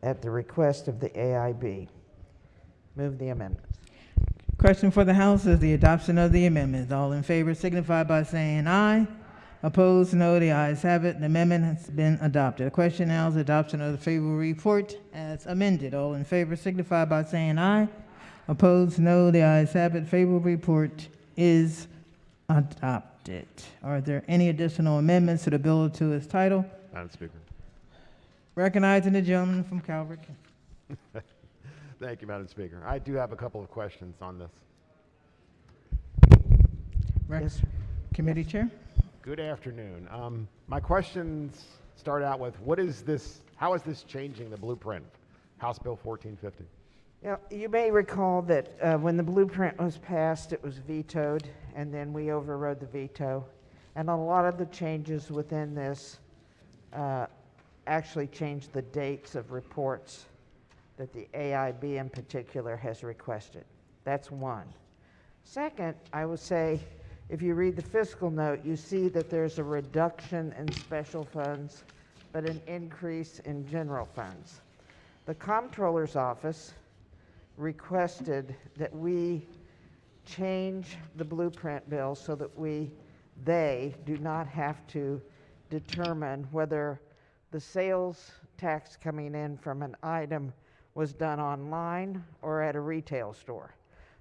at the request of the AIB. Move the amendments. Question for the House is the adoption of the amendments. All in favor signify by saying aye. Opposed, no. The ayes have it. The amendment has been adopted. The question now is adoption of the favorable report as amended. All in favor signify by saying aye. Opposed, no. The ayes have it. Favorable report is adopted. Are there any additional amendments to the bill or to its title? Madam Speaker. Recognizing the gentleman from Calvert. Thank you, Madam Speaker. I do have a couple of questions on this. Yes, Committee Chair. Good afternoon. My questions start out with, what is this? How is this changing the blueprint? House Bill 1450. You may recall that when the blueprint was passed, it was vetoed, and then we overrode the veto. And a lot of the changes within this actually changed the dates of reports that the AIB in particular has requested. That's one. Second, I would say, if you read the fiscal note, you see that there's a reduction in special funds, but an increase in general funds. The Comptroller's Office requested that we change the blueprint bill so that they do not have to determine whether the sales tax coming in from an item was done online or at a retail store.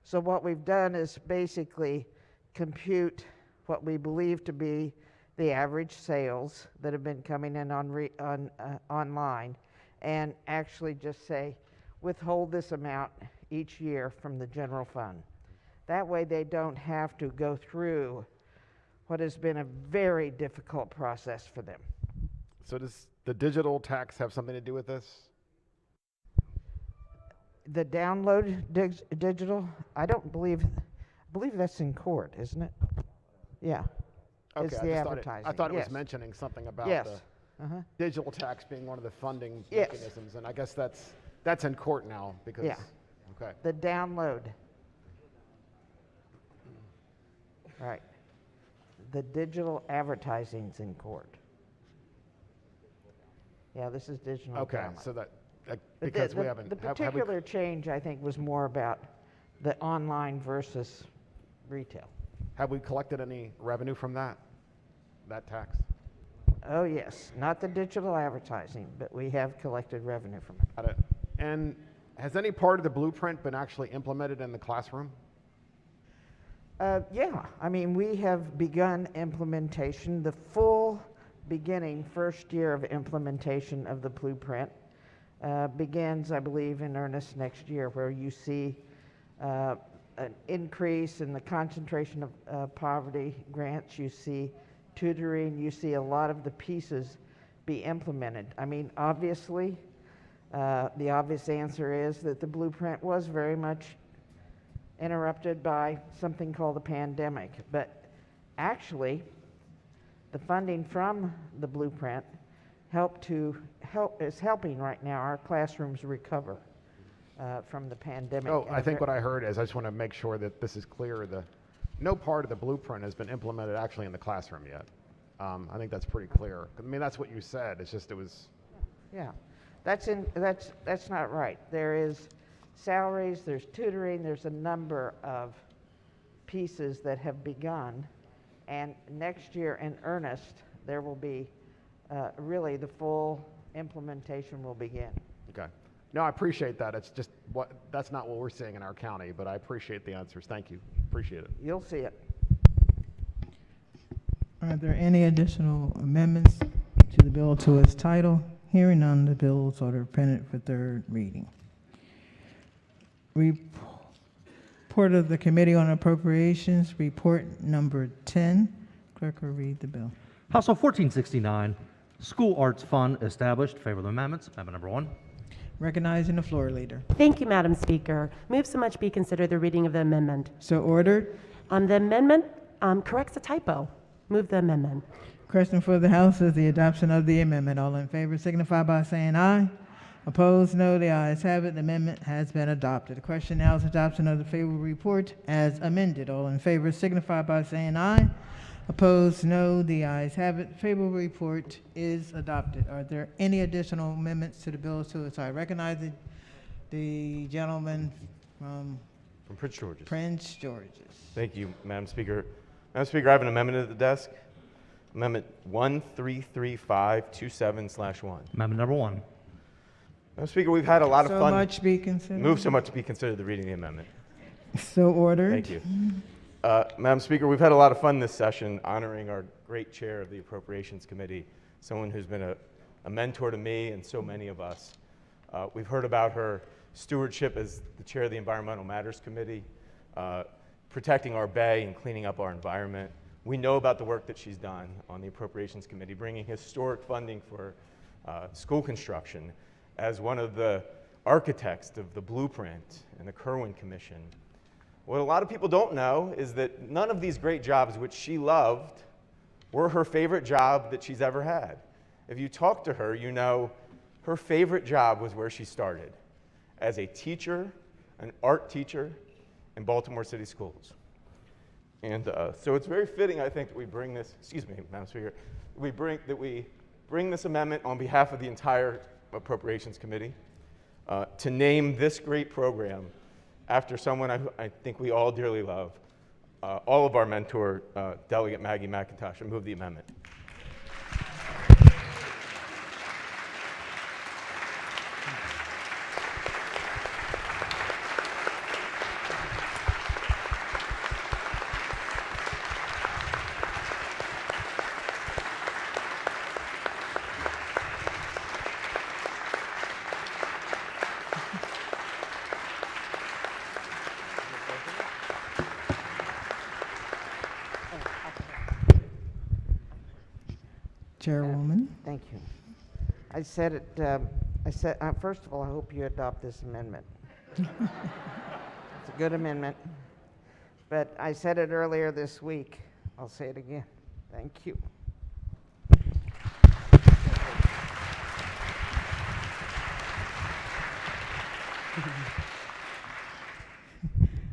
So what we've done is basically compute what we believe to be the average sales that have been coming in online, and actually just say, withhold this amount each year from the general fund. That way they don't have to go through what has been a very difficult process for them. So does the digital tax have something to do with this? The download digital, I believe that's in court, isn't it? Yeah. Okay, It's I the just advertising. I thought it yes. was mentioning something about yes. Digital tax being one of the funding Yes. mechanisms, and I guess that's in court now because. Yeah. Okay. The download. Right. The digital advertising's in court. Yeah, this is digital Okay, download. so that But because we haven't. The have we- particular change, I think, was more about the online versus retail. Have we collected any revenue from that tax? Oh, yes, not the digital advertising, but we have collected revenue from it. Got it. And has any part of the blueprint been actually implemented in the classroom? Yeah, I mean, we have begun implementation. The full beginning, first year of implementation of the blueprint begins, I believe, in earnest next year, where you see an increase in the concentration of poverty grants. You see tutoring. You see a lot of the pieces be implemented. I mean, obviously, the obvious answer is that the blueprint was very much interrupted by something called the pandemic. But actually, the funding from the blueprint is helping right now our classrooms recover from the pandemic. Oh, I think what I heard is, I just want to make sure that this is clear, no part of the blueprint has been implemented actually in the classroom yet. I think that's pretty clear. I mean, that's what you said, it's just it was. Yeah, that's not right. There is salaries, there's tutoring, there's a number of pieces that have begun, and next year in earnest, there will be really the full implementation will begin. Okay. No, I appreciate that. It's just that's not what we're seeing in our county, but I appreciate the answers. Thank you. Appreciate it. You'll see it. Are there any additional amendments to the bill to its title? Hearing none, the bills are printed for third reading. Report of the Committee on Appropriations, report number 10. Clerk will read the bill. House Bill 1469, School Arts Fund established. Favor of the amendments. Amendment number 1. Recognizing the floor leader. Thank you, Madam Speaker. Move so much be considered the reading of the amendment. So ordered. The amendment corrects a typo. Move the amendment. Question for the House is the adoption of the amendment. All in favor signify by saying aye. Opposed, no. The ayes have it. The amendment has been adopted. The question now is adoption of the favorable report as amended. All in favor signify by saying aye. Opposed, no. The ayes have it. Favorable report is adopted. Are there any additional amendments to the bill to its title? Recognizing the gentleman from Prince George's. Prince George's. Thank you, Madam Speaker. Madam Speaker, I have an amendment at the desk. Amendment 133527/1. Amendment number 1. Madam Speaker, we've had a lot of So fun. much be considered. Move so much to be considered the reading of the amendment. So ordered. Thank you. Madam Speaker, we've had a lot of fun this session honoring our great chair of the Appropriations Committee, someone who's been a mentor to me and so many of us. We've heard about her stewardship as the chair of the Environmental Matters Committee, protecting our bay and cleaning up our environment. We know about the work that she's done on the Appropriations Committee, bringing historic funding for school construction as one of the architects of the blueprint and the Quorum Commission. What a lot of people don't know is that none of these great jobs which she loved were her favorite job that she's ever had. If you talk to her, you know her favorite job was where she started, as a teacher, an art teacher in Baltimore City Schools. And so it's very fitting, I think, that we bring this, excuse me, Madam Speaker, we bring this amendment on behalf of the entire Appropriations Committee to name this great program after someone I think we all dearly love, all of our mentor, Delegate Maggie McIntosh. I move the amendment. Chairwoman. Thank you. I said it, first of all, I hope you adopt this amendment. It's a good amendment. But I said it earlier this week. I'll say it again. Thank you.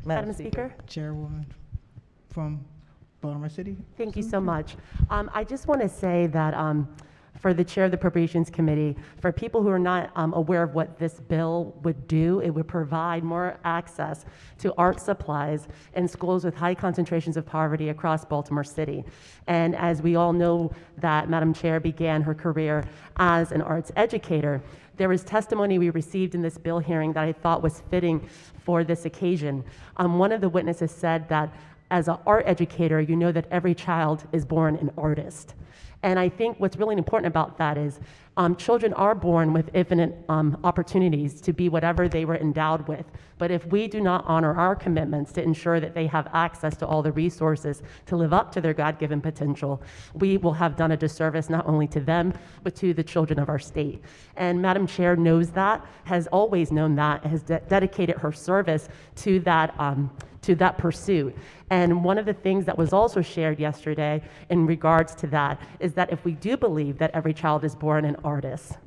Madam Speaker? Chairwoman from Baltimore City. Thank you so much. I just want to say that for the chair of the Appropriations Committee, for people who are not aware of what this bill would do, it would provide more access to art supplies in schools with high concentrations of poverty across Baltimore City. And as we all know that Madam Chair began her career as an arts educator, there was testimony we received in this bill hearing that I thought was fitting for this occasion. One of the witnesses said that as an art educator, you know that every child is born an artist. And I think what's really important about that is children are born with infinite opportunities to be whatever they were endowed with. But if we do not honor our commitments to ensure that they have access to all the resources to live up to their God-given potential, we will have done a disservice not only to them, but to the children of our state. And Madam Chair knows that, has always known that, has dedicated her service to that pursuit. And one of the things that was also shared yesterday in regards to that is that if we do believe that every child is born an artist,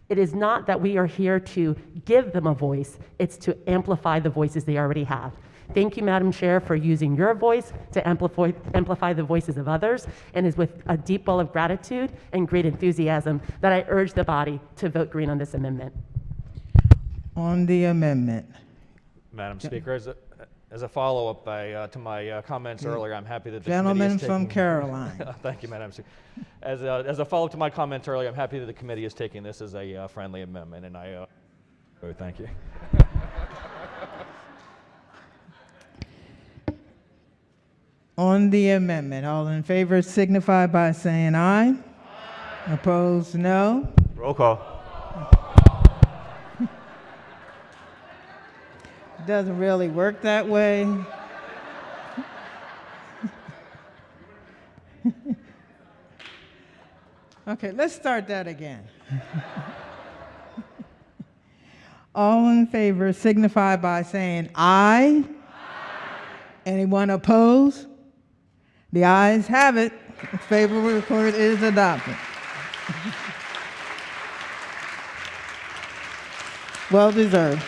it is not that we are here to give them a voice, it's to amplify the voices they already have. Thank you, Madam Chair, for using your voice to amplify the voices of others, and is with a deep well of gratitude and great enthusiasm that I urge the body to vote green on this amendment. On the amendment. Madam Speaker, as a follow-up to my comments earlier, I'm happy that the Gentleman committee is from taking... Caroline. Thank you, Madam Speaker. As a follow-up to my comments earlier, I'm happy that the committee is taking this as a friendly amendment, and I thank you. On the amendment, all in favor signify by saying aye. Opposed, no. Roll call. Doesn't really work that way. Okay, let's start that again. All in favor signify by saying aye. Anyone opposed? The ayes have it. The favorable report is adopted. Well deserved.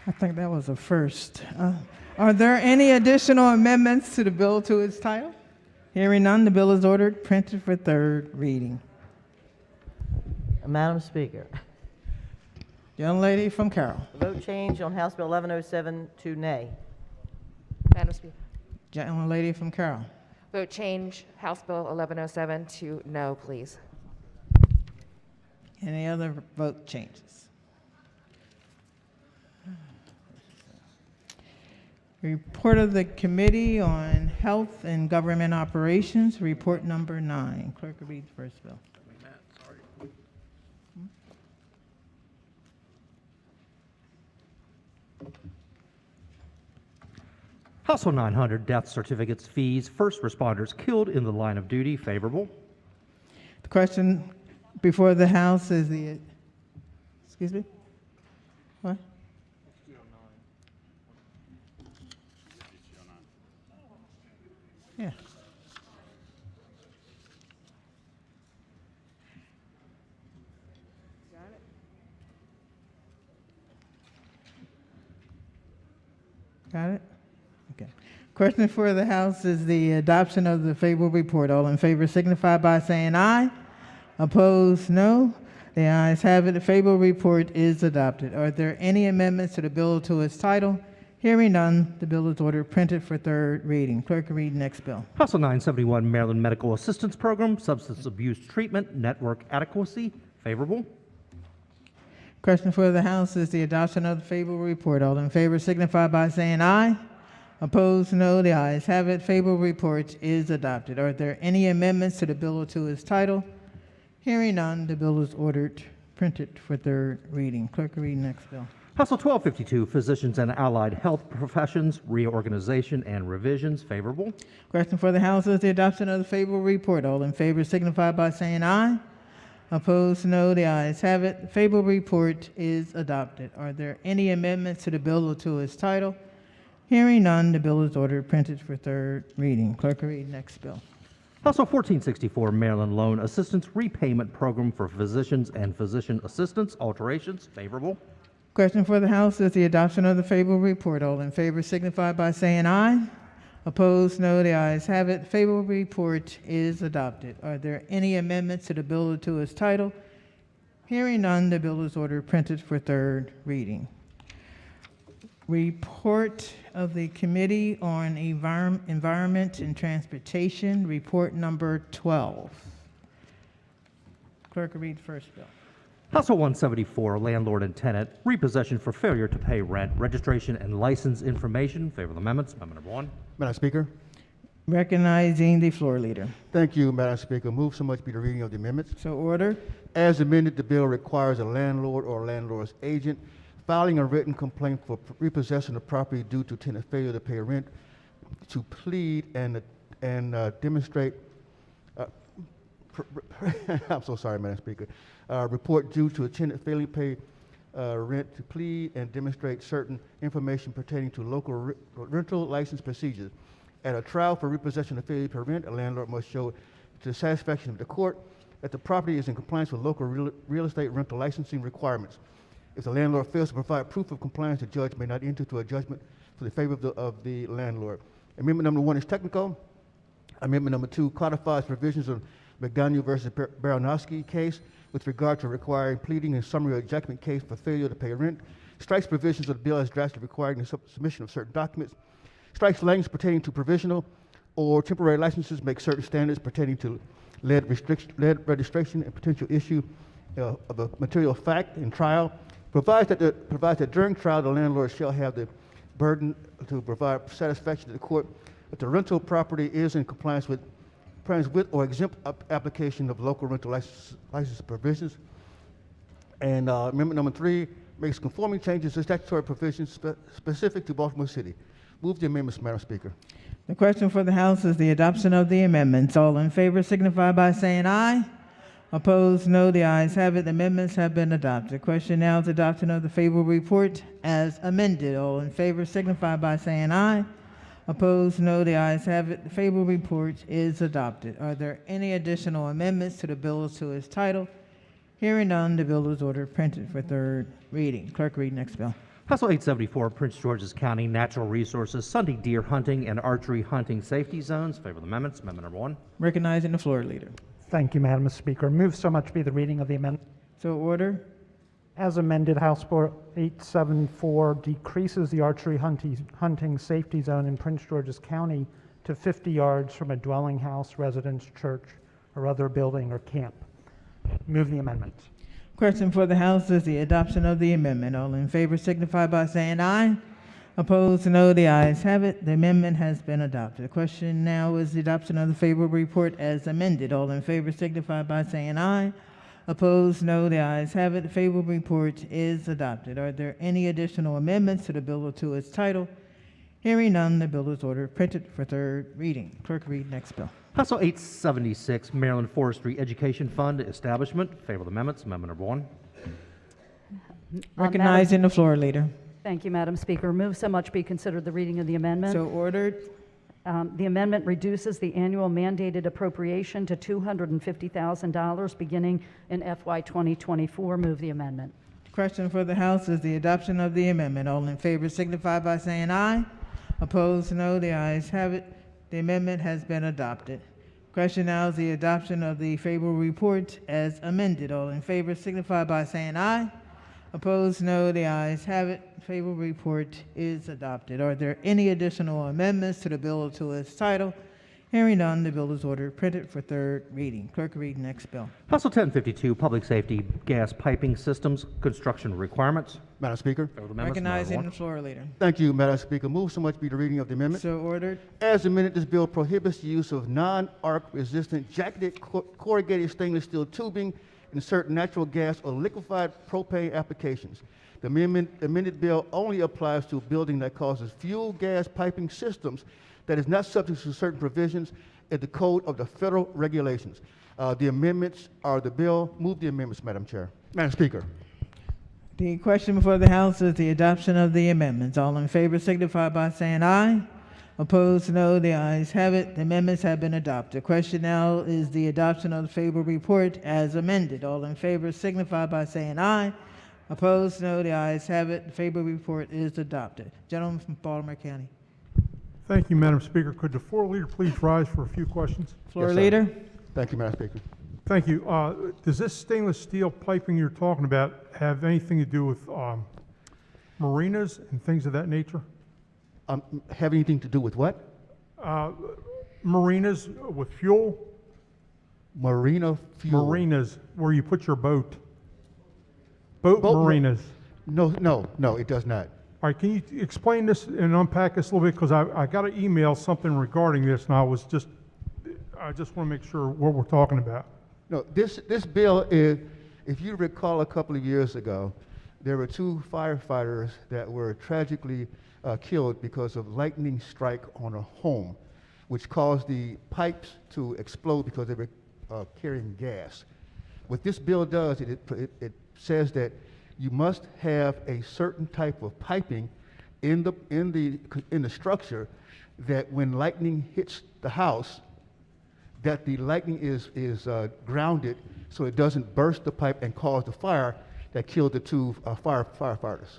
I think that was a first. Are there any additional amendments to the bill to its title? Hearing none, the bill is ordered, printed for third reading. Madam Speaker. Young lady from Carroll. Vote change on House Bill 1107 to nay. Madam Speaker. Young lady from Carroll. Vote change House Bill 1107 to no, please. Any other vote changes? Report of the Committee on Health and Government Operations, report number 9. Clerk will read the first bill. House Bill 900, death certificates, fees, first responders killed in the line of duty, favorable. The question before the House is the, excuse me? What? Yeah. Got it? Okay. Question for the House is the adoption of the favorable report. All in favor signify by saying aye. Opposed, no. The ayes have it. The favorable report is adopted. Are there any amendments to the bill to its title? Hearing none, the bill is ordered, printed for third reading. Clerk will read the next bill. House Bill 971, Maryland Medical Assistance Program, Substance Abuse Treatment, Network Adequacy, favorable. Question for the House is the adoption of the favorable report. All in favor signify by saying aye. Opposed, no. The ayes have it. Favorable report is adopted. Are there any amendments to the bill to its title? Hearing none, the bill is ordered, printed for third reading. Clerk will read the next bill. House Bill 1252, Physicians and Allied Health Professions, Reorganization and Revisions, favorable. Question for the House is the adoption of the favorable report. All in favor signify by saying aye. Opposed, no. The ayes have it. The favorable report is adopted. Are there any amendments to the bill or to its title? Hearing none, the bill is ordered printed for third reading. Clerk will read next bill. House Bill 1464, Maryland Loan Assistance Repayment Program for Physicians and Physician Assistants. Alterations, favorable. Question for the House is the adoption of the favorable report. All in favor signify by saying aye. Opposed, no. The ayes have it. The favorable report is adopted. Are there any amendments to the bill or to its title? Hearing none, the bill is ordered printed for third reading. Report of the Committee on Environment and Transportation, report number 12. Clerk will read the first bill. House Bill 174, Landlord-tenant Repossession for Failure to Pay Rent, Registration and License Information. Favorable amendments. Amendment number 1. Madam Speaker. Recognizing the floor leader. Thank you, Madam Speaker. Move so much be the reading of the amendments. So ordered. As amended, the bill requires a landlord or landlord's agent filing a written complaint for repossession of property due to tenant failure to pay rent to plead and demonstrate. I'm so sorry, Madam Speaker. Report due to a tenant failing to pay rent to plead and demonstrate certain information pertaining to local rental license procedures. At a trial for repossession of failure to pay rent, a landlord must show to the satisfaction of the court that the property is in compliance with local real estate rental licensing requirements. If the landlord fails to provide proof of compliance, the judge may not enter into a judgment for the favor of the landlord. Amendment number 1 is technical. Amendment number 2 codifies provisions of McDaniel versus Baranowski case with regard to requiring pleading and summary judgment case for failure to pay rent, strikes provisions of the bill as drafted requiring the submission of certain documents, strikes language pertaining to provisional or temporary licenses, makes certain standards pertaining to lead registration and potential issue of a material fact in trial, provides that during trial the landlord shall have the burden to provide satisfaction to the court that the rental property is in compliance with or exempt application of local rental license provisions. And amendment number 3 makes conforming changes to statutory provisions specific to Baltimore City. Move the amendments, Madam Speaker. The question for the House is the adoption of the amendments. All in favor signify by saying aye. Opposed, no. The ayes have it. The amendments have been adopted. The question now is adoption of the favorable report as amended. All in favor signify by saying aye. Opposed, no. The ayes have it. The favorable report is adopted. Are there any additional amendments to the bill or to its title? Hearing none, the bill is ordered printed for third reading. Clerk, read next bill. House Bill 874, Prince George's County Natural Resources Sunday Deer Hunting and Archery Hunting Safety Zones. Favorable amendments. Amendment number 1. Recognizing the floor leader. Thank you, Madam Speaker. Move so much be the reading of the amendment. So order. As amended, House Bill 874 decreases the archery hunting safety zone in Prince George's County to 50 yards from a dwelling house, residence, church, or other building or camp. Move the amendment. Question for the House is the adoption of the amendment. All in favor signify by saying aye. Opposed, no. The ayes have it. The amendment has been adopted. The question now is the adoption of the favorable report as amended. All in favor signify by saying aye. Opposed, no. The ayes have it. The favorable report is adopted. Are there any additional amendments to the bill or to its title? Hearing none, the bill is ordered printed for third reading. Clerk, read next bill. House Bill 876, Maryland Forestry Education Fund Establishment. Favorable amendments. Amendment number 1. Recognizing the floor leader. Thank you, Madam Speaker. Move so much be considered the reading of the amendment. So ordered. The amendment reduces the annual mandated appropriation to $250,000 beginning in FY 2024. Move the amendment. Question for the House is the adoption of the amendment. All in favor signify by saying aye. Opposed, no. The ayes have it. The amendment has been adopted. Question now is the adoption of the favorable report as amended. All in favor signify by saying aye. Opposed, no. The ayes have it. Favorable report is adopted. Are there any additional amendments to the bill or to its title? Hearing none, the bill is ordered printed for third reading. Clerk, read next bill. House Bill 1052, Public Safety Gas Piping Systems Construction Requirements. Madam Speaker. Recognizing the floor leader. Thank you, Madam Speaker. Move so much be the reading of the amendment. So ordered. As amended, this bill prohibits the use of non-arc resistant jacketed corrugated stainless steel tubing in certain natural gas or liquefied propane applications. The amended bill only applies to a building that causes fuel gas piping systems that is not subject to certain provisions in the code of the federal regulations. The amendments are the bill. Move the amendments, Madam Chair. Madam Speaker. The question before the House is the adoption of the amendments. All in favor signify by saying aye. Opposed, no. The ayes have it. The amendments have been adopted. Question now is the adoption of the favorable report as amended. All in favor signify by saying aye. Opposed, no. The ayes have it. The favorable report is adopted. Gentleman from Baltimore County. Thank you, Madam Speaker. Could the floor leader please rise for a few questions? Floor leader. Thank you, Madam Speaker. Thank you. Does this stainless steel piping you're talking about have anything to do with marinas and things of that nature? Have anything to do with what? Marinas with fuel? Marina fuel. Marinas, where you put your boat. Boat marinas. No, it does not. All right, can you explain this and unpack this a little bit? Because I got an email, something regarding this, and I just want to make sure what we're talking about. No, this bill is, if you recall a couple of years ago, there were 2 firefighters that were tragically killed because of lightning strike on a home, which caused the pipes to explode because they were carrying gas. What this bill does, it says that you must have a certain type of piping in the structure that when lightning hits the house, that the lightning is grounded so it doesn't burst the pipe and cause the fire that killed the 2 firefighters.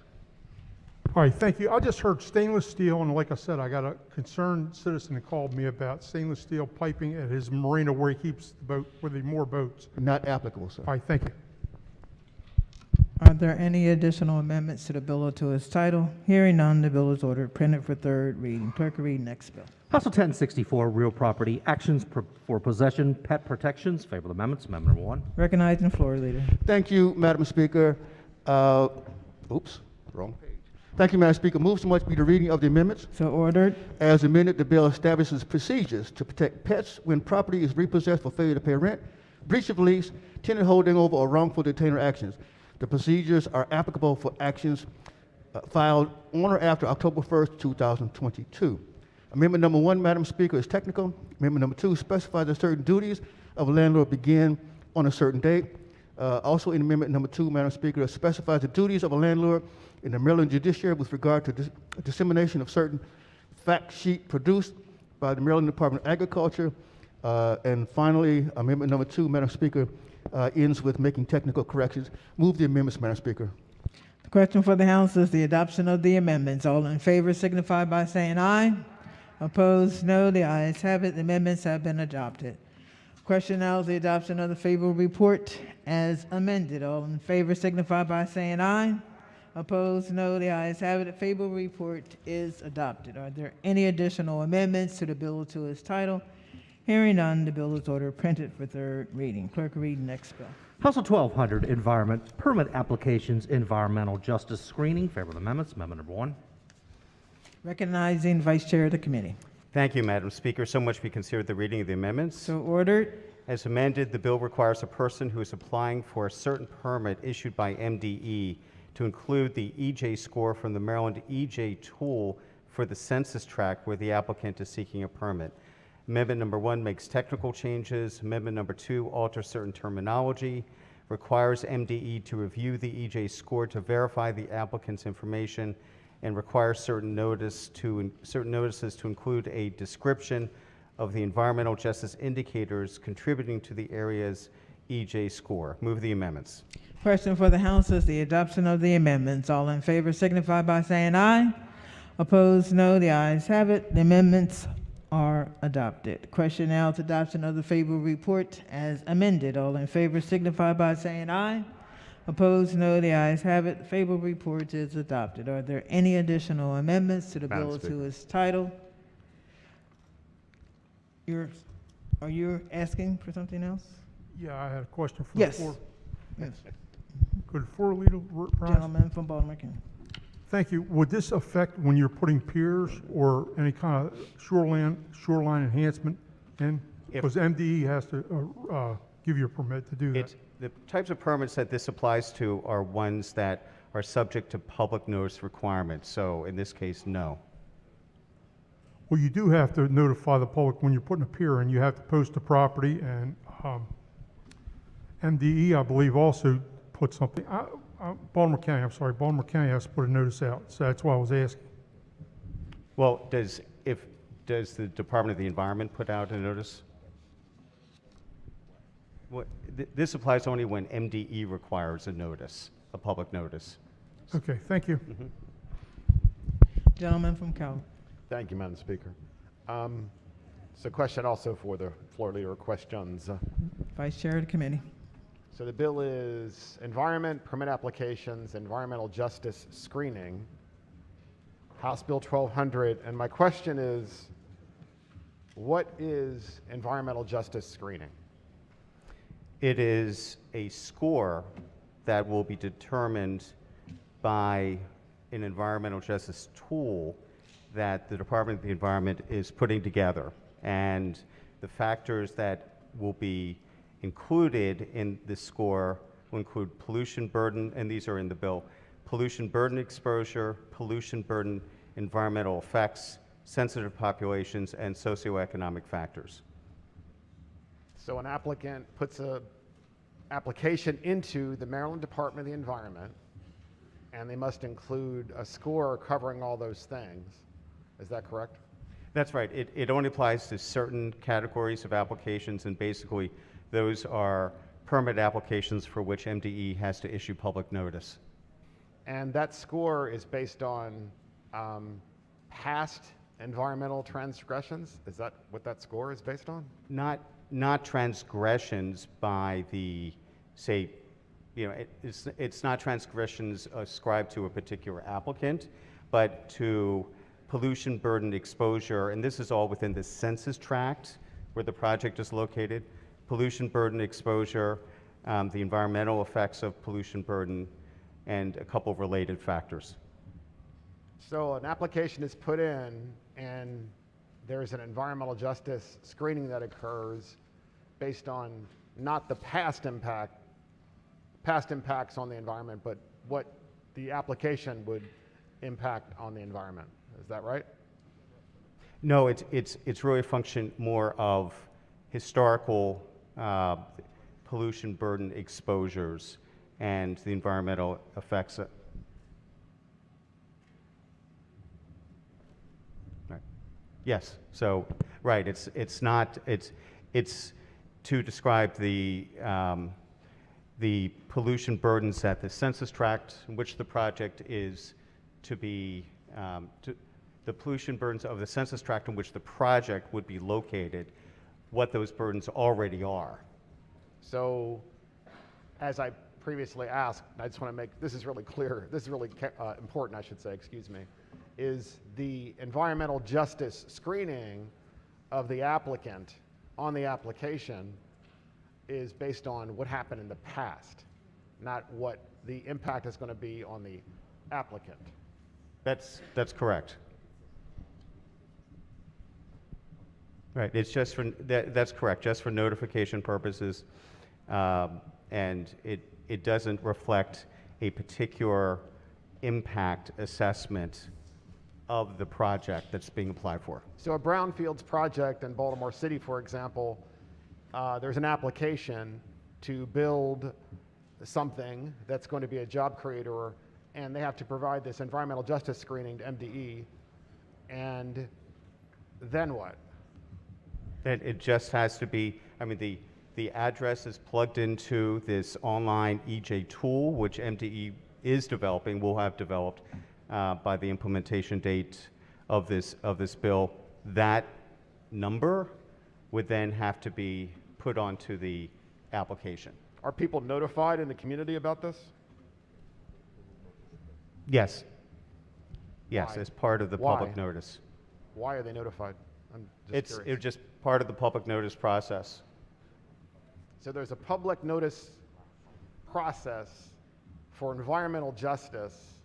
All right, thank you. I just heard stainless steel, and like I said, I got a concerned citizen that called me about stainless steel piping at his marina where he keeps the boat, where there are more boats. Not applicable, sir. All right, thank you. Are there any additional amendments to the bill or to its title? Hearing none, the bill is ordered, printed for third reading. Clerk will read next bill. House Bill 1064, Real Property Actions for Possession, Pet Protections. Favorable amendments. Amendment number 1. Recognizing the floor leader. Thank you, Madam Speaker. Oops, wrong page. Thank you, Madam Speaker. Move so much be the reading of the amendments. So ordered. As amended, the bill establishes procedures to protect pets when property is repossessed for failure to pay rent, breach of lease, tenant holding over, or wrongful detainer actions. The procedures are applicable for actions filed on or after October 1st, 2022. Amendment number 1, Madam Speaker, is technical. Amendment number 2 specifies that certain duties of a landlord begin on a certain date. Also in Amendment number 2, Madam Speaker, it specifies the duties of a landlord in the Maryland judiciary with regard to dissemination of certain fact sheet produced by the Maryland Department of Agriculture. And finally, Amendment number 2, Madam Speaker, ends with making technical corrections. Move the amendments, Madam Speaker. The question for the House is the adoption of the amendments. All in favor signify by saying aye. Opposed, no. The ayes have it. The amendments have been adopted. Question now is the adoption of the favorable report as amended. All in favor signify by saying aye. Opposed, no. The ayes have it. The favorable report is adopted. Are there any additional amendments to the bill or to its title? Hearing none, the bill is ordered printed for third reading. Clerk, read next bill. House Bill 1200, Environment Permit Applications, Environmental Justice Screening. Favorable amendments. Amendment number 1. Recognizing Vice Chair of the committee. Thank you, Madam Speaker. So much be considered the reading of the amendments. So ordered. As amended, the bill requires a person who is applying for a certain permit issued by MDE to include the EJ score from the Maryland EJ tool for the census tract where the applicant is seeking a permit. Amendment number 1 makes technical changes. Amendment number 2 alters certain terminology, requires MDE to review the EJ score to verify the applicant's information, and requires certain notices to include a description of the environmental justice indicators contributing to the area's EJ score. Move the amendments. Question for the House is the adoption of the amendments. All in favor signify by saying aye. Opposed, no. The ayes have it. The amendments are adopted. Question now is adoption of the favorable report as amended. All in favor signify by saying aye. Opposed, no. The ayes have it. The favorable report is adopted. Are there any additional amendments to the Madam bill Speaker. to its title? Are you asking for something else? Yeah, I had a question for Yes. the floor. Yes. Could the floor leader rise? Gentleman from Baltimore County. Thank you. Would this affect when you're putting piers or any kind of shoreline enhancement in? Because MDE has to give you a permit to do that. The types of permits that this applies to are ones that are subject to public notice requirements. So in this case, no. Well, you do have to notify the public when you're putting a pier in. You have to post the property, and MDE, I believe, also put something. Baltimore County, I'm sorry, Baltimore County has to put a notice out, so that's why I was asking. Well, does the Department of the Environment put out a notice? This applies only when MDE requires a notice, a public notice. Okay, thank you. Gentleman from Calvert. Thank you, Madam Speaker. So question also for the floor leader, questions. Vice Chair of the committee. So the bill is environment, permit applications, environmental justice screening, House Bill 1200. And my question is, what is environmental justice screening? It is a score that will be determined by an environmental justice tool that the Department of the Environment is putting together. And the factors that will be included in this score will include pollution burden, and these are in the bill, pollution burden exposure, pollution burden environmental effects, sensitive populations, and socioeconomic factors. So an applicant puts a application into the Maryland Department of the Environment, and they must include a score covering all those things. Is that correct? That's right. It only applies to certain categories of applications, and basically those are permit applications for which MDE has to issue public notice. And that score is based on past environmental transgressions? Is that what that score is based on? Not transgressions by the, say, it's not transgressions ascribed to a particular applicant, but to pollution burden exposure, and this is all within the census tract where the project is located, pollution burden exposure, the environmental effects of pollution burden, and a couple of related factors. So an application is put in, and there's an environmental justice screening that occurs based on not the past impacts on the environment, but what the application would impact on the environment. Is that right? No, it's really a function more of historical pollution burden exposures and the environmental effects. Right. Yes. So right. It's to describe the pollution burdens at the census tract in which the project is to be. The pollution burdens of the census tract in which the project would be located, what those burdens already are. So, as I previously asked, I just want to make, this is really clear, this is really important, I should say, excuse me, is the environmental justice screening of the applicant on the application is based on what happened in the past, not what the impact is going to be on the applicant. That's correct. Right, it's just for, that's correct, just for notification purposes, and it doesn't reflect a particular impact assessment of the project that's being applied for. So a brownfields project in Baltimore City, for example, there's an application to build something that's going to be a job creator, and they have to provide this environmental justice screening to MDE, and then what? It just has to be, I mean, the address is plugged into this online EJ tool, which MDE is developing, will have developed by the implementation date of this bill. That number would then have to be put onto the application. Are people notified in the community about this? Yes. Yes, Why? as part of the public notice. Why are they notified? I'm just It's just part of the public notice process. So there's a public notice process for environmental justice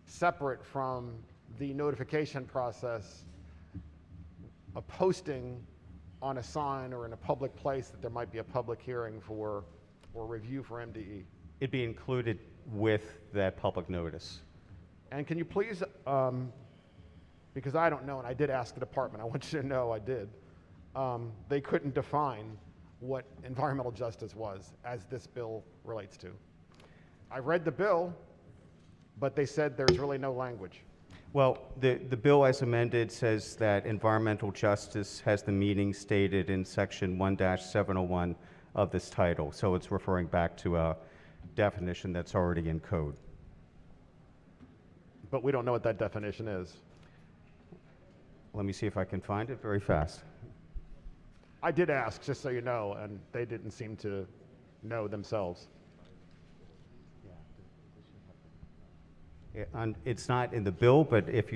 separate from the notification process of posting on a sign or in a public place that there might be a public hearing for or review for MDE. It'd be included with that public notice. And can you please, because I don't know, and I did ask the department, I want you to know I did, they couldn't define what environmental justice was as this bill relates to. I read the bill, but they said there's really no language. Well, the bill as amended says that environmental justice has the meaning stated in section 1-701 of this title. So it's referring back to a definition that's already in code. But we don't know what that definition is. Let me see if I can find it very fast. I did ask, just so you know, and they didn't seem to know themselves. It's not in the bill, but if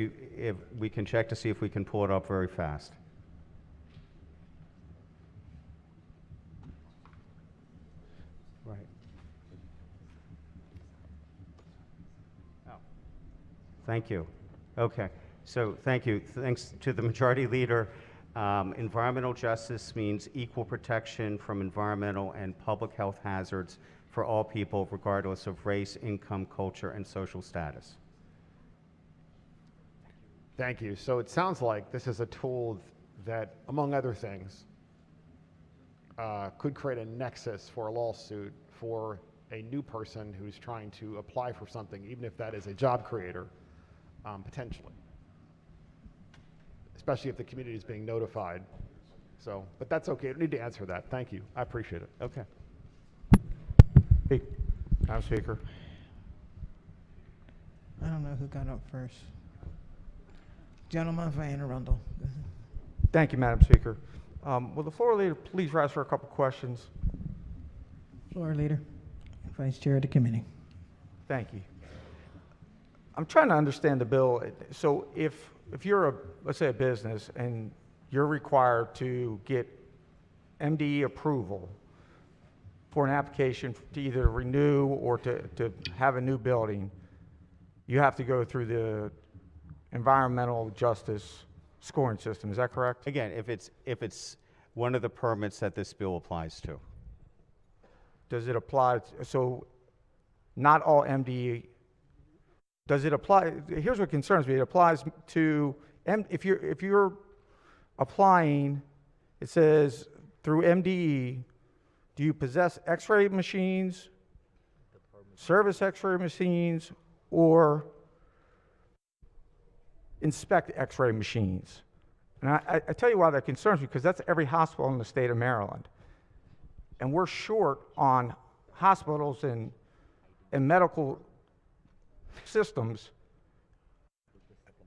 we can check to see if we can pull it up very fast. Right. Oh. Thank you. Okay. So thank you. Thanks to the majority leader. Environmental justice means equal protection from environmental and public health hazards for all people, regardless of race, income, culture, and social status. Thank you. So it sounds like this is a tool that, among other things, could create a nexus for a lawsuit for a new person who's trying to apply for something, even if that is a job creator, potentially. Especially if the community is being notified. So, but that's okay. I don't need to answer that. Thank you. I appreciate it. Okay. Madam Speaker. I don't know who got up first. Gentleman for Anne Arundel. Thank you, Madam Speaker. Will the floor leader please rise for a couple questions? Floor leader, Vice Chair of the committee. Thank you. I'm trying to understand the bill. So if you're let's say a business and you're required to get MDE approval for an application to either renew or to have a new building, you have to go through the environmental justice scoring system. Is that correct? Again, if it's one of the permits that this bill applies to. Does it apply? So not all MDE. Does it apply? Here's what concerns me. It applies to if you're applying. It says through MDE. Do you possess X-ray machines, service X-ray machines, or inspect X-ray machines? And I tell you why that concerns me, because that's every hospital in the state of Maryland. And we're short on hospitals and medical systems.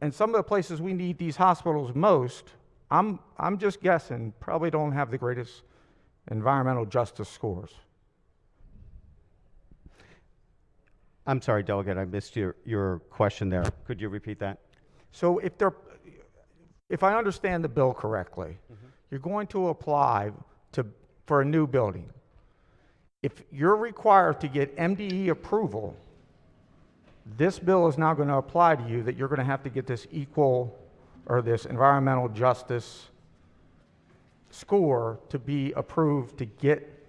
And some of the places we need these hospitals most, I'm just guessing, probably don't have the greatest environmental justice scores. I'm sorry, Delegate, I missed your question there. Could you repeat that? So if I understand the bill correctly, you're going to apply for a new building. If you're required to get MDE approval, this bill is now going to apply to you that you're going to have to get this this environmental justice score to be approved to get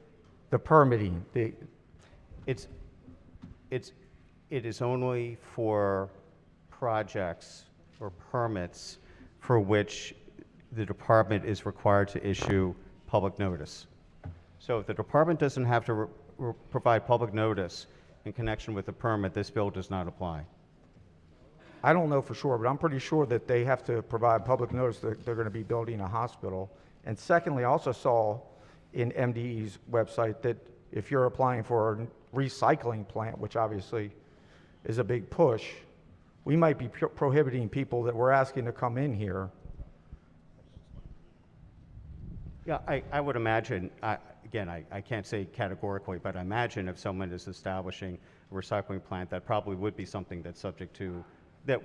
the permitting. It is only for projects or permits for which the department is required to issue public notice. So if the department doesn't have to provide public notice in connection with the permit, this bill does not apply. I don't know for sure, but I'm pretty sure that they have to provide public notice that they're going to be building a hospital. And secondly, I also saw in MDE's website that if you're applying for a recycling plant, which obviously is a big push, we might be prohibiting people that we're asking to come in here. Yeah, I would imagine, again, I can't say categorically, but I imagine if someone is establishing a recycling plant, that probably would be something that's subject to,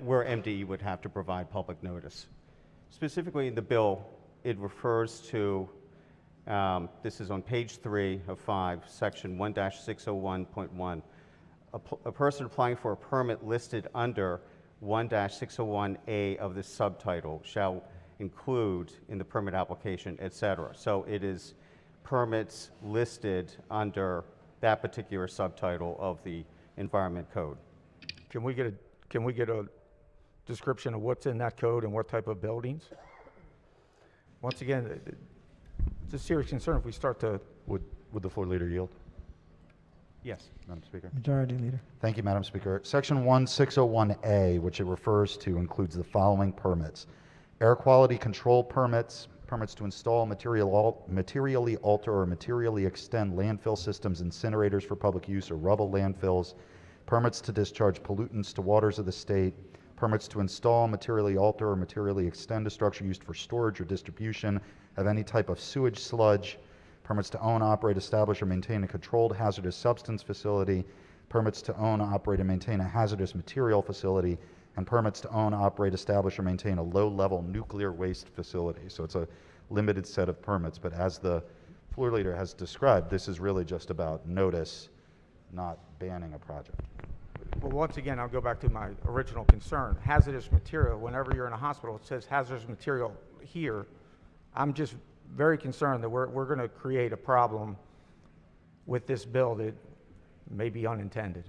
where MDE would have to provide public notice. Specifically in the bill, it refers to, this is on page 3 of 5, section 1-601.1. A person applying for a permit listed under 1-601A of this subtitle shall include in the permit application, et cetera. So it is permits listed under that particular subtitle of the Environment Code. Can we get a description of what's in that code and what type of buildings? Once again, it's a serious concern if we start to... Would the floor leader yield? Yes, Madam Speaker. Majority Leader. Thank you, Madam Speaker. Section 1601A, which it refers to, includes the following permits: air quality control permits, permits to install, materially alter, or materially extend landfill systems, incinerators for public use, or rubble landfills, permits to discharge pollutants to waters of the state, permits to install, materially alter, or materially extend a structure used for storage or distribution of any type of sewage sludge, permits to own, operate, establish, or maintain a controlled hazardous substance facility, permits to own, operate, and maintain a hazardous material facility, and permits to own, operate, establish, or maintain a low-level nuclear waste facility. So it's a limited set of permits, but as the floor leader has described, this is really just about notice, not banning a project. Well, once again, I'll go back to my original concern. Hazardous material, whenever you're in a hospital, it says hazardous material here. I'm just very concerned that we're going to create a problem with this bill that may be unintended.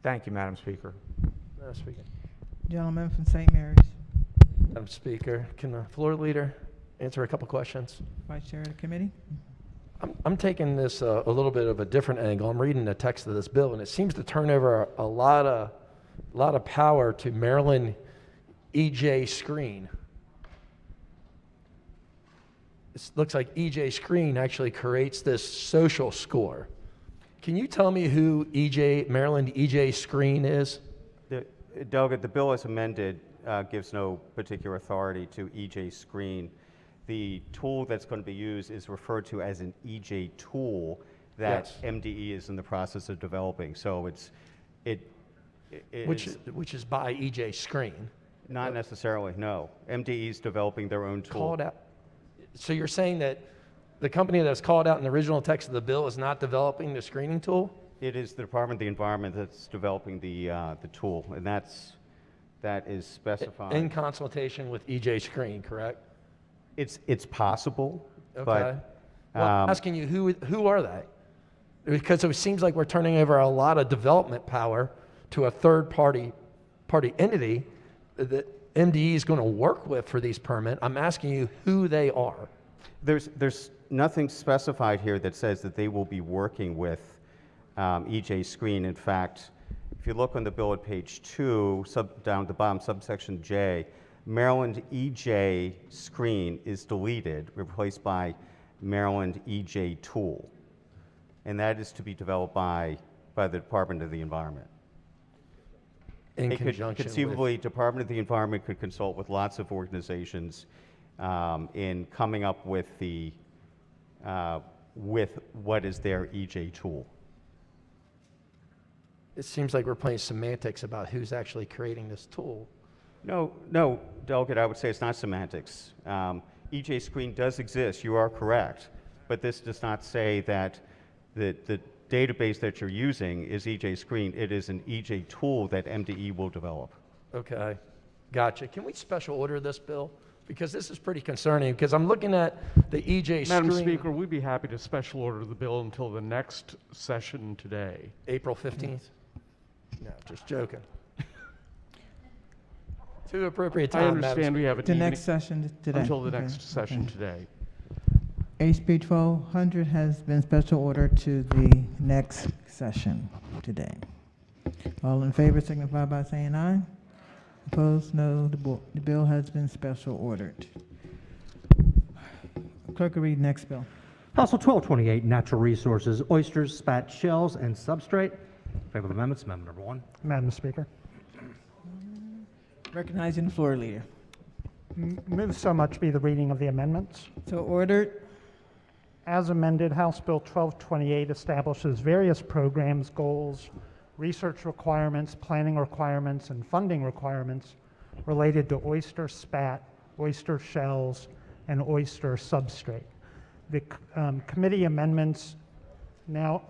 Thank you, Madam Speaker. Madam Speaker. Gentleman from St. Mary's. Madam Speaker, can the floor leader answer a couple questions? Vice Chair of the committee. I'm taking this a little bit of a different angle. I'm reading the text of this bill, and it seems to turn over a lot of power to Maryland EJ Screen. It looks like EJ Screen actually creates this social score. Can you tell me who Maryland EJ Screen is? Delegate, the bill as amended gives no particular authority to EJ Screen. The tool that's going to be used is referred to as an EJ tool that Yes. MDE is in the process of developing. So Which is by EJ Screen. Not necessarily, no. MDE is developing their own tool. Called out. So you're saying that the company that's called out in the original text of the bill is not developing the screening tool? It is the Department of the Environment that's developing the tool, and that is specified. In consultation with EJ Screen, correct? It's possible, Okay. but Well, I'm asking you, who are they? Because it seems like we're turning over a lot of development power to a third party entity that MDE is going to work with for these permits. I'm asking you who they are. There's nothing specified here that says that they will be working with EJ Screen. In fact, if you look on the bill at page 2, down at the bottom, subsection J, Maryland EJ Screen is deleted, replaced by Maryland EJ Tool. And that is to be developed by the Department of the Environment. In It conjunction conceivably, Department of the Environment could consult with lots of organizations in coming up with with what is their EJ tool. It seems like we're playing semantics about who's actually creating this tool. No, Delegate, I would say it's not semantics. EJ Screen does exist, you are correct, but this does not say that the database that you're using is EJ Screen. It is an EJ tool that MDE will develop. Okay, gotcha. Can we special order this bill? Because this is pretty concerning, because I'm looking at the EJ Screen. Madam Speaker, we'd be happy to special order the bill until the next session today. April 15th? No, just joking. To appropriate time, I Madam understand we have The next session today. until the Okay, next session okay. today. HB 1200 has been special ordered to the next session today. All in favor signify by saying aye. Opposed, no. The bill has been special ordered. Clerk will read next bill. House Bill 1228, Natural Resources, Oysters, Spat, Shells, and Substrate. In favor of amendments, amendment number 1. Madam Speaker. Recognizing the floor leader. Move so much be the reading of the amendments. So ordered. As amended, House Bill 1228 establishes various programs, goals, research requirements, planning requirements, and funding requirements related to oyster spat, oyster shells, and oyster substrate. The committee amendments now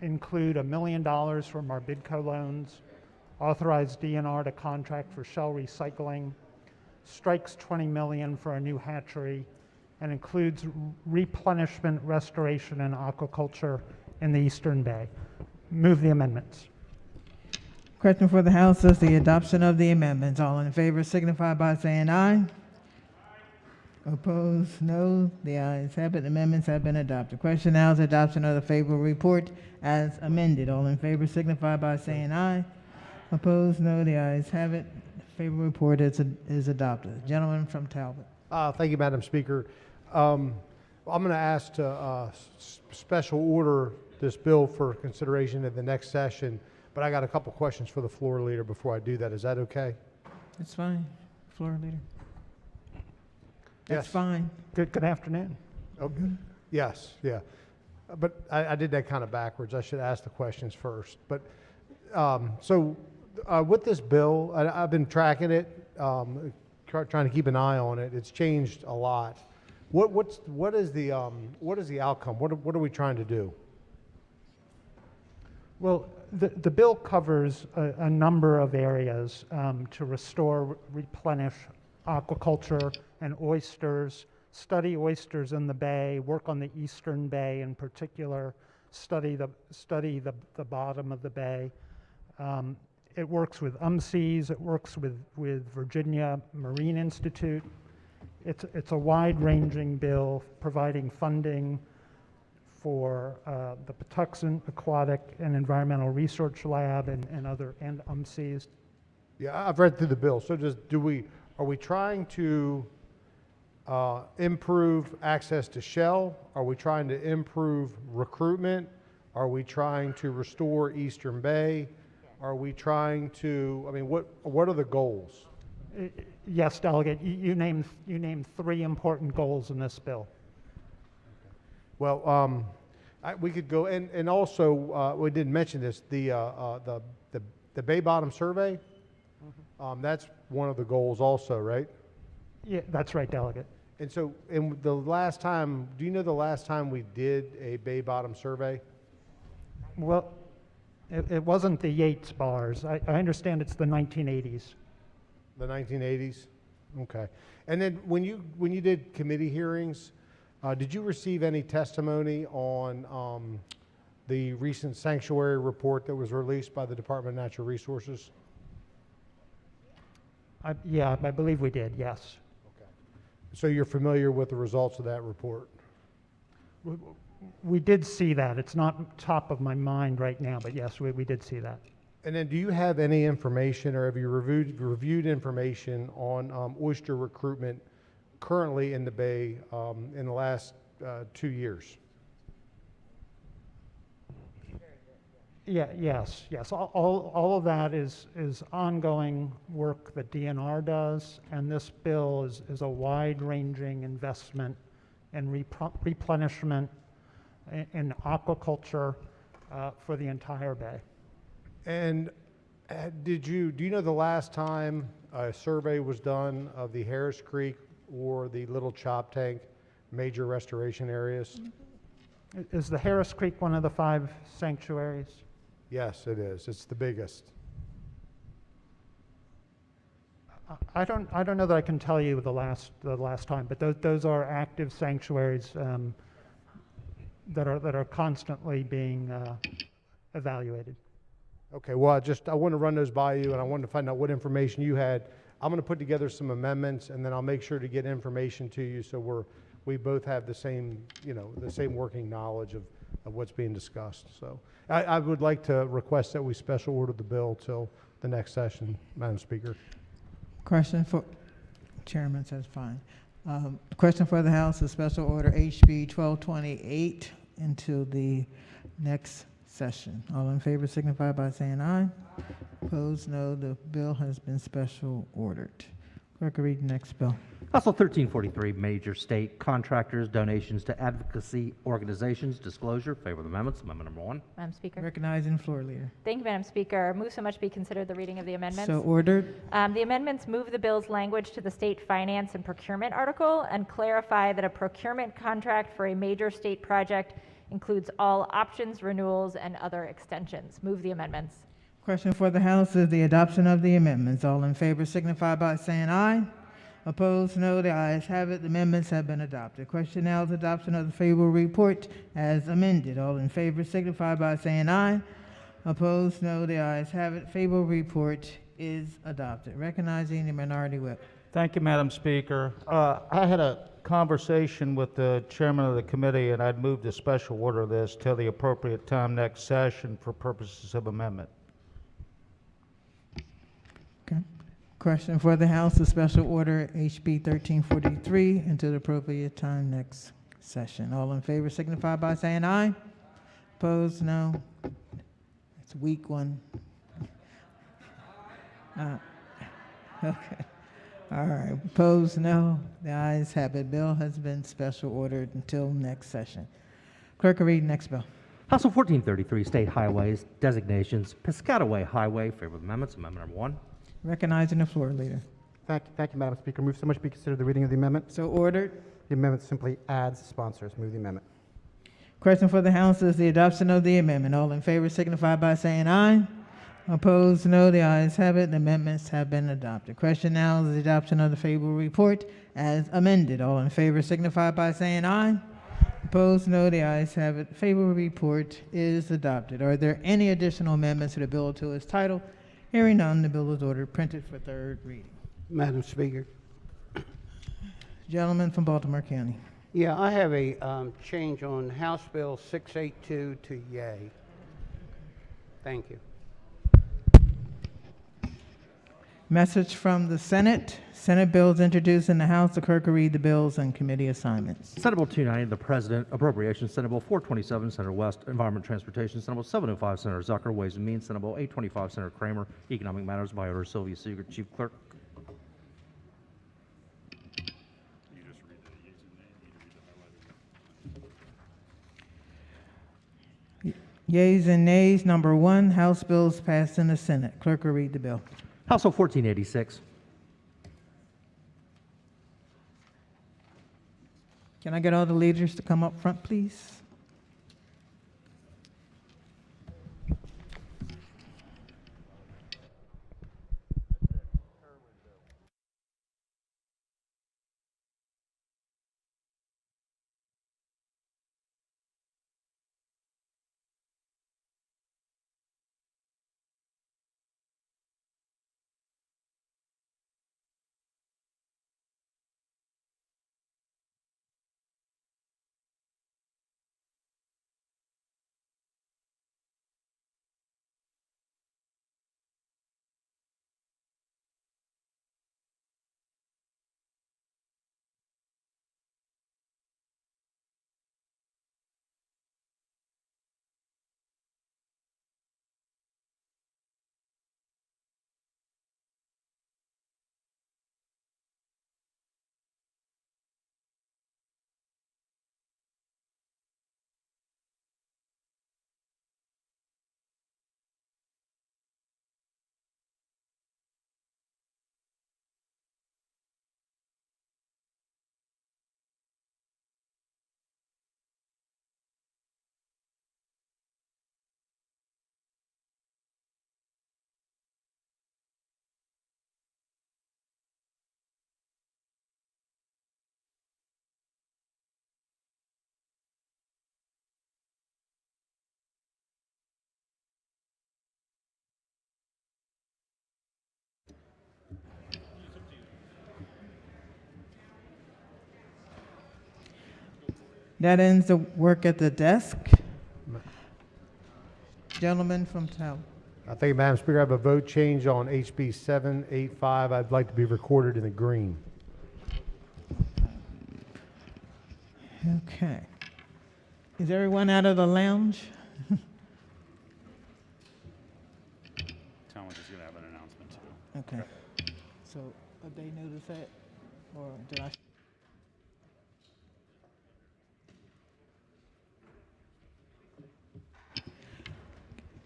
include $1 million from our BIDCO loans, authorized DNR to contract for shell recycling, strikes $20 million for a new hatchery, and includes replenishment, restoration, and aquaculture in the Eastern Bay. Move the amendments. Question for the House is the adoption of the amendments. All in favor signify by saying aye. Opposed, no. The ayes have it. Amendments have been adopted. Question now is adoption of the favorable report as amended. All in favor signify by saying aye. Opposed, no. The ayes have it. Favorable report is adopted. Gentleman from Talbot. Thank you, Madam Speaker. I'm going to ask to special order this bill for consideration at the next session, but I got a couple questions for the floor leader before I do that. Is that okay? That's fine. Floor leader. That's Yes. fine. Good afternoon. Okay. Yes, yeah. But I did that kind of backwards. I should ask the questions first. But with this bill, I've been tracking it, trying to keep an eye on it. It's changed a lot. What is the outcome? What are we trying to do? Well, the bill covers a number of areas to restore, replenish aquaculture and oysters, study oysters in the bay, work on the eastern bay in particular, study the bottom of the bay. It works with UMCs, it works with Virginia Marine Institute. It's a wide-ranging bill providing funding for the Patuxent Aquatic and Environmental Research Lab and UMCs. Yeah, I've read through the bill. So are we trying to improve access to shell? Are we trying to improve recruitment? Are we trying to restore Eastern Bay? Are we trying to, what are the goals? Yes, Delegate, you named three important goals in this bill. Well, we could go, and also, we didn't mention this, the Bay Bottom Survey, that's one of the goals also, right? Yeah, that's right, Delegate. And so, the last time, do you know the last time we did a Bay Bottom Survey? Well, it wasn't the Yates bars. I understand it's the 1980s. The 1980s? Okay. And then when you did committee hearings, did you receive any testimony on the recent sanctuary report that was released by the Department of Natural Resources? Yeah, I believe we did, yes. So you're familiar with the results of that report? We did see that. It's not top of my mind right now, but yes, we did see that. And then do you have any information, or have you reviewed information on oyster recruitment currently in the Bay in the last 2 years? Yes. All of that is ongoing work that DNR does, and this bill is a wide-ranging investment in replenishment in aquaculture for the entire Bay. And do you know the last time a survey was done of the Harris Creek or the Little Chop Tank major restoration areas? Is the Harris Creek one of the 5 sanctuaries? Yes, it is. It's the biggest. I don't know that I can tell you the last time, but those are active sanctuaries that are constantly being evaluated. Okay, well, I want to run those by you, and I wanted to find out what information you had. I'm going to put together some amendments, and then I'll make sure to get information to you so we both have the same working knowledge of what's being discussed. So I would like to request that we special order the bill till the next session, Madam Speaker. Question for, Chairman says fine. Question for the House is special order HB 1228 until the next session. All in favor signify by saying aye. Opposed, no. The bill has been special ordered. Clerk will read the next bill. Also 1343, major state contractors, donations to advocacy organizations, disclosure, favorable amendments. Amendment number 1. Madam Speaker. Recognizing floor leader. Thank you, Madam Speaker. Move so much be considered the reading of the amendments. So ordered. The amendments move the bill's language to the state finance and procurement article and clarify that a procurement contract for a major state project includes all options, renewals, and other extensions. Move the amendments. Question for the House is the adoption of the amendments. All in favor signify by saying aye. Opposed, no. The ayes have it. The amendments have been adopted. Question now is adoption of the favorable report as amended. All in favor signify by saying aye. Opposed, no. The ayes have it. Favorable report is adopted. Recognizing the minority whip. Thank you, Madam Speaker. I had a conversation with the chairman of the committee, and I'd move to special order this till the appropriate time next session for purposes of amendment. Okay. Question for the House, the special order HB 1343 until the appropriate time next session. All in favor signify by saying aye. Opposed, no. It's a weak one. Okay. All right. Opposed, no. The ayes have it. Bill has been special ordered until next session. Clerk will read next bill. House Bill 1433, State Highways, Designations, Piscataway Highway. Favor of amendments. Amendment number 1. Recognizing the floor leader. Thank you, Madam Speaker. Move so much be considered the reading of the amendment. So ordered. The amendment simply adds sponsors. Move the amendment. Question for the House is the adoption of the amendment. All in favor signify by saying aye. Opposed, no. The ayes have it. The amendments have been adopted. Question now is the adoption of the favorable report as amended. All in favor signify by saying aye. Opposed, no. The ayes have it. Favorable report is adopted. Are there any additional amendments to the bill to its title? Hearing none, the bill is ordered printed for third reading. Madam Speaker. Gentleman from Baltimore County. Yeah, I have a change on House Bill 682 to yay. Thank you. Message from the Senate. Senate bills introduced in the House. The clerk will read the bills and committee assignments. Senate Bill 290, the President, Appropriations. Senate Bill 427, Senator West, Environment and Transportation. Senate Bill 705, Senator Zucker, Ways and Means. Senate Bill 825, Senator Kramer, Economic Matters, by order of Sylvia Seeger, Chief Clerk. Yeas and nays. Number 1, House bills passed in the Senate. Clerk will read the bill. House Bill 1486. Can I get all the leaders to come up front, please? That ends the work at the desk. Gentleman from Tower. Thank you, Madam Speaker. I have a vote change on HB 785. I'd like to be recorded in the green. Okay. Is everyone out of the lounge? Town was just going to have an announcement too. Okay. So, did they notice that? Or did I?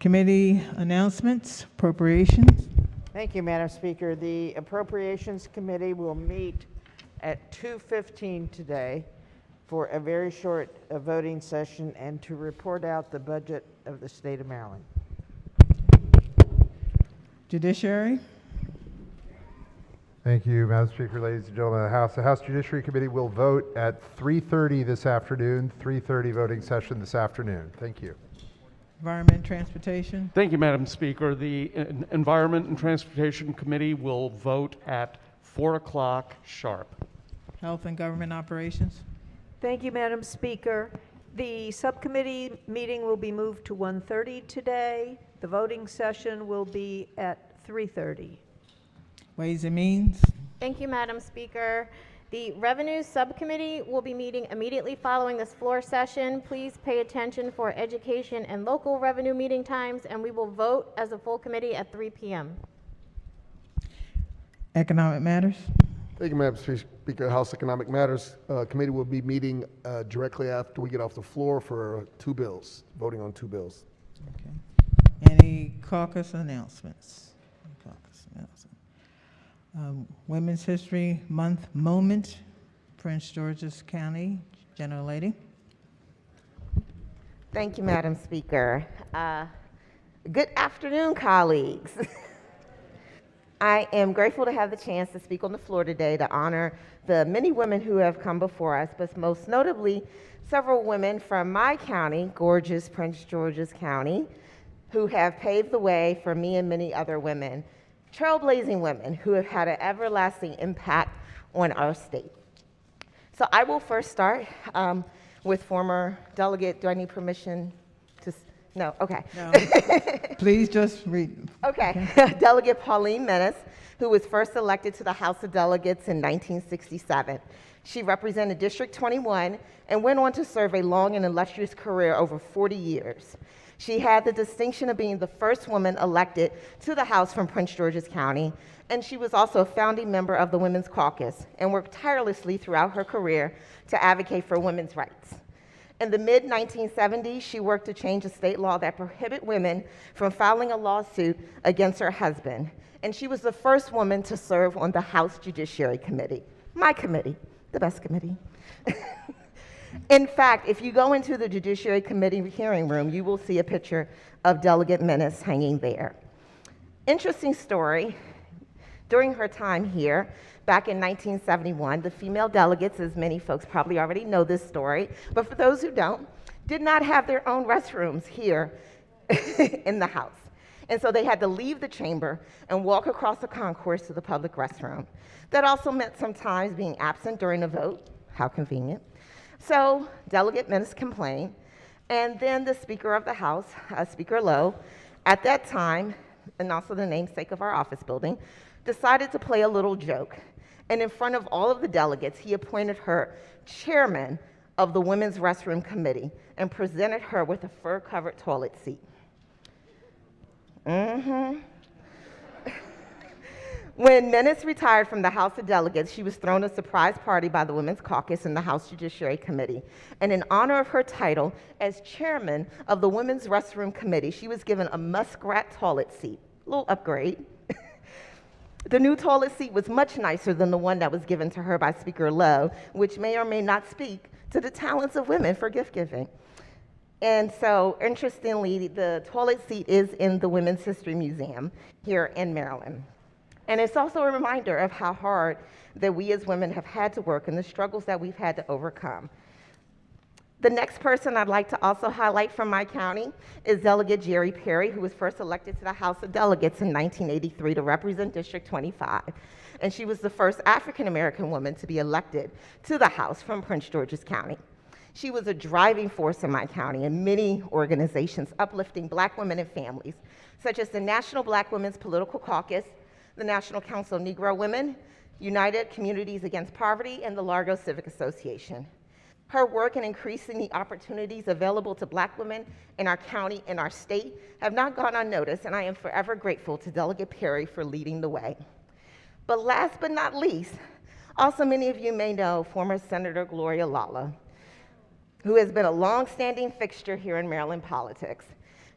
Committee announcements, appropriations. Thank you, Madam Speaker. The Appropriations Committee will meet at 2:15 today for a very short voting session and to report out the budget of the state of Maryland. Judiciary. Thank you, Madam Speaker, ladies and gentlemen of the House. The House Judiciary Committee will vote at 3:30 this afternoon, 3:30 voting session this afternoon. Thank you. Environment and Transportation. Thank you, Madam Speaker. The Environment and Transportation Committee will vote at 4 o'clock sharp. Health and Government Operations. Thank you, Madam Speaker. The subcommittee meeting will be moved to 1:30 today. The voting session will be at 3:30. Ways and Means. Thank you, Madam Speaker. The Revenue Subcommittee will be meeting immediately following this floor session. Please pay attention for education and local revenue meeting times, and we will vote as a full committee at 3 p.m. Economic Matters. Thank you, Madam Speaker. House Economic Matters Committee will be meeting directly after we get off the floor for two bills, voting on two bills. Okay. Any caucus announcements? Women's History Month moment, Prince George's County, General Lady. Thank you, Madam Speaker. Good afternoon, colleagues. I am grateful to have the chance to speak on the floor today to honor the many women who have come before us, but most notably, several women from my county, gorgeous Prince George's County, who have paved the way for me and many other women. Trailblazing women who have had an everlasting impact on our state. So I will first start with former delegate. Do I need permission to? No, okay. No. Please just read. Okay. Delegate Pauline Menace, who was first elected to the House of Delegates in 1967. She represented District 21 and went on to serve a long and illustrious career over 40 years. She had the distinction of being the first woman elected to the House from Prince George's County, and she was also a founding member of the Women's Caucus and worked tirelessly throughout her career to advocate for women's rights. In the mid-1970s, she worked to change a state law that prohibited women from filing a lawsuit against her husband, and she was the first woman to serve on the House Judiciary Committee, my committee, the best committee. In fact, if you go into the Judiciary Committee hearing room, you will see a picture of Delegate Menace hanging there. Interesting story, during her time here, back in 1971, the female delegates, as many folks probably already know this story, but for those who don't, did not have their own restrooms here in the House. And so they had to leave the chamber and walk across the concourse to the public restroom. That also meant sometimes being absent during a vote. How convenient. So Delegate Menace complained, and then the Speaker of the House, Speaker Lowe, at that time, and also the namesake of our office building, decided to play a little joke. And in front of all of the delegates, he appointed her chairman of the Women's Restroom Committee and presented her with a fur-covered toilet seat. When Menace retired from the House of Delegates, she was thrown a surprise party by the Women's Caucus and the House Judiciary Committee. And in honor of her title as chairman of the Women's Restroom Committee, she was given a muskrat toilet seat, a little upgrade. The new toilet seat was much nicer than the one that was given to her by Speaker Lowe, which may or may not speak to the talents of women for gift giving. And so, interestingly, the toilet seat is in the Women's History Museum here in Maryland. And it's also a reminder of how hard that we as women have had to work and the struggles that we've had to overcome. The next person I'd like to also highlight from my county is Delegate Jerry Perry, who was first elected to the House of Delegates in 1983 to represent District 25. And she was the first African-American woman to be elected to the House from Prince George's County. She was a driving force in my county and many organizations uplifting Black women and families, such as the National Black Women's Political Caucus, the National Council of Negro Women, United Communities Against Poverty, and the Largo Civic Association. Her work in increasing the opportunities available to Black women in our county and our state have not gone unnoticed, and I am forever grateful to Delegate Perry for leading the way. But last but not least, also many of you may know former Senator Gloria Lala, who has been a long-standing fixture here in Maryland politics.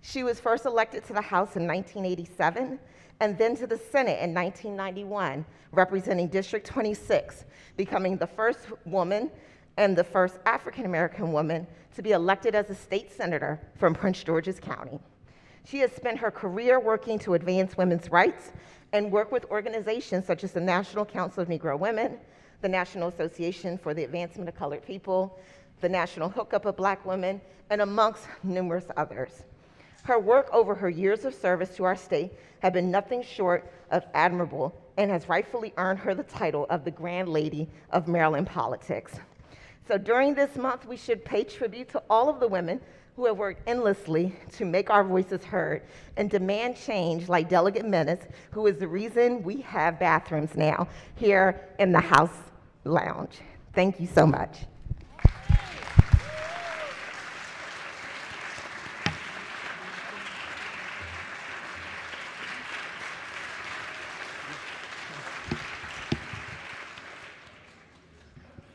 She was first elected to the House in 1987, and then to the Senate in 1991, representing District 26, becoming the first woman and the first African-American woman to be elected as a state senator from Prince George's County. She has spent her career working to advance women's rights and work with organizations such as the National Council of Negro Women, the National Association for the Advancement of Colored People, the National Hookup of Black Women, and amongst numerous others. Her work over her years of service to our state have been nothing short of admirable and has rightfully earned her the title of the Grand Lady of Maryland politics. So during this month, we should pay tribute to all of the women who have worked endlessly to make our voices heard and demand change, like Delegate Menace, who is the reason we have bathrooms now here in the House Lounge. Thank you so much.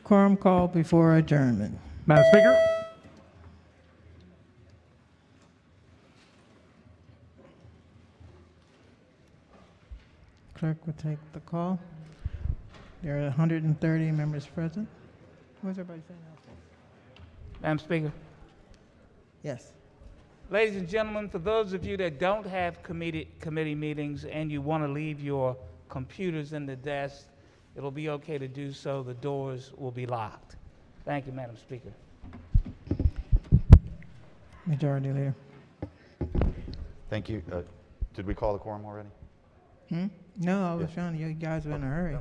Quorum called before adjournment. Madam Speaker? Clerk will take the call. There are 130 members present. What's everybody saying? Madam Speaker. Yes. Ladies and gentlemen, for those of you that don't have committee meetings and you want to leave your computers in the desk, it'll be okay to do so. The doors will be locked. Thank you, Madam Speaker. Majority Leader. Thank you. Did we call the quorum already? No, I was trying to, you guys were in a hurry.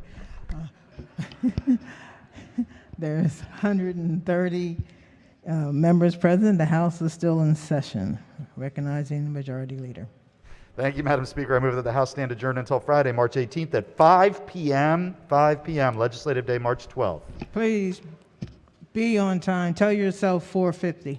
There's 130 members present. The House is still in session. Recognizing the Majority Leader. Thank you, Madam Speaker. I move that the House stand adjourned until Friday, March 18th at 5 p.m. 5 p.m. Legislative Day, March 12th. Please be on time. Tell yourself 4:50.